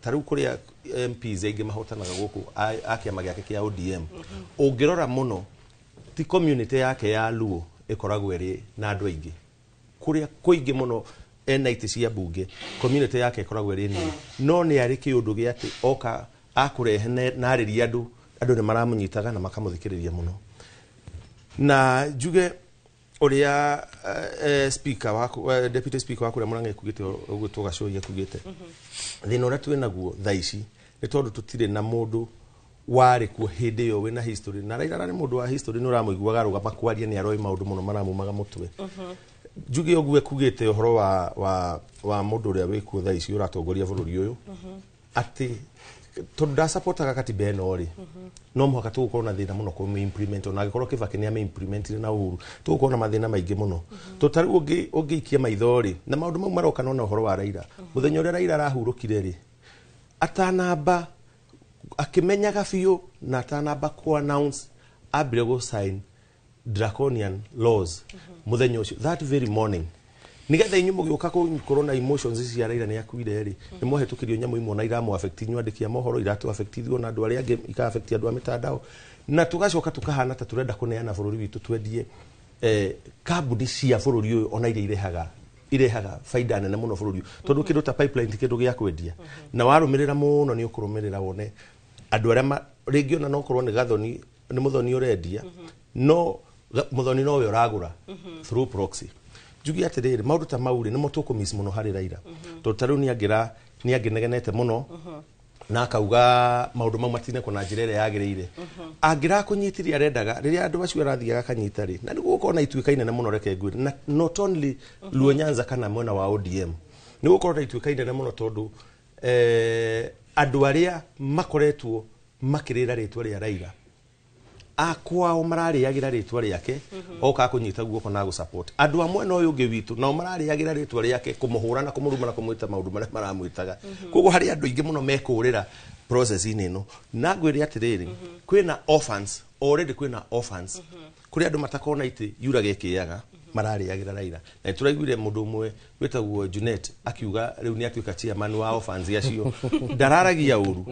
ta rä u kå rä a MPs aingä mahotanaga gå kå akä ama gä ake kä a ODM å ngä rora må no ti community yake ya Luo ä koragwo ä rä na andå aingä kå rä a kå ingä må no ena itä cia mbunge community yake ĩkoragwo ĩrĩ nini no nĩ arĩ kĩũndũ gĩa atĩ oka akũrehe na arĩria andũ nĩ maramũnyitaga na makamũthikĩrĩria mũno na njuge ũrĩa speaker wa deputy speaker wa kũrĩa Mũrang'a ekugĩte ũgwĩtwo Gachũi ekugĩte thĩna ũrĩa twĩ naguo thaa ici nĩ tondũ tũtirĩ na mũndũ warĩ kuo hĩndĩ ĩyo wĩna history na Raila nĩ mũndũ wa history nĩ ũramũiguaga arũgama kwaria nĩ aroi maũndũ mũno maramumaga mũtwe njuge ũguo ekugĩte ũhoro wa mũndũ ũrĩa wĩ kuo thaa ici ũratongoria bũrũri ũyũ atĩ tondũ ndasapotaga katiba ĩno rĩ no mũhaka tũgũkorwo na thĩna mũno kũmĩ-implement ona angĩkorwo Kibaki nĩ amĩ-implementire na Uhuru tũgũkorwo na mathĩna maingĩ mũno tondũ rĩu ũngĩikia maitho rĩ na maũndũ mau marokana na ũhoro wa Raila mũthenya ũrĩa Raila arahurũkire rĩ atanamba akĩmenyaga biũ na atanamba ku-announce ambire gũ-sign draconian laws muthenya ucio that very morning nigetha inyu mugioka kukorwo na emotions cia Raila ni akuire ri ni muhetukirio nyamu imwe na iramu affect inyu andiki a mohoro iratu affect ithio na andu aria angi ika affect andu a mitandao na tugacoka tukahana ta turenda kuneana bururi witu twendie kambuni cia bururi uyu ona irehaga faida nene muno bururi tondu kindu ta pipeline ti kindu gia kwendia na warumirira muno ni ukurumirira wone andu aria ringi ona no korwo ni gathoni ni muthoni urendia no muthoni no we uragura through proxy njugi atiriri maundu ta mauri nimo tukumiss muno hari Raila to taru ni angenegenete muno na akauga maundu mau matine kuna njira ĩrĩa yagĩrĩire angira kunyitiria arendaga riria andu acio arathiaga kanyita ri na nigukorwo na ituĩka inene muno reke ngwire na not only Luo Nyanza kana mwena wa ODM nigukorwo na ituĩka inene muno tondu andu aria makoretwo makirira ritwa ria Raila akwao mararĩagĩra rĩtwa rĩake oka kunyita guoko na gusupport andu amwe no ũyũ ũngĩ witũ nao mararĩagĩra rĩtwa rĩake kũmũhũra na kũmũruma na kũmwĩta maũndũ marĩa maramwĩtaga koguo hari andu aingĩ mũno mekũrĩra process-inĩ ĩno na ngwĩre atĩrĩrĩ kwĩna orphans already kwĩna orphans kũrĩ andu matakona itĩ yura gĩkĩaga mararĩagĩra Raila na tũraiguire mũndũ ũmwe wĩtagwo Junet akiuga rĩu nĩ atuĩka chairman wa orphans acio ndararagia ũru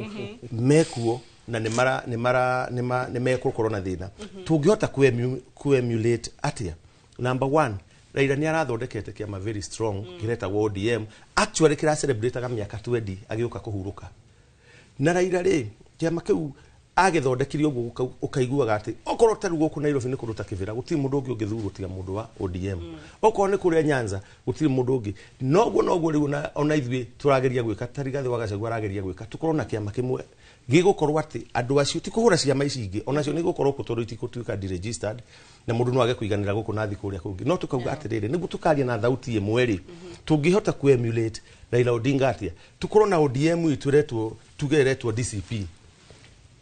mekuo na nĩ mekũkorwo na thĩna tũngĩhota ku-emulate atia number 1 Raila nĩ arathondekete kĩama very strong kĩretagwo ODM actually kĩra celebrateaga mĩaka 20 agĩũka kũhurũka na Raila rĩ kĩama kĩu agethondekire uguo ukaiguaga ati okorwo taru guku Nairobi ni kuruta kivira gutiri mundu ungi ungithurwo tiga mundu wa ODM okorwo ni kuria Nyanza gutiri mundu ungi noguo riu ona ithuĩ turageria gwika Rigathi wa Gachagua arageria gwika tukorwo na kiama kimwe gigukorwo ati andu acio ti kuhura ciama ici ingi onacio ni gukorwo kutoru itikutuika deregistered na mundu no age kuiganira guku na thi kuria kungi no tukauga atiriri niguo tukaria na thauti imwe ri tungihota ku emulate Raila Odinga atia tukorwo na ODM ituretwo tugeretwo DCP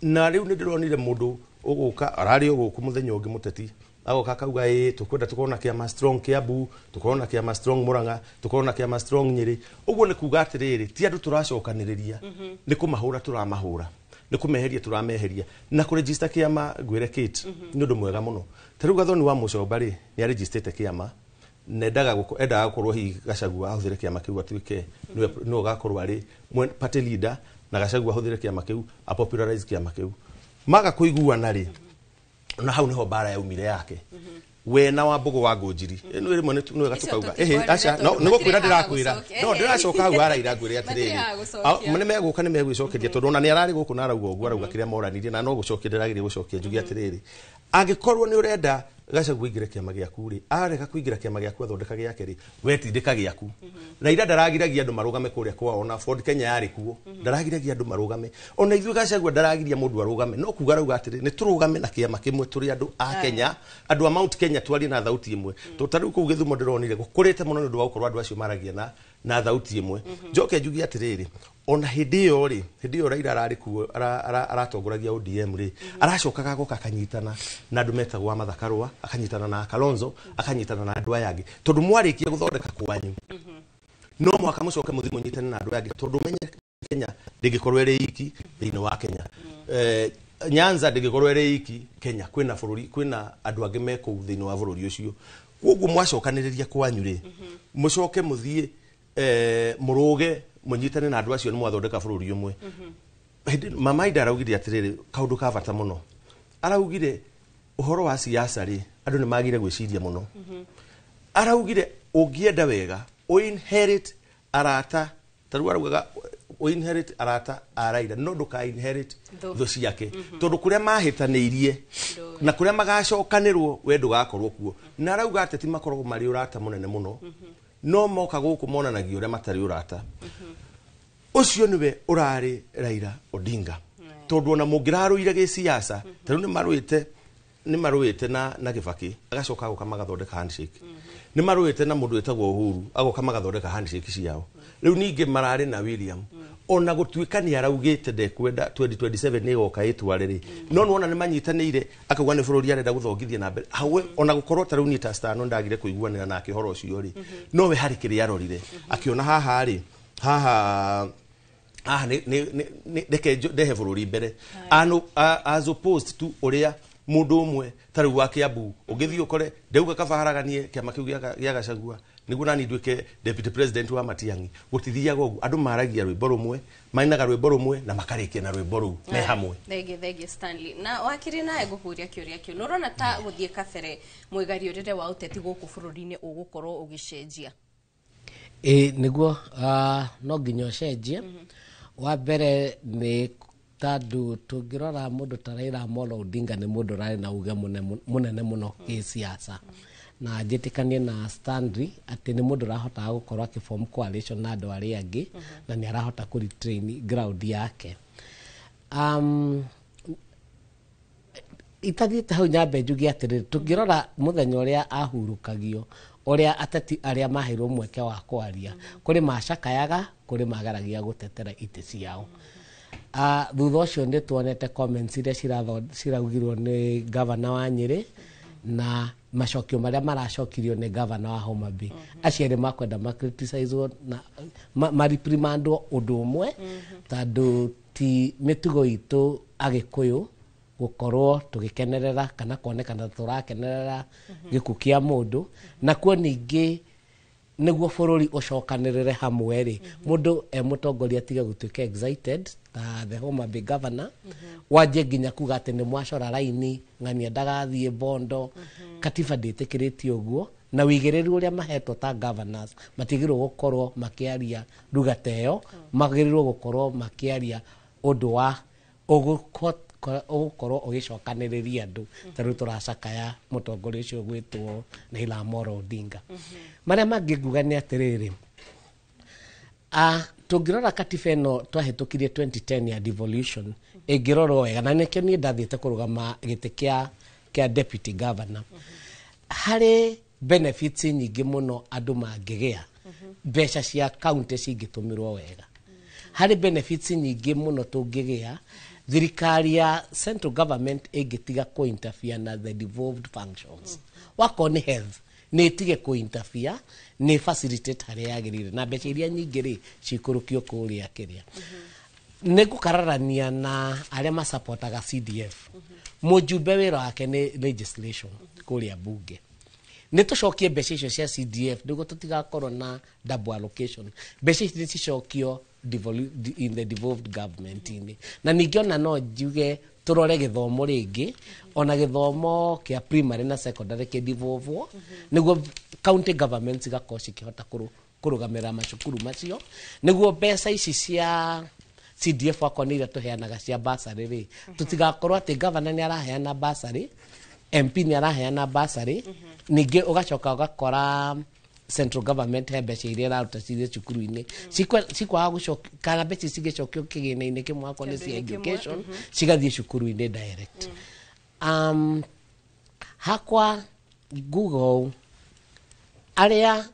na riu ni ndironire mundu uguka arari uguku muthenya ungi muteti agoka kauga tukwenda tukorwo kiama strong Kiambu tukorwo na kiama strong Murang'a tukorwo na kiama strong Nyeri uguo ni kuga atiriri ti andu turacokaniriria ni kumahura turamahura ni kumeheria turameheria na ku register kiama gwire Kate ni undu mwega muno tariu Gathoni wa Mucomba ri ni registrate kiama nendaga gukorwo hi Gachagua ahuthire kiama kiu atuike no gakorwo ari party leader na Gachagua ahuthire kiama kiu a popularize kiama kiu maga kuiguana ri na hau niho bara yaumire yake we na Wambugu wa Ngunjiri no rimwe no gatukauga acha no gukwira ndirakwira no ndiracoka hau araira ngwire atiriri mune meguka ni megwicokeria tondu ona ni arari guku na arauga uguo arauga kiria moranirie na no gucokia ndiragiria gucokia njugi atiriri angikorwo ni urenda Gachagua ingire kiama giaku ri areka kuingira kiama giaku athondeka giake ri wetindika giaku Raila daragiragia andu marugame kuria kwa ona Ford Kenya yari kuo daragiragia andu marugame ona ithuĩ Gachagua daragiria mundu arugame no kuga rauga atiri ni turugame na kiama kimwe turi andu a Kenya andu a Mount Kenya twari na thauti imwe to tariu ku Githumo ndironire gukurite muno ndu wa gukorwo andu acio maragia na thauti imwe njoke njugi atiriri ona hindi yo Raila arari kuo aratongoragia ODM ri aracokaga guka kanyitana na andu metagwo Amathakarwa akanyitana na Kalonzo akanyitana na andu ayangi tondu mwarikia guthondeka kwanyu no mwaka mucoke muthimo nyitane na andu ayangi tondu menye Kenya ndingikorwo iri iki thiini wa Kenya Nyanza ndingikorwo iri iki Kenya kwina bururi kwina andu angi meko thiini wa bururi ucio koguo mwacokaniriria kwanyu ri mucoke muthie muruge munyitane na andu acio ni mwathondeka bururi umwe mama ida araugire atiriri kaundu ka bata muno araugire uhoro wa siasa ri andu ni magire gwiciria muno araugire ungienda wega o inherit arata taru arauga o inherit arata araida no nduka inherit tho ciake tondu kuria mahitaniirie na kuria magacokanirwo we ndugakorwo kuo na arauga ateti makorwo mari urata munene muno no moka guku monanagia uria matari urata ucio niwe urari Raila Odinga tondu ona mungiraruire gi siasa taru ni maruite na Kibaki agacoka guka magathondeka handshake ni maruite na mundu wetagwo Uhuru agoka magathondeka handshake ciao riu ninge marari na William ona gutuika ni araugite ndekwenda 2027 ni goka itwariri no nona ni manyitanire akauga ni bururi arenda guthongithia na mbere hawe ona gukorwo taru ni tastano ndagire kuiguanira na kihoro ucio ri no we hari kiri arorire akiona haha ri haha ne dehe bururi mbere as opposed to uria mundu umwe taru wa Kiambu ugithii ukore ndeuga kabaharaganie kiama kiu gia Gachagua niguo nani nduike deputy president wa Matiang'i gutithia gogu andu maragia rwimbo rumwe mainaga rwimbo rumwe na makarikia na rwimbo ru me hamwe thege Stanley na wakiri nae guhuria kiuria kiu nurona ta guthie kabere mwigari urire wa uteti guku bururi-ini ugukorwo ugicenjia niguo no nginya ucenjie wa mbere ni tandu tungirora mundu ta Raila Amolo Odinga ni mundu rari na uge munene muno ki siasa na njitikanie na Stanley ati ni mundu rahota gukorwo akiform coalition na andu aria angi na ni arahota ku retrain ground yake ithathiite hau nyambe njugi atiriri tungirora muthenya uria ahurukagio uria ateti aria mahirwo mweke wa kwaria kuri macakayaga kuri magaragia gutetera ite ciao thutha ucio ndi tuonete comments iria ciraugirwo ni governor wa Nyeri na macokio maria maracokirio ni governor wa Homa Bay aciari makwenda macriticizwo na mareprimandwo undu umwe tandu ti mitugo itu agikuyu gukorwo tugikenerera kana kuonekana turakenerera giku kia mundu na kuo ningi niguo bururi ucokanirire hamwe ri mundu mutongoria tiga gutuika excited ta the Homa Bay governor waje nginya kuga ati ni mwacora raini ng'ania ndagathie bondo katiba nditikiriti uguo na wigiriru uria mahetwo ta governors matigirwo gukorwo makiaria ruga teyo magirirwo gukorwo makiaria undu wa ukorwo ugicokaniriria andu taru turacakaya mutongoria ucio gwitwo Raila Amolo Odinga maria mangi nguga ni atiriri tungirora katiba ino twahitukirie 2010 ya devolution ingirorwo wega na nikio ni ndathiite kurugama giti kia deputy governor hari benefits nyingi muno andu mangigia mbeca cia county cingitumirwo wega hari benefits nyingi muno tungigia thirikari ya central government ingitiga ku interfere na the devolved functions wako ni health ni tige ku interfere ni facilitate hari yagirire na mbeca iria nyingi ri cikurukio kuria kiria nigukararania na aria ma supportaga CDF mujumbe wira wake ni legislation kuria bunge nitucokie mbeca icio cia CDF niguo tutigakorwo na double allocation mbeca icio cicokio in the devolved government ini na ningiona no njuge turore githomo ringi ona githomo kia primary na secondary ke devolve niguo county governments igakorwo cikihota kurugamira macukuru macio niguo mbeca ici cia CDF akonira tuheanaga cia basari ri tutigakorwo ati governor ni araheana basari MP ni araheana basari ningi ugacoka ugakora central government he mbeca iria iraruta cirie cukuru-ini cikwaga gucoka kana mbeca cigicokio kigina-ini kimwe ako ni cia education cigathie cukuru-ini direct hakwa Google aria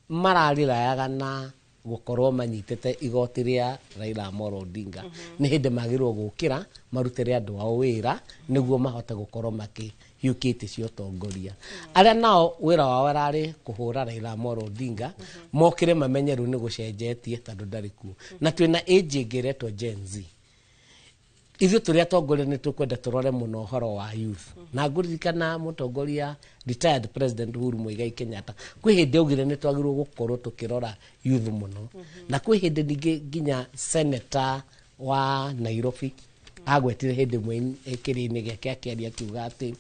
mararirayaga na gukorwo manyitete igoti ria Raila Amolo Odinga ni hindi magirwo gukira marutire andu ao wira niguo mahote gukorwo makihiukite cio tongoria aria nao wira wao arari kuhura Raila Amolo Odinga mokire mamenyeru ni gucenjetie tondu ndari ku na twina age ngiretwo Gen Z ithu turia tongoria ni tukwenda turore muno horo wa youth na nguririkana mutongoria retired president Uhuru Muigai Kenyatta kwi hindi augire ni twagirwo gukorwo tukirora youth muno na kwi hindi ningi ginya senator wa Nairobi agwetire hindi mwe ikiri-ini giake akiaria kiuga ati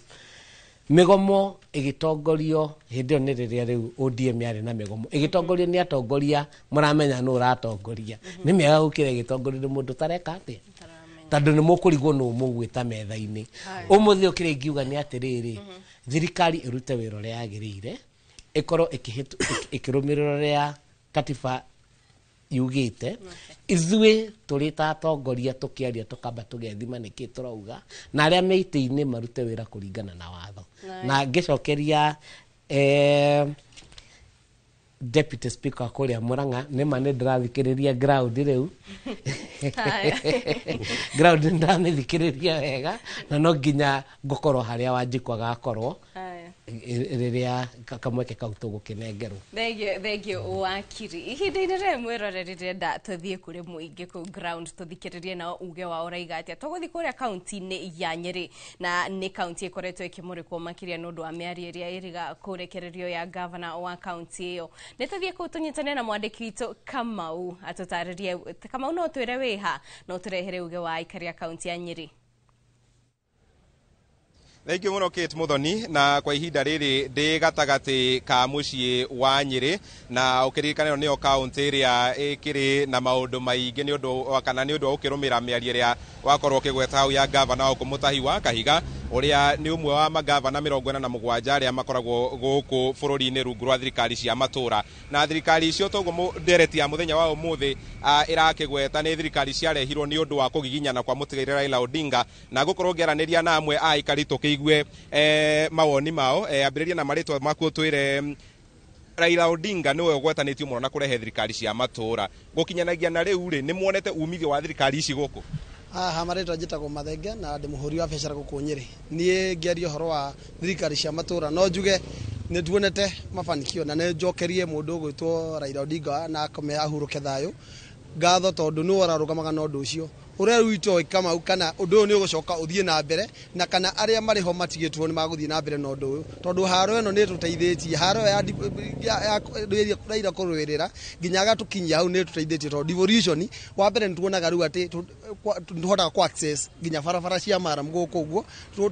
migomo igitongorio hindi ni riria riu ODM yari na migomo igitongorio ni atongoria muramenya no ratongoria ni mega gukira igitongorio ni mundu tareka ati tondu ni mukurigwo no mugwita metha-ini umuthi ukire ngiuga ni atiriri thirikari irute wira uria yagirire ikorwo ikirumirira ria katiba yugite ithui turita atongoria tukiaria tukamba tugethima niki turauga na aria meiti-ini marute wira kuringana na watho na ngicokeria deputy speaker kuria Muranga ni mane ndirathikiriria ground riu ground ndamithikiriria wega na no nginya ngukorwo haria Wanjikwa gakorwo riria kamweke kau tugukinengerwo thengio wakiri ihinda-ini ria mwirorerire nda tuthie kuri muingi ku ground tuthikiririe nao uge wa uraiga atia tuguthi kuria kaunti-ini ya Nyeri na ni kaunti ikoretwo ikimurikwo makiria nundu wa miario iria iriga kurekererio ya governor wa kaunti iyo ni tuthie ku tunyitane na mwandiki witu Kamau atutaririe Kamau no twire wiha no turehere uge wa ikaria kaunti ya Nyeri. Thank you muno Kate Muthoni na kwa ihinda riri ndi gatagati ka mucii wa Nyeri na ukirikana niyo county ria ikiri na maundu maingi ni undu kana ni undu ukirumira miario ria wakorwo kigweta hau ya governor Okumutahi wa Kahiga uria ni umwe wa magavana 47 aria makoragwo guku bururi-ini rungu rwa thirikari cia matura na thirikari icio toguo ndereti ya muthenya wa umuthi irakigweta ni thirikari ciarehirwo ni undu wa kugiginyana kwa mutigaire Raila Odinga na gukorwo ngeraniria na amwe a ikari tukiigue mawoni mao ambiriria na maritwa makuo twire Raila Odinga niwe ugwetanitio muno na kurehe thirikari cia matura gukinyanagia na riu ri ni muonete umithio wa thirikari ici guku maritwa njitagwo Mathenge na ndi muhuri wa biacara guku Nyeri nie ngeria horo wa thirikari cia matura no njuge ni tuonete mafanikio na ne njokerie mundu gwitwo Raila Odinga na akome ahuruke thayo ngatho tondu ni wararugamaga na undu ucio uria wito Kamau kana undu ni ugucoka uthie na mbere na kana aria mari ho matigitwo ni maguthie na mbere na undu uyu tondu haro eno ni tuteithitie haro ya Raila kurwirira nginya gatukinyia hau ni tuteithitie tondu devolution wa mbere nituonaga riu ati tuhota ku access nginya barabara cia maram guku uguo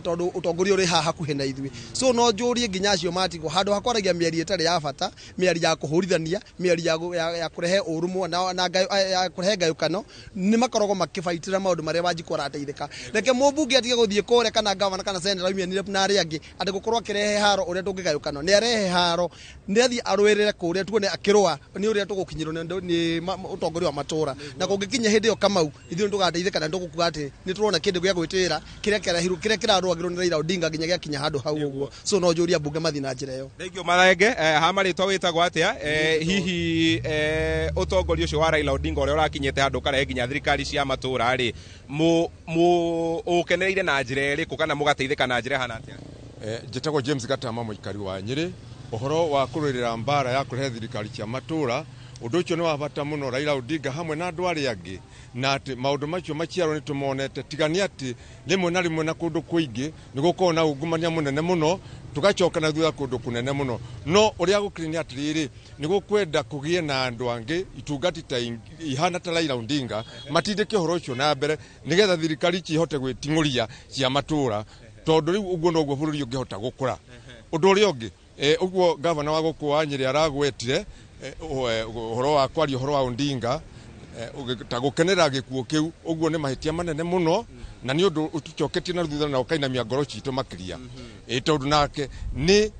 tondu utongoria uri hakuhe na ithui so no njurie nginya acio matigo handu hakwaragia mieri itari ya bata mieri ya kuhurithania mieri ya kurehe urumwe na ya kurehe ngayukano ni makoragwo makifa maitira maundu maria Wanjiku arateithika reke mũmbunge atige gũthiĩ kũrĩa kana gavana kana senator aumianire na arĩa angĩ atĩ gũkorwo akĩrehe haro ũrĩa tũngĩgayũkana nĩ arehe haro nĩ athiĩ arũĩrĩre kũrĩa tuone akĩrũa nĩ ũrĩa tũgũkinyĩrwo nĩ ũtongoria wa matũra na kũngĩkinya hĩndĩ ĩyo Kamau ithuĩ nĩtũgateithĩka na nĩtũgũkuga atĩ nĩtũrona kĩndũ gĩa gwĩtĩĩra kĩrĩa kĩarehirwo kĩrĩa kĩrarũagĩrwo nĩ Raila Odinga nginya gĩakinya handũ hau ũguo so no njũria mbunge mathi na njĩra ĩyo thengio marenge ha marĩtwa wĩtagwo atĩa hihi ũtongoria ũcio wa Raila Odinga ũrĩa ũrakinyĩte handũ karehe nginya thirikari cia matũra rĩ ũkenereire na njĩra ĩrĩkũ kana mũgateithĩka na njĩra hana atĩa njĩtagwo James Gatama mũikari wa Nyĩrĩ ũhoro wa kũrũĩrĩra mbara ya kũrehe thirikari cia matũra ũndũ ũcio nĩ wa bata mũno Raila Odinga hamwe na andũ arĩa angĩ na atĩ maũndũ macio maciaro nĩ tũmonete tigania atĩ rĩmwe na rĩmwe na kũndũ kũingĩ nĩ gũkorwo na ungumania mũnene mũno tugacoka na thutha kũndũ kũnene mũno no ũrĩa gũkĩrĩ nĩ atĩrĩrĩ nĩ gũkwenda kũgĩe na andũ angĩ itungati ta ihana ta Raila Odinga matindĩke ũhoro ũcio na mbere nĩgetha thirikari ihote gwĩting'ũria cia matũra tondũ rĩu ũguo noguo bũrũri ũngĩhota gũkũra ũndũ ũrĩa ũngĩ ũguo gavana wa gũkũ wa Nyĩrĩ aragwetire ũhoro wa kwaria ũhoro wa Odinga ta gũkenera gĩkuũ kĩu ũguo nĩ mahĩtia manene mũno na nĩ ũndũ ũtucoketie na thutha na ũkainamia ngoro citũ makĩria tondũ nake nĩ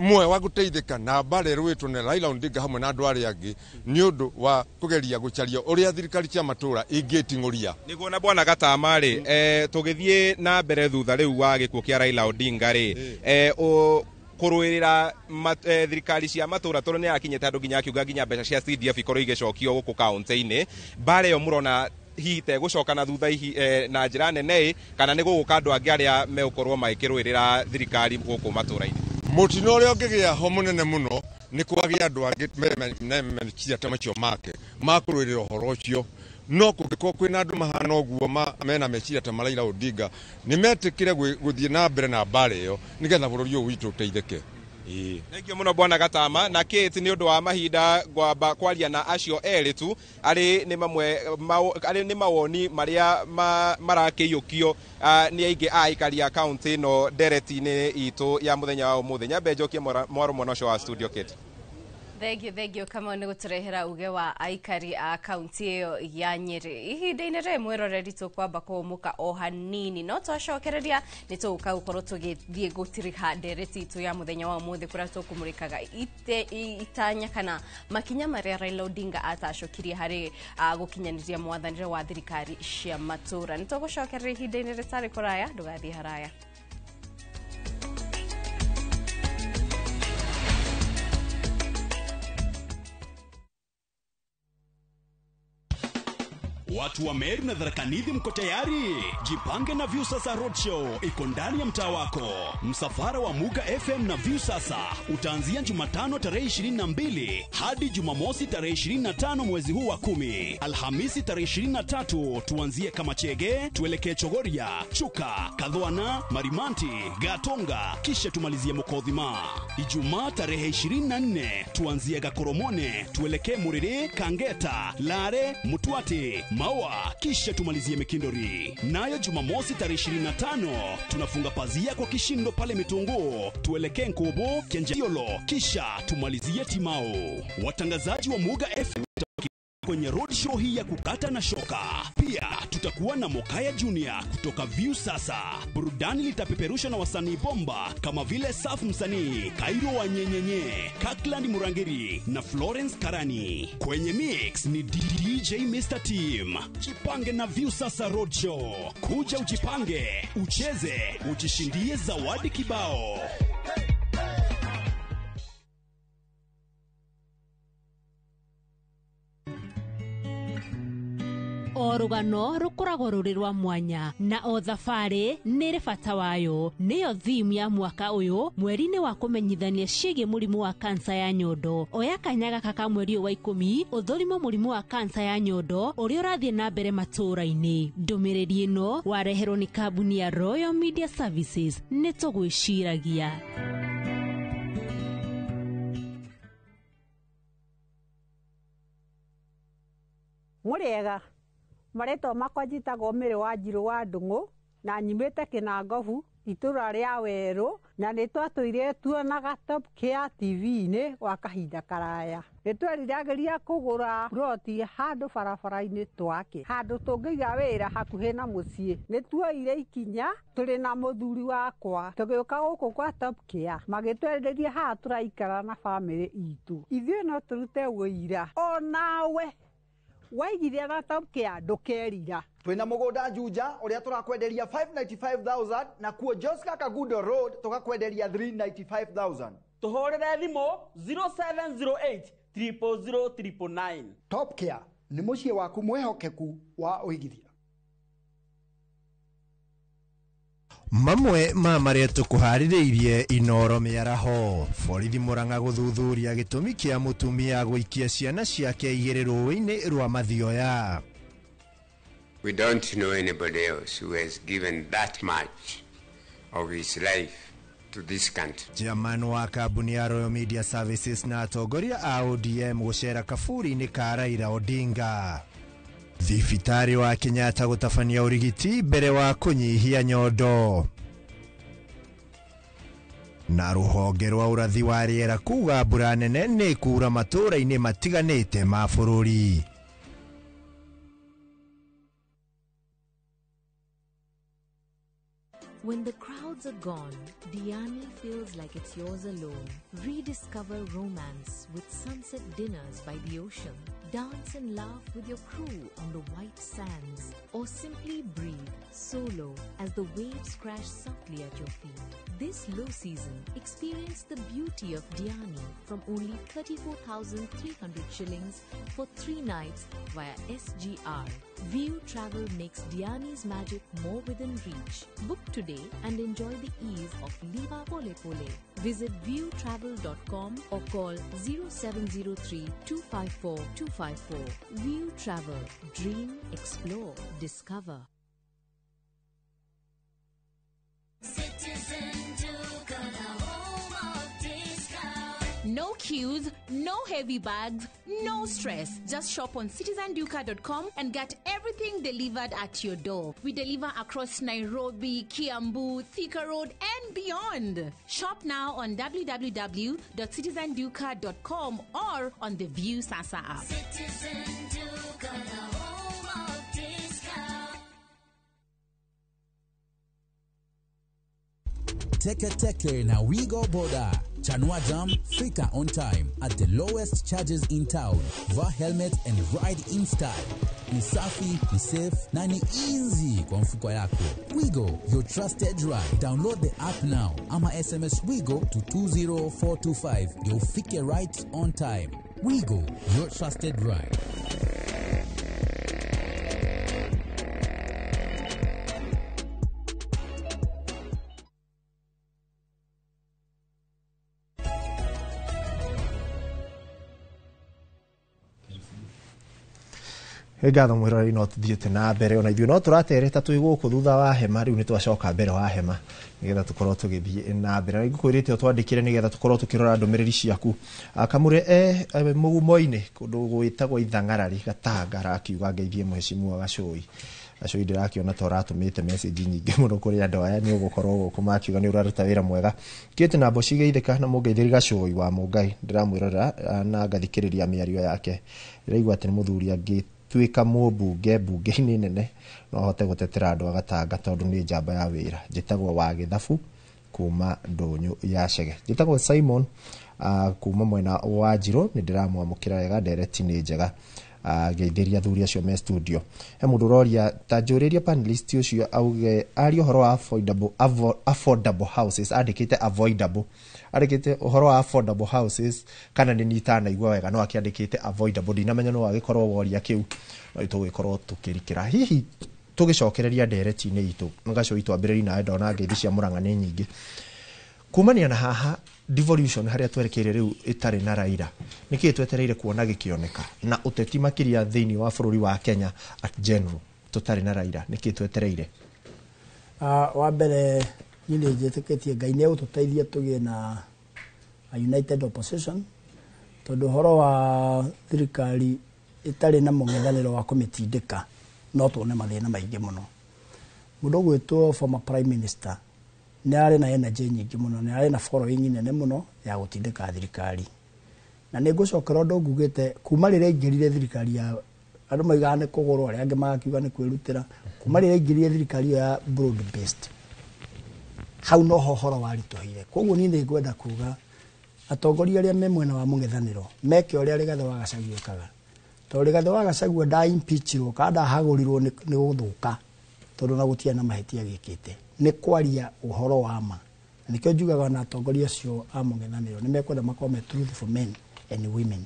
mwe wa gũteithĩka na mbara ĩrũĩtwo nĩ Raila Odinga hamwe na andũ arĩa angĩ nĩ ũndũ wa kũgeria gũcaria ũrĩa thirikari cia matũra ingĩting'ũria nĩguo na bwana Gatama rĩ tũgĩthiĩ na mbere thutha rĩu wa gĩkuũ kĩa Raila Odinga rĩ kũrũĩrĩra thirikari cia matũra tondũ nĩ akinyĩte andũ nginya akiuga nginya mbeca cia CDF ikorwo igĩcokio gũkũ kaunti-inĩ mbara ĩyo mũrona hihi tegũcoka na thutha na njĩra nene kana nĩ gũgũka andũ angĩ arĩa megũkorwo magĩkĩrũĩrĩra thirikari gũkũ matũra-inĩ mũtino ũrĩa ũngĩgĩa ho mũnene mũno nĩ kwagĩa andũ angĩ meciria ta macio make makũrũĩrĩra ũhoro ũcio no kũngĩkorwo kwĩna andũ mahana ũguo mena meciria ta Raila Odinga nĩ metĩkire gũthiĩ na mbere na mbara ĩyo nĩgetha bũrũri ũyũ witũ ũteithĩke thengio mũno bwana Gatama na Kate nĩ ũndũ wa mahinda ngwamba kwaria na acio erĩ tu arĩ nĩ mawoni marĩa marakĩiyũkio nĩ aingĩ a aikari a kaunti ĩno ndereti-inĩ itũ ya mũthenya wa ũmũthĩ nyambe njokie mwaro mwana ũcio wa studio Kate thengio kama nĩ gũtũrehera uge wa aikari a kaunti ĩyo ya Nyĩrĩ ihinda-inĩ rĩ mwĩroreri tũkwamba kũmũka o hanini no twacokereria nĩ tũgũka gũkorwo tũgĩthiĩ gũtiriha ndereti itũ ya mũthenya wa ũmũthĩ kũrĩa tũkũmũrĩkaga itanya kana makinya marĩa Raila Odinga atacokirie harĩ gũkinyanĩria mwathanĩre wa thirikari cia matũra nĩ tũgũcokereria ihinda-inĩ rĩtarĩ kũraya ndũgathiĩ haraya Watu wa Meru na Tharaka Nithi mko tayari? Jipange na Viusasa Roadshow iko ndani ya mtaa wako. Msafara wa Muga FM na Viusasa utaanzia Jumatano tarehe 22 hadi Jumamosi tarehe 25 mwezi huu wa 10. Alhamisi tarehe 23 tuanzie Kamachege, tuelekee Chogoria, Chuka, Kadhoana, Marimanti, Gatonga, kisha tumalizie Mokodhima. Ijumaa tarehe 24 tuanzie Gakoromone, tuelekee Muriri, Kangeta, Lare, Mutwati, Maua, kisha tumalizie Mikindori. Nayo Jumamosi tarehe 25 tunafunga pazia kwa kishindo pale Mitungu, tuelekee Nkobo, Kenjayolo, kisha tumalizie Timao. Watangazaji wa Muga FM kwenye road show hii ya kukata na shoka. Pia tutakuwa na Mokaya Junior kutoka Viusasa. Burudani litapeperushwa na wasanii bomba kama vile Saf Msanii, Kairo wa Nyenyenye, Kakland Murangeri na Florence Karani. Kwenye mix ni DJ Mr. Team. Jipange na Viusasa Road Show. Kuja ujipange, ucheze, ujishindie zawadi kibao. O rugano rukoragwo ruri rwa mwanya na o thabarĩ nĩ bata wayo. Nĩyo theme ya mwaka ũyũ mweri-inĩ wa kũmenyithania ciĩgiĩ mũrimũ wa kansa ya nyondo. Oya kanya gaka ka mweri wa 10 ũthũrimo mũrimũ wa kansa ya nyondo ũrĩa ũrathiĩ na mbere matũra-inĩ. Ndũmĩrĩri ĩno wareherwo nĩ kambuni ya Royal Media Services. Nĩ tũgwĩciragia. Mũrĩega marĩtwa makwa njĩtagwo Mĩrĩ wa Njirũ wa Ndung'u na nyimĩte Kĩnangobu itura ria Weru na nĩ twatũire tuonaga Top Care TV-inĩ gwa kahinda karaya. Nĩ tweriragĩria kũgũra ploti handũ barabara-inĩ twake, handũ tũngĩiga wĩra hakuhĩ na mũciĩ. Nĩ tuoire ikinya, tũrĩ na mũthuri wakwa, tũgĩũka gũkũ kwa Top Care, magĩtwerirĩria haha tũraikara na bamĩrĩ itũ. Ithuĩ no tũrute wĩira, o nawe waigithia na Top Care ndũkerira. Twina mũgũnda Juja ũrĩa tũrakwenderia 595,000 na kuo Joska Kagundo Road tũgakwenderia 395,000. Tũhũrĩre thimũ 0708 000 999. Top Care nĩ mũciĩ waku mwehokeku wa ũigithia. Mamwe ma marĩa tũkũharĩrĩirie Inoro mĩaraho. Borithi Mũrang'a gũthuthuria gĩtũmi kĩa mũtumia gũikia ciana ciake igĩrĩ rũĩ-inĩ rwa Mathioya. We don't know anybody else who has given that much of his life to this country. Chairman wa kambuni ya Royal Media Services na atongoria a ODM gũcera kaburi-inĩ ka Raila Odinga. Thibitarĩ wa Kenyatta gũtabania ũrigiti mbere wa kũnyihia nyondo. Na rũhonge rwa ũrathi wa rĩera kuga mbura nene nĩ kura matũũra-inĩ matiganĩte ma bũrũri. When the crowds are gone, Diani feels like it's yours alone. Rediscover romance with sunset dinners by the ocean. Dance and laugh with your crew on the white sands. Or simply breathe solo as the waves crash softly at your feet. This low season, experience the beauty of Diani from only 34,300 shillings for 3 nights via SGR. View Travel makes Diani's magic more within reach. Book today and enjoy the ease of Liva Pole Pole. Visit viewtravel.com or call 0703 254 254. View Travel. Dream, explore, discover. No queues, no heavy bags, no stress. Just shop on citizenduka.com and get everything delivered at your door. We deliver across Nairobi, Kiambu, Thika Road, and beyond. Shop now on www.citizenduka.com or on the View Sasa app. Teke na Wigo Boda. Chanua Jam, Fika on time at the lowest charges in town. Vaa helmet and ride in style. Ni safi, ni safe, na ni easy kwa mfuko yako. Wigo, your trusted ride. Download the app now. Ama SMS Wigo to 20425. You'll fike right on time. Wigo, your trusted ride. Ngatho mwirori no tuthiĩte na mbere ona ithuĩ no tũratereta twĩ gũkũ thutha wa hema rĩu nĩ twacoka mbere wa hema nĩgetha tũkorwo tũgĩthiĩ na mbere ngũkwĩrĩte twandĩkĩre nĩgetha tũkorwo tũkĩrora ndũmĩrĩri ciaku Kamũre mũgumo-inĩ kũndũ gwĩtagwo Ithang'arari Gatanga akiuga ngeithie mheshimiwa Gacũi ndĩrakĩona ta ũratũmĩte message nyingĩ mũno kũrĩ andũ aya nĩ ũgũkorwo gũkũ makiuga nĩ ũraruta wĩra mwega kĩte na mboci geithĩka na mũngeithĩri Gacũi wa Mũngai ndĩramwĩrora na ngathikĩrĩria mĩario yake ndĩraigua atĩ nĩ mũthuri angĩ tuika mũmbunge mbunge-inĩ nene no hote gutetera andũ Gatanga tondũ nĩ njamba ya wĩra njĩtagwo wa Gĩthabu kuma Ndũnyũ ya Chege njĩtagwo Simon kuma mwena wa Njirũ nĩ ndĩramwamũkĩra wega ndereti nĩ njega geithĩria athuri acio me studio he mũndũ ũroria ta njũrĩria panelist ũcio auge ari ũhoro wa affordable houses andĩkĩte avoidable andĩkĩte ũhoro wa affordable houses kana nĩ nitanaigua wega no akĩandĩkĩte avoidable ndinamenya no agĩkorwo woria kĩu no itũgĩkorwo tũkĩrikĩra hihi tũgĩcokereria ndereti-inĩ itũ Gacũi twambĩrĩrie nawe ndona ngeithi cia Mũrang'a nĩ nyingĩ kumania na haha devolution harĩa twerekeire rĩu itarĩ na Raila nĩkĩ twetereire kuona gĩkĩoneka na ũteti makĩria thĩinĩ wa bũrũri wa Kenya at general tũtarĩ na Raila nĩkĩ twetereire wa mbere nĩ njĩtĩkĩtie Ngai nĩ ũtũteithia tũgĩe na united opposition tondũ ũhoro wa thirikari itarĩ na mũng'ethanĩro wa kũmĩtindĩka no tuone mathĩna maingĩ mũno mũndũ gwĩtwo former prime minister nĩ arĩ na energy nyingĩ mũno, nĩ arĩ na following nene mũno ya gũtindĩka thirikari. Na nĩ ngũcokera ũndũ ngugĩte kuma rĩrĩa ingĩrire thirikari ya andũ maigaga nĩ kũgũrwo, arĩa angĩ magakiuga nĩ kwĩrutĩra, kuma rĩrĩa ingĩrire thirikari ya broad based, hau no ho horo waritũhire. Koguo niĩ nĩ ngwenda kuga atongoria arĩa me mwena wa mũng'ethanĩro meke ũrĩa Rigathĩ wa Gachagua ekaga, tondũ Rigathĩ wa Gachagua impeachirwo kana ndahagũrirwo nĩ gũthũka tondũ na gũtiarĩ na mahĩtia gĩkĩte, nĩ kwaria ũhoro wa ma. Nĩkĩo njugaga na atongoria acio a mũng'ethanĩro nĩ mekwenda makorwo me truth for men and women.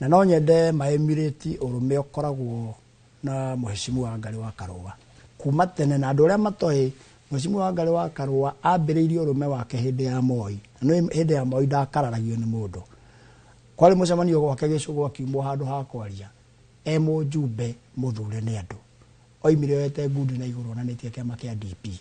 Na no nyende maemulate ũrũme ũkoragwo na Mheshimiwa Wangari wa Karũa kuma tene, na andũ arĩa matoĩ Mheshimiwa Wangari wa Karũa ambĩrĩirie ũrũme wake hĩndĩ ya Moi. No hĩndĩ ya Moi ndakararagio nĩ mũndũ, kwarĩ mũcemanio gwake Gĩcũgũ akiumwo handũ ha kwaria mũjumbe mũthure nĩ andũ, oimire oete ngundi na igũrũ onanĩtie kĩama kĩa DP,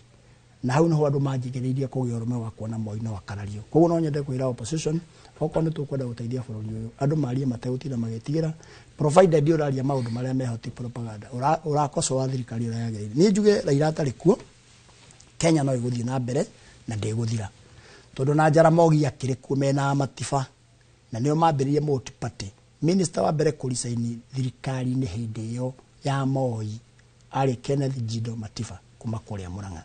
na hau nĩho andũ manjigĩrĩirie kũgĩa ũrũme wa kuona Moi no akarario. Koguo no nyende kwĩra opposition okorwo nĩ tũkwenda gũteithia bũrũri ũyũ, andũ marie mategũtinda magĩtigĩra, provided ũraria maũndũ marĩa mehoti propaganda ũrakosoa thirikari ũrĩa yagĩrĩire. Niĩ njuge Raila atarĩ kuo Kenya no ĩgũthiĩ na mbere na ndĩgũthira, tondũ na Jaramogi akĩrĩ kuo mena matiba na nĩo mambĩrĩrie multi-party. Minister wa mbere kũricaini thirikari-inĩ hĩndĩ ĩyo ya Moi arĩ Kenneth Jindo Matiba kuma kũrĩa Murang'a,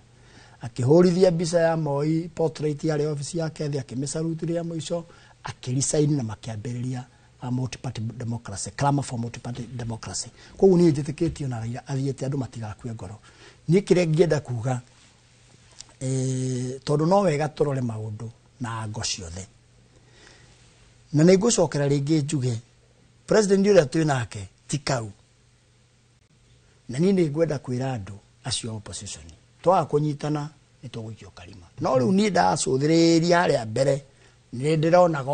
akĩhũrithia mbica ya Moi portrait yarĩ ofisi yake thĩ, akĩmĩcarutĩria mũico, akĩricaini na makĩambĩrĩria multi-party democracy, clamor for multi-party democracy. Koguo niĩ njĩtĩkĩtio na Raila athiĩte andũ matigakue ngoro. Niĩ kĩrĩa ngĩenda kuga tondũ no wega tũrore maũndũ na ngo ciothe, na nĩ ngũcokera rĩngĩ njuge president ũrĩa twĩ nake ti kau, na niĩ nĩ ngwenda kwĩra andũ acio opposition twaga kũnyitana nĩ tũgũikio karima. No rĩu niĩ ndacũthĩrĩria harĩa mbere nĩ ndĩronaga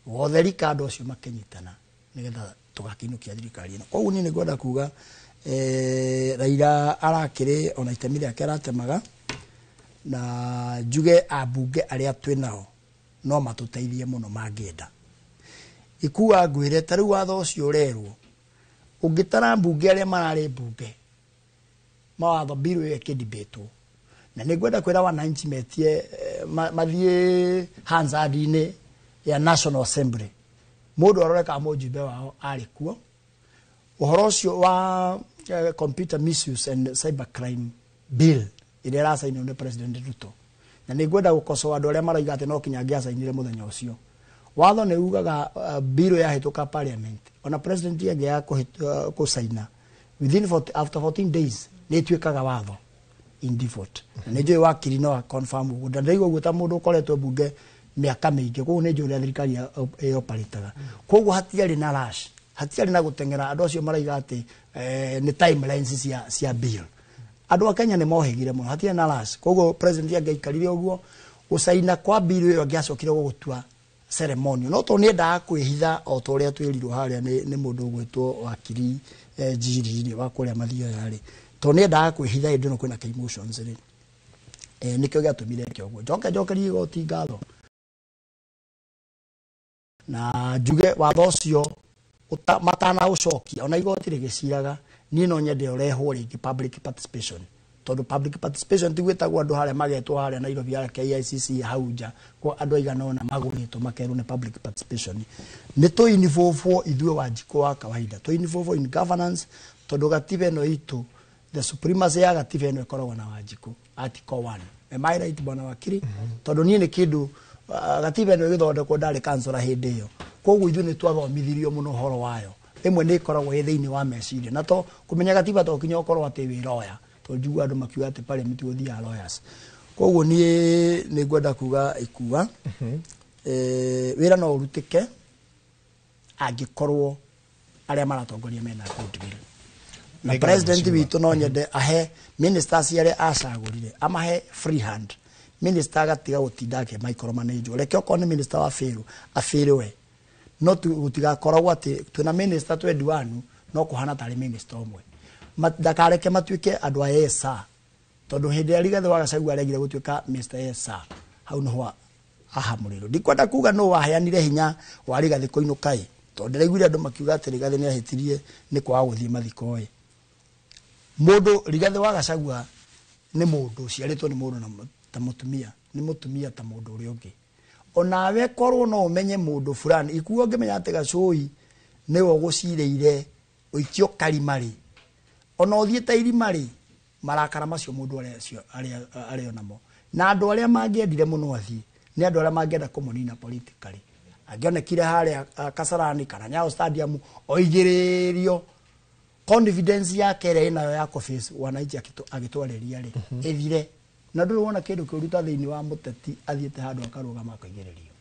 ũtheri kando ũcio makĩnyitana nĩgetha tũgakĩinũkia thirikari ĩno. Koguo niĩ nĩ ngwenda kuga Raila arakĩrĩ ona itemi rĩake aratemaga, na njuge ambunge arĩa twĩ nao no matũteithie mũno mangĩenda. Ikuwa ngwĩre ta rĩu watho ũcio ũrerwo ũngĩtara mbunge arĩa mararĩ mbunge mawatho bill ĩyo ĩkĩdibatwo, na nĩ ngwenda kwĩra wananchi metie mathiĩ Hansard-inĩ ya National Assembly, mũndũ aroreka mũjumbe wao arĩ kuo. Ũhoro ũcio wa computer misuse and cyber crime bill ĩrĩa ĩracainwo nĩ President Ruto, na nĩ ngwenda gũkosoa andũ arĩa maraiga atĩ no kinya angĩacainire mũthenya ũcio. Watho nĩ ugaga bill yahĩtũka parliament ona president angĩaga kũsaina after 14 days nĩ ĩtuĩkaga watho in default. Nĩ njũĩ wakiri no confirm ũguo, na ndaigua ũguo ta mũndũ ũkoretwo mbunge mĩaka mĩingĩ, koguo nĩ njũĩ ũrĩa thirikari ĩoparĩtaga. Koguo hatiarĩ na rush, hatiarĩ na gũteng'era andũ acio maraiga atĩ nĩ timelines cia bill. Andũ a Kenya nĩ mohĩgire mũno, hatiarĩ na rush. Koguo president angĩaikarire ũguo gũcaina kwa bill ĩyo angĩacokire gũtua ceremony, no to nĩ endaga kwĩhitha o ta ũrĩa twĩrirwo harĩa nĩ mũndũ ũgwĩtwo wakiri Njiri wa kũrĩa Mathioya yarĩ, to nĩ endaga kwĩhitha hĩndĩ ĩno kwĩna emotions rĩ, nĩkĩo gĩatũmire eke ũguo. Njokerie igoti ngatho na njuge watho ũcio matanaũcokia ona igoti rĩgĩciraga, niĩ no nyende ũrehwo rĩngĩ public participation, tondũ public participation ti gwĩtagwo andũ harĩa magetwo harĩa Nairobi harĩa KICC hau nja kwa andũ aigana ona magũrĩtwo makerwo nĩ public participation. Nĩ tũinibũbwo ithuĩ Wanjikũ wa kawaida, tũinibũbwo in governance, tondũ gatiba ĩno itũ the supremacy ya gatiba ĩno ĩkoragwo na Wanjikũ article 1. Am I right bwana wakiri? Tondũ niĩ nĩ kĩndũ gatiba ĩno ĩgĩthondekwo ndarĩ kansora hĩndĩ ĩyo, koguo ithuĩ nĩ twathomithirio mũno ũhoro wayo. Ĩmwe nĩ ĩkoragwo ĩ thĩinĩ wa meciria, na to kũmenya gatiba to kinya ũkorwo atĩ wĩ lawyer, to njigua andũ makiuga atĩ parliament gũthiaga lawyers. Koguo niĩ nĩ ngwenda kuga ikuwa wĩra no ũrutĩke angĩkorwo arĩa maratongoria mena good will. Na president witũ no nyende ahe ministers arĩa acagũrire amahe free hand. Minister agatiga gũtinda micromanage, reke okorwo nĩ minister wa Fĩrũ afĩrĩ we, no gũtigakoragwo atĩ twĩna minister 21 no kũhana tarĩ minister ũmwe. Ndakareke matuĩke andũ a ESA, tondũ hĩndĩ ya Rigathĩ wa Gachagua aregire gũtuĩka Mr. ESA, hau nĩho ahamũrĩrwo. Ndikwenda kuga no waheanire hinya wa Rigathĩ kũinũka, tondũ ndĩraiguire andũ makiuga atĩ Rigathĩ nĩ ahĩtirie nĩ kwaga gũthiĩ mathiko. Mũndũ Rigathĩ wa Gachagua nĩ mũndũ ũciarĩtwo nĩ mũndũ ta mũtumia nĩ mũtumia ta mũndũ ũrĩa ũngĩ onawe korwo no ũmenye mũndũ fulani ikuo ũngĩmenya atĩ Gacũi nĩwe ũgũcirĩire ũikio karimarĩ ona ũthiĩte irimarĩ marakara macio mũndũ arĩa namo na andũ arĩa mangĩendire mũno athiĩ nĩ andũ arĩa mangĩenda kũmũnina politically angĩonekire harĩa Kasarani kana Nyayo Stadium oigĩrĩrio confidence yake ĩrĩa ĩnayo ya face wananchi agĩtwarĩria rĩ ethire na ndũrĩ wona kĩndũ kĩruta thĩinĩ wa mũteti athiĩte handũ akarũgama akaigĩrĩrio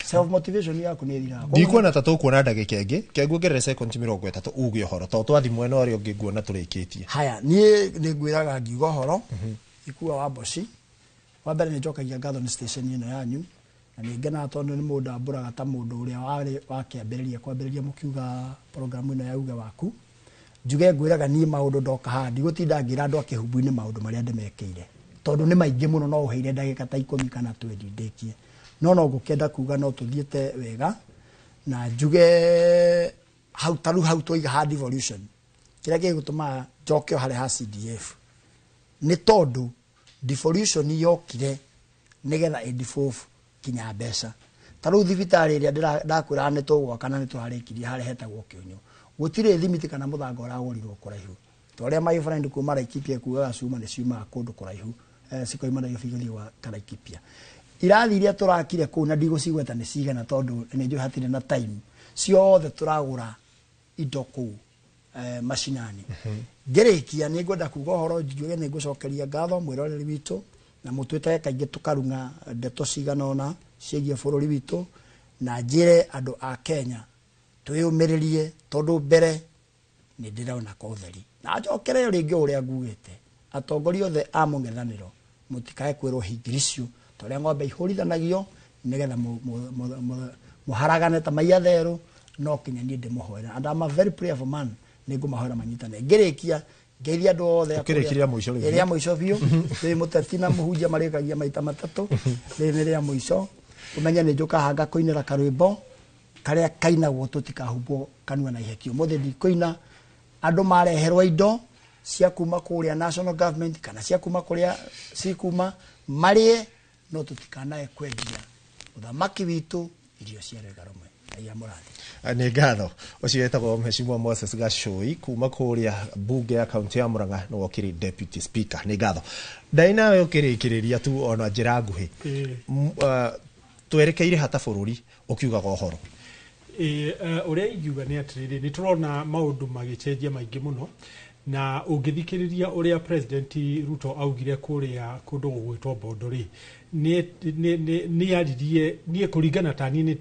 self motivation yaku nĩ ĩthiraga ndikuona ta tũkuona ndagĩka ĩngĩ kĩngũongerera second 30 uge ũhoro to twathi mwena ũrĩa ũngĩ nguona tũrĩkĩtie haya niĩ nĩngwĩraga ngiuga ũhoro ikua wa Boci wa mbere nĩ njokagia ngatho nĩ station ĩno yanyu na nĩ ngenaga tondũ nĩ mũndũ ambũraga ta mũndũ ũrĩa warĩ wakĩambĩrĩria mũkiuga program ĩno ya uge waku njuge ngwĩraga niĩ maũndũ ndoka haha ndigũtinda ngĩra andũ akĩhumbu-inĩ maũndũ marĩa ndĩmekĩire tondũ nĩ maingĩ mũno no ũheire ndagĩka ta 10 kana 20 ndĩkie no ngũkenda kuga no tũthiĩte wega na njuge hau tũiga hard devolution kĩrĩa gĩgũtũma njoke harĩ ha CDF nĩ tondũ devolution yokire nĩgetha ĩdifofu kinya mbeca ta rĩu thibitarĩ ĩrĩa ndakwĩra nĩ tũgwaka nĩ tũharĩkirie harĩa hetagwo Kĩonyo gũtirĩ thimiti kana mũthanga ũragũrirwo kũraihu to arĩa my friend kuma Laikipia kugaga cuma nĩ ciumaga kũndũ kũraihu cikoima na gĩbigĩrio wa Laikipia irathi iria tũrakire kũu na ndigũcigweta nĩ cigana tondũ nĩ njũĩ hatirĩ na time ciothe tũragũra indo kũu macinani ngĩrĩkia nĩ ngwenda kuga ũhoro njuge nĩ ngũcokeria ngatho mwĩroreri witũ na mũtwĩtage kaingĩ tũkarunga ndeto cigana ona ciĩgiĩ bũrũri witũ na njĩre andũ a Kenya twĩyũmĩrĩrie tondũ mbere nĩ ndĩrona kotheri na njokere rĩngĩ ũrĩa ngugĩte atongoria othe a mũng'ethanĩro mũtikae kwĩrwo hingiricio tũrĩa ng'ombe ihũrithanagio nĩgetha mũharagane ta maiya therũ no kinya niĩ ndĩmũhoera and I'm a very prayerful man nĩ ngũmahoera manyitane ngĩrĩkia ngeithia andũ othe ũkĩrĩkiria mũico rĩrĩa mũico biũ rĩ mũteti na mũhunjia marĩkagia maita matatũ rĩrĩa mũico ũmenye nĩ njũkaga ngakũinĩra karwĩmbo karĩa kainagwo tũtikahumbwo kanua na ihekio mũthĩ ndikũina andũ mareherwo indo cia kuma kũrĩa national government kana cia kuma kũrĩa cikuma marĩe no tũtikanae kwendia ũthamaki witũ irio cia rwĩga rũmwe aiya mũrathi nĩ ngatho ũcio wetagwo Mheshimiwa Moses Gacũi kuma kũrĩa bunge ya kaunti ya Murang'a nĩ wokĩrĩ deputy speaker nĩ ngatho ndainawe ũkĩrĩkĩrĩria tu ona njĩra nguhĩ twerekeire hata bũrũri ũkiugaga ũhoro ũrĩa ingiuga nĩ atĩrĩrĩ nĩ tũrona maũndũ magĩcenjia maingĩ mũno na ũngĩthikĩrĩria ũrĩa president Ruto augire kũrĩa kũndũ gũgwĩtwo Bondo-rĩ nĩ yaririe niĩ kũringana ta niĩ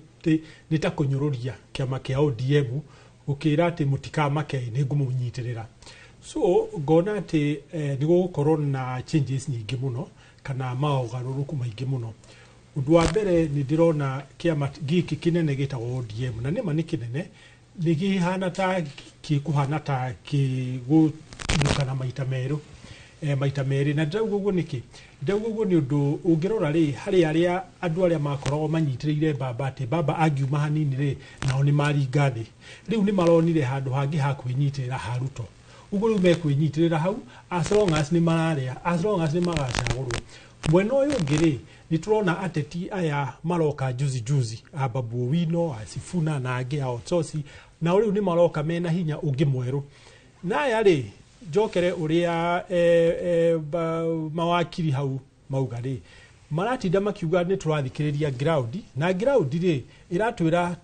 nĩ ta kũnyũrũria kĩama kĩa ODM gũkĩra atĩ mũtikamake nĩ ngũmũnyitĩrĩra so ngona atĩ nĩ gũgũkorwo na changes nyingĩ mũno kana maũgarũrũku maingĩ mũno ũndũ wa mbere nĩ ndĩrona kĩama gĩkĩ kĩnene gĩtagwo ODM na nĩma nĩ kĩnene nĩ kĩhana ta kĩkũhana ta kĩgũtinũkana maita merĩ na ndauga ũguo nĩkĩ ndauga ũguo nĩ ũndũ ũngĩrora rĩ harĩ arĩa andũ arĩa makoragwo manyitĩrĩire Baba atĩ Baba angiuma hanini rĩ nao nĩ maringa thĩ rĩu nĩ maronire handũ hangĩ ha kwĩnyitĩrĩra ha Ruto ũguo rĩu mekwĩnyitĩrĩra hau as long as nĩ mararĩa as long as nĩ magacagũrwo mwena ũyũ ũngĩ rĩ nĩ tũrona ateti aya maroka juzi a Babu Owino a Sifuna na angĩ a Otsosi na rĩu nĩ maroka mena hinya ũngĩ mwerũ na aya rĩ njokere ũrĩa mawakiri hau mauga rĩ maratinda makiuga nĩ tũrathikĩrĩria ground na ground rĩ ĩratwĩra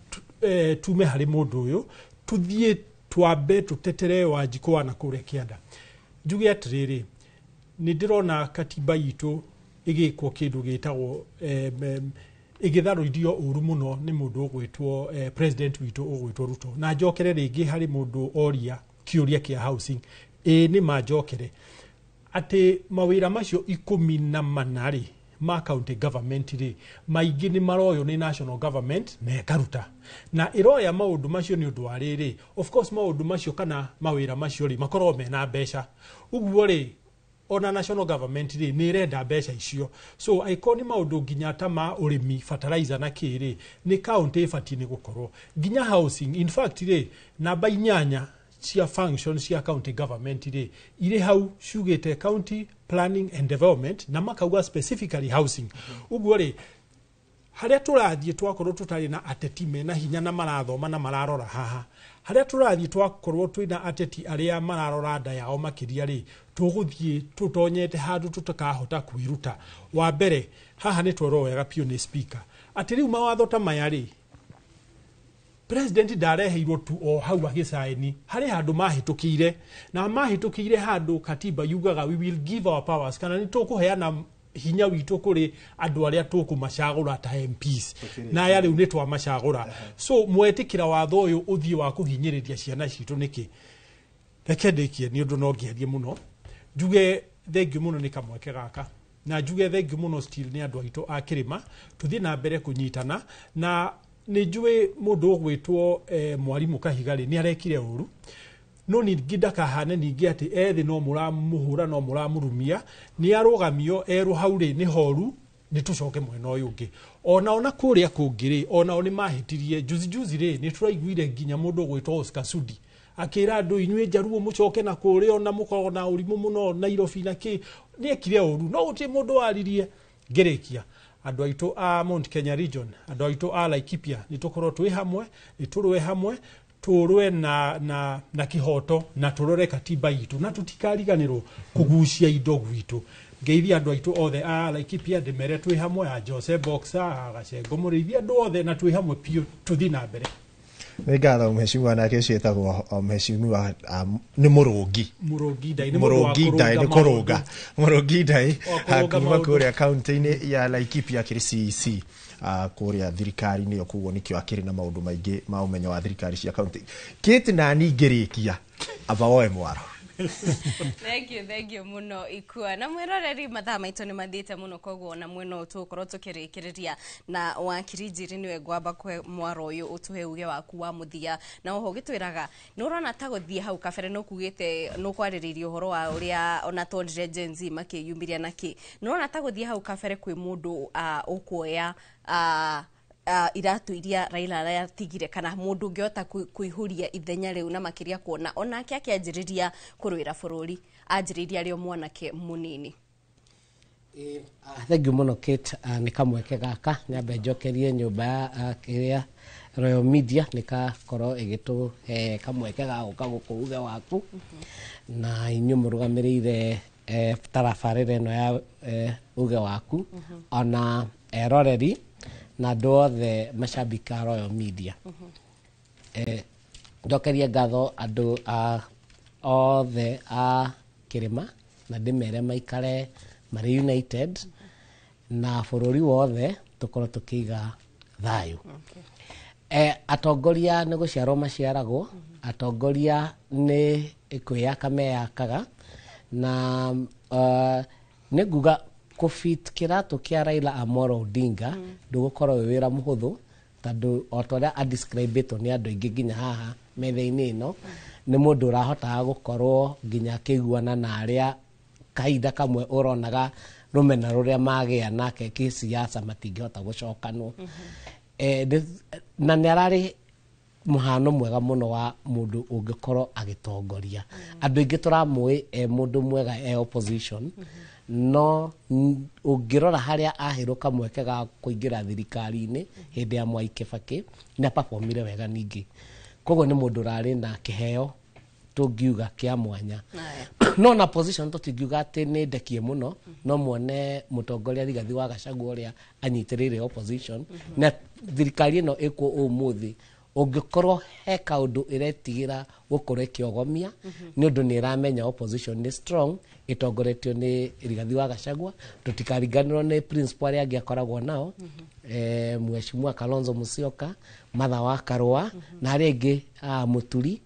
tume harĩ mũndũ ũyũ tuthiĩ twambe tũtetere Wanjikũ wa Nakũrĩa Kĩanda njuge atĩrĩrĩ nĩ ndĩrona katiba itũ ĩgĩkwo kĩndũ gĩtagwo ĩgĩtharũirio ũru mũno nĩ mũndũ ũgwĩtwo president witũ ũgwĩtwo Ruto na njokere rĩngĩ harĩ mũndũ oria kĩũria kĩa housing nĩ manjokere atĩ mawĩra macio 14 rĩ ma county government rĩ maingĩ nĩ maroyo nĩ national government na ĩkaruta na ĩroya maũndũ macio nĩ ũndũ wa rĩrĩ of course maũndũ macio kana mawĩra macio rĩ makorwo mena mbeca ũguo rĩ ona national government rĩ nĩ ĩrenda mbeca icio so aĩkorwo nĩ maũndũ nginya ta ma ũrĩmi fertilizer na kĩrĩ nĩ county ĩbatiĩ nĩ gũkorwo nginya housing in fact rĩ namba 8 cia function cia county government rĩ irĩ hau ciugĩte county planning and development na makauga specifically housing uguo ri haria turathie twakorwo tutari na ateti mena hinya na marathoma na mararora haha haria turathie twakorwo twina ateti aria mararora nda yao makiria ri tuguthie tutonyete handu tutakahota kwiruta wa mbere haha ni tworo wega pio ni speaker ati riu mawatho ta maya ri president ndareheirwo tu o hau agicaini hari handu mahitukire na mahitukire handu katiba yugaga we will give our powers kana ni tukuheana hinya witu kuri andu aria tukumacagura ta MPs na ya riu ni twa macagura so mwetikira watho uyu uthie wa kuhinyiriria ciana citu niki reke ndikie ni undu no ngiarie muno njuge thengiu muno ni kamweke gaka na njuge thengiu muno still ni andu aitu a kirima tuthie na mbere kunyitana na ni njue mundu gwitwo mwarimu Kahigari ni arekire uru no ni ngidaka hane ningi ati ethi no muramuhura no muramurumia ni arugamio eru hauri ni horu ni tucoke mwena uyu ungi ona kuria kungiri ona ni mahitirie juzi ri ni turaiguire nginya mundu gwitwo Oscar Sudi akira andu inywe jaruo mucoke na kuria ona mukorwo na urimu muno Nairobi na ki ni ekire uru no uti mundu waririe ngirikia andu aitu a Mount Kenya region andu aitu a Laikipia ni tukorwo twi hamwe ni turwe hamwe turwe na kihoto na turore katiba itu na tutikariganirwo kugucia indo gwitu ngeithia andu aitu othe a Laikipia ndimere twi hamwe a Joseph Boxer Gacengo Murithia andu othe na twi hamwe pio tuthi na mbere Ngatho mheshimiwa na kesho etagwo mheshimiwa ni Murungi ndai ni Murungi ndai hakuma kuria county-ini ya Laikipia kiri CEC kuria thirikari ni okugo nikio akiri na maundu maingi ma umenyo wa thirikari cia county kiti na ni ngirikia abaoe mwaro Thank you muno ikua na mwiroreri mathaa maitu ni mathite muno koguo na mweno tukorwo tukirikiriria na wakirinjiri niwe ngwamba kwe mwaro uyu utuhe uge waku wa muthia na oho gitwiraga ni urona ta guthie hau kabere no kugite no kwaririria uhoro wa uria ona tondire Gen Z makiyumbiria naki ni urona ta guthie hau kabere kwi mundu ukuoya iratu iria Raila aratigire kana mundu ungiota kuihuria ithenya riu na makiria kuona onake akianjiriria kurwira bururi anjiriria rio mwanake munini thank you muno Kate ni kamweke gaka nyambe njokerie nyumba ya kiria Royal Media nikakorwo igitu kamweke gaguka gukuuge waku na inyu murugamirire tarabarire no ya uge waku ona eroreri na ndothe mashabika Royal Media ndokeria ngatho andu othe a kirima na ndimere maikare mari united na bururi wothe tukorwo tukiga thayu atongoria ni guciarwo maciaragwo atongoria ni kwiyaka meyakaga na ni nguga kufit kiratu kia Raila Amolo Odinga ndugukorwo wira muhuthu tondu otoria a describe to ni andu ingi nginya haha metha-ini ino ni mundu urahota gukorwo nginya kiguana na aria kahinda kamwe uronaga rumena ruria magia nake kisiasa matingihota gucokanwo na ni arari muhano mwega muno wa mundu ungikorwo agitongoria andu ingi turamui mundu mwega opposition no ungirora haria ahiruka mweke ga kuingira thirikari-ini hindi ya Mwai Kibaki na performire wega ningi koguo ni mundu rari na kiheo tungiuga kia mwanya no na position tutingiuga ati ni ndekie muno no muone mutongoria Rigathi wa Gachagua uria anyitirire opposition na thirikari ino iko umuthi ungikorwo he kaundu iretigira gukorwo kiogomia ni undu ni ramenya opposition ni strong itongoretio ni Rigathi wa Gachagua tutikariganirwo ni principal aria angiakoragwo nao mheshimiwa Kalonzo Musyoka Martha wa Karua na aria ingi Muturi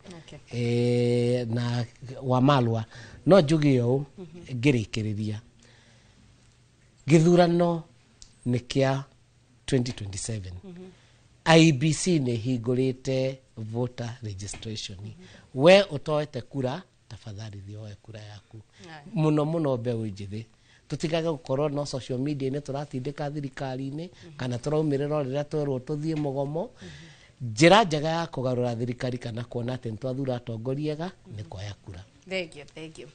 na Wamalwa no njugi yo ngirikiriria githurano ni kia 2027 IBC ni hingurite voter registration we utoete kura tafadhali thioe kura yaku muno mbeu njithi tutigage gukorwo no social media ni turatindika thirikari-ini kana turaumirira riria twerwo tuthie mugomo njira njega ya kugarura thirikari kana kuona ati twathura atongoriega ni kuoya kura Thank you.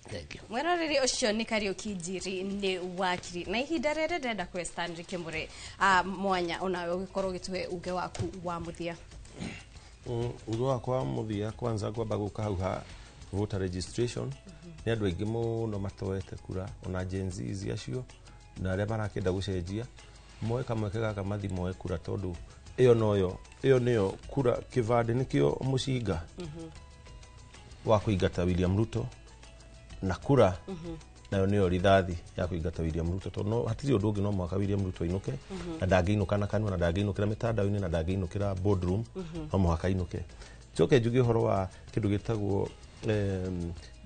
Mweroreri ucio ni Kariuki Njiri ni wakiri na ihinda rere ndenda kwe Stanley Kimure mwanya ona ugikorwo gitwe uge waku wa muthia. Uge wakwa wa muthia kwanza kwamba guka hau ha voter registration ni andu aingi muno matoete kura ona Gen Z acio na aria marakenda gucenjia moe kamwe kega mathi moe kura tondu iyo niyo kura kivande nikio mucinga wa kuingata William Ruto na kura nayo niyo rithathi ya kuingata William Ruto tondu hatiri undu ungi no mwaka William Ruto inuke na ndangeinuka na kanwa na ndangeinukira mitandao-ini na ndangeinukira boardroom no mwaka inuke joke njugi horo wa kindu gitagwo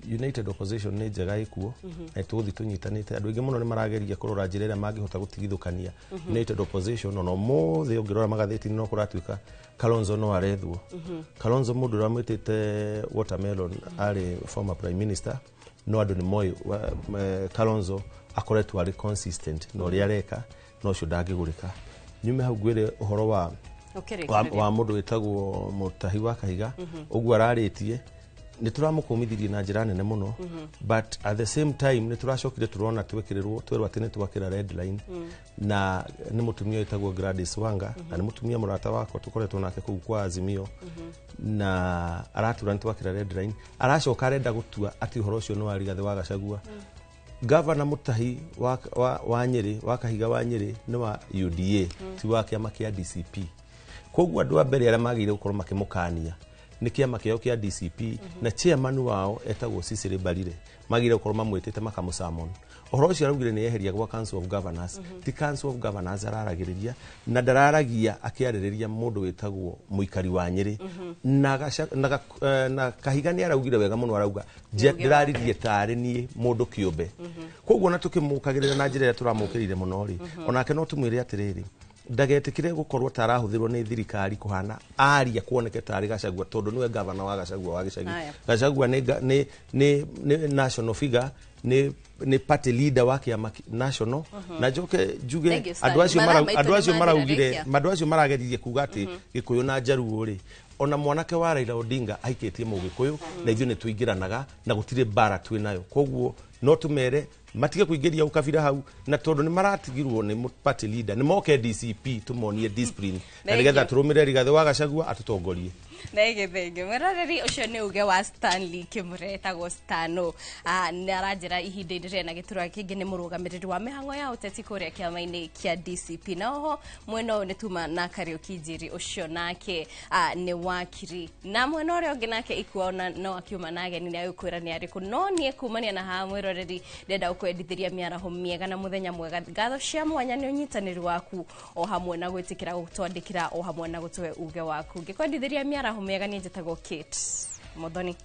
United Opposition ni njega ikuo na tuthi tunyitanite andu ingi muno ni marageria kurora njira ira mangihota gutigithukania United Opposition no mothe ungirora magatheti no kuratuika Kalonzo no arethwo Kalonzo mundu ramwitite Watermelon ari former prime minister no andu ni moi Kalonzo akoretwo ari consistent no ri areka no cio ndangigurika nyume hau gwire uhoro wa mundu witagwo Mutahi wa Kahiga uguo araritie ni turamukumithirie na njira nene muno but at the same time ni turacokire turona twekirirwo twerwa tene twakira red line na ni mutumia witagwo Gladys Wanga na ni mutumia murata wako tukoretwo nake kuu kwa Azimio na aratura twakira red line aracoka arenda gutua ati horo ucio no ari gathe wa Gachagua Governor Mutahi wa Nyeri wa Kahiga wa Nyeri ni wa UDA ti wa kiama kia DCP koguo andu a mbere aria magire gukorwo makimukania ni kiama kiao kia DCP na chairman wao etagwo Cecily Mbarire magire gukorwo mamwitite makamusamon ohoro ucio arugire ni yeheria gwa Council of Governors ti Council of Governors araragiriria na ndararagia akiaririria mundu witagwo muikari wa Nyeri na Kahiga ni araugire wega muno arauga ndiraririe tari ni mundu kiumbe koguo na tukimukagirira na njira turamukirire muno ri onake no tumwire atiriri ndagetikire gukorwo tarahuthirwo ni thirikari kuhana aria kuoneke tari Gachagua tondu niwe governor wa Gachagua wa Gicagi Gachagua ni national figure ni party leader wa kiama national na joke juge andu acio marageririe kuga ati Gikuyu na Jaruo ri ona mwanake wa Raila Odinga aikitie Mugikuyu na ithio ni tuingiranaga na gutire bara twi nayo koguo no tumere matige kuingiria ukabira hau na tondu ni maratigirwo ni party leader ni moke DCP tumonie discipline na nigetha turumire Rigathi wa Gachagua atutongorie Thenge mweroreri ucio ni uge wa Stanley Kimure tagwo Stano na aranjira ihinda ire na gitura kingi ni murugamiriri wa mihango ya uteti kuria kiama-ini kia DCP na oho mweno ni tuma na Kariuki Njiri ucio nake ni wakiri na mweno uri ungi nake ikuona no akiuma nage ni agukwira ni ariku no ni kumania na ha mweroreri ndenda ukwendithiria miaraho miega na muthenya mwega ngatho cia mwanya ni unyitaniri waku o hamwe na gwitikira gutwandikira o hamwe na gutwe uge waku ngikwendithiria miaraho mega ni njitagwo Kate Muthoni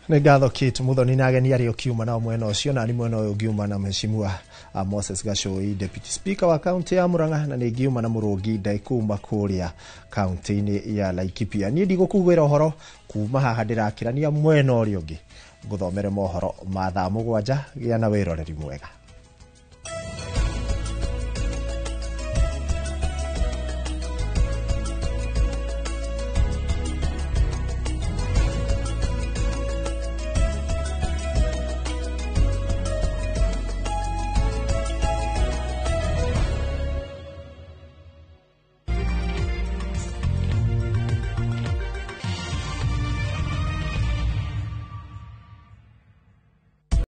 ni ngatho Kate Muthoni na ageni ario kiuma na mwena ucio na ni mwena uyu ngiuma na mheshimiwa Moses Gachoi deputy speaker wa county ya Murang'a na ni ngiuma na Murungi Ndaikuma kuria county-ini ya Laikipia ni ndigukugwira uhoro kuma haha ndirakirania mwena urio ngi nguthomere mohoro ma thaa 7 gia na wiroreri mwega.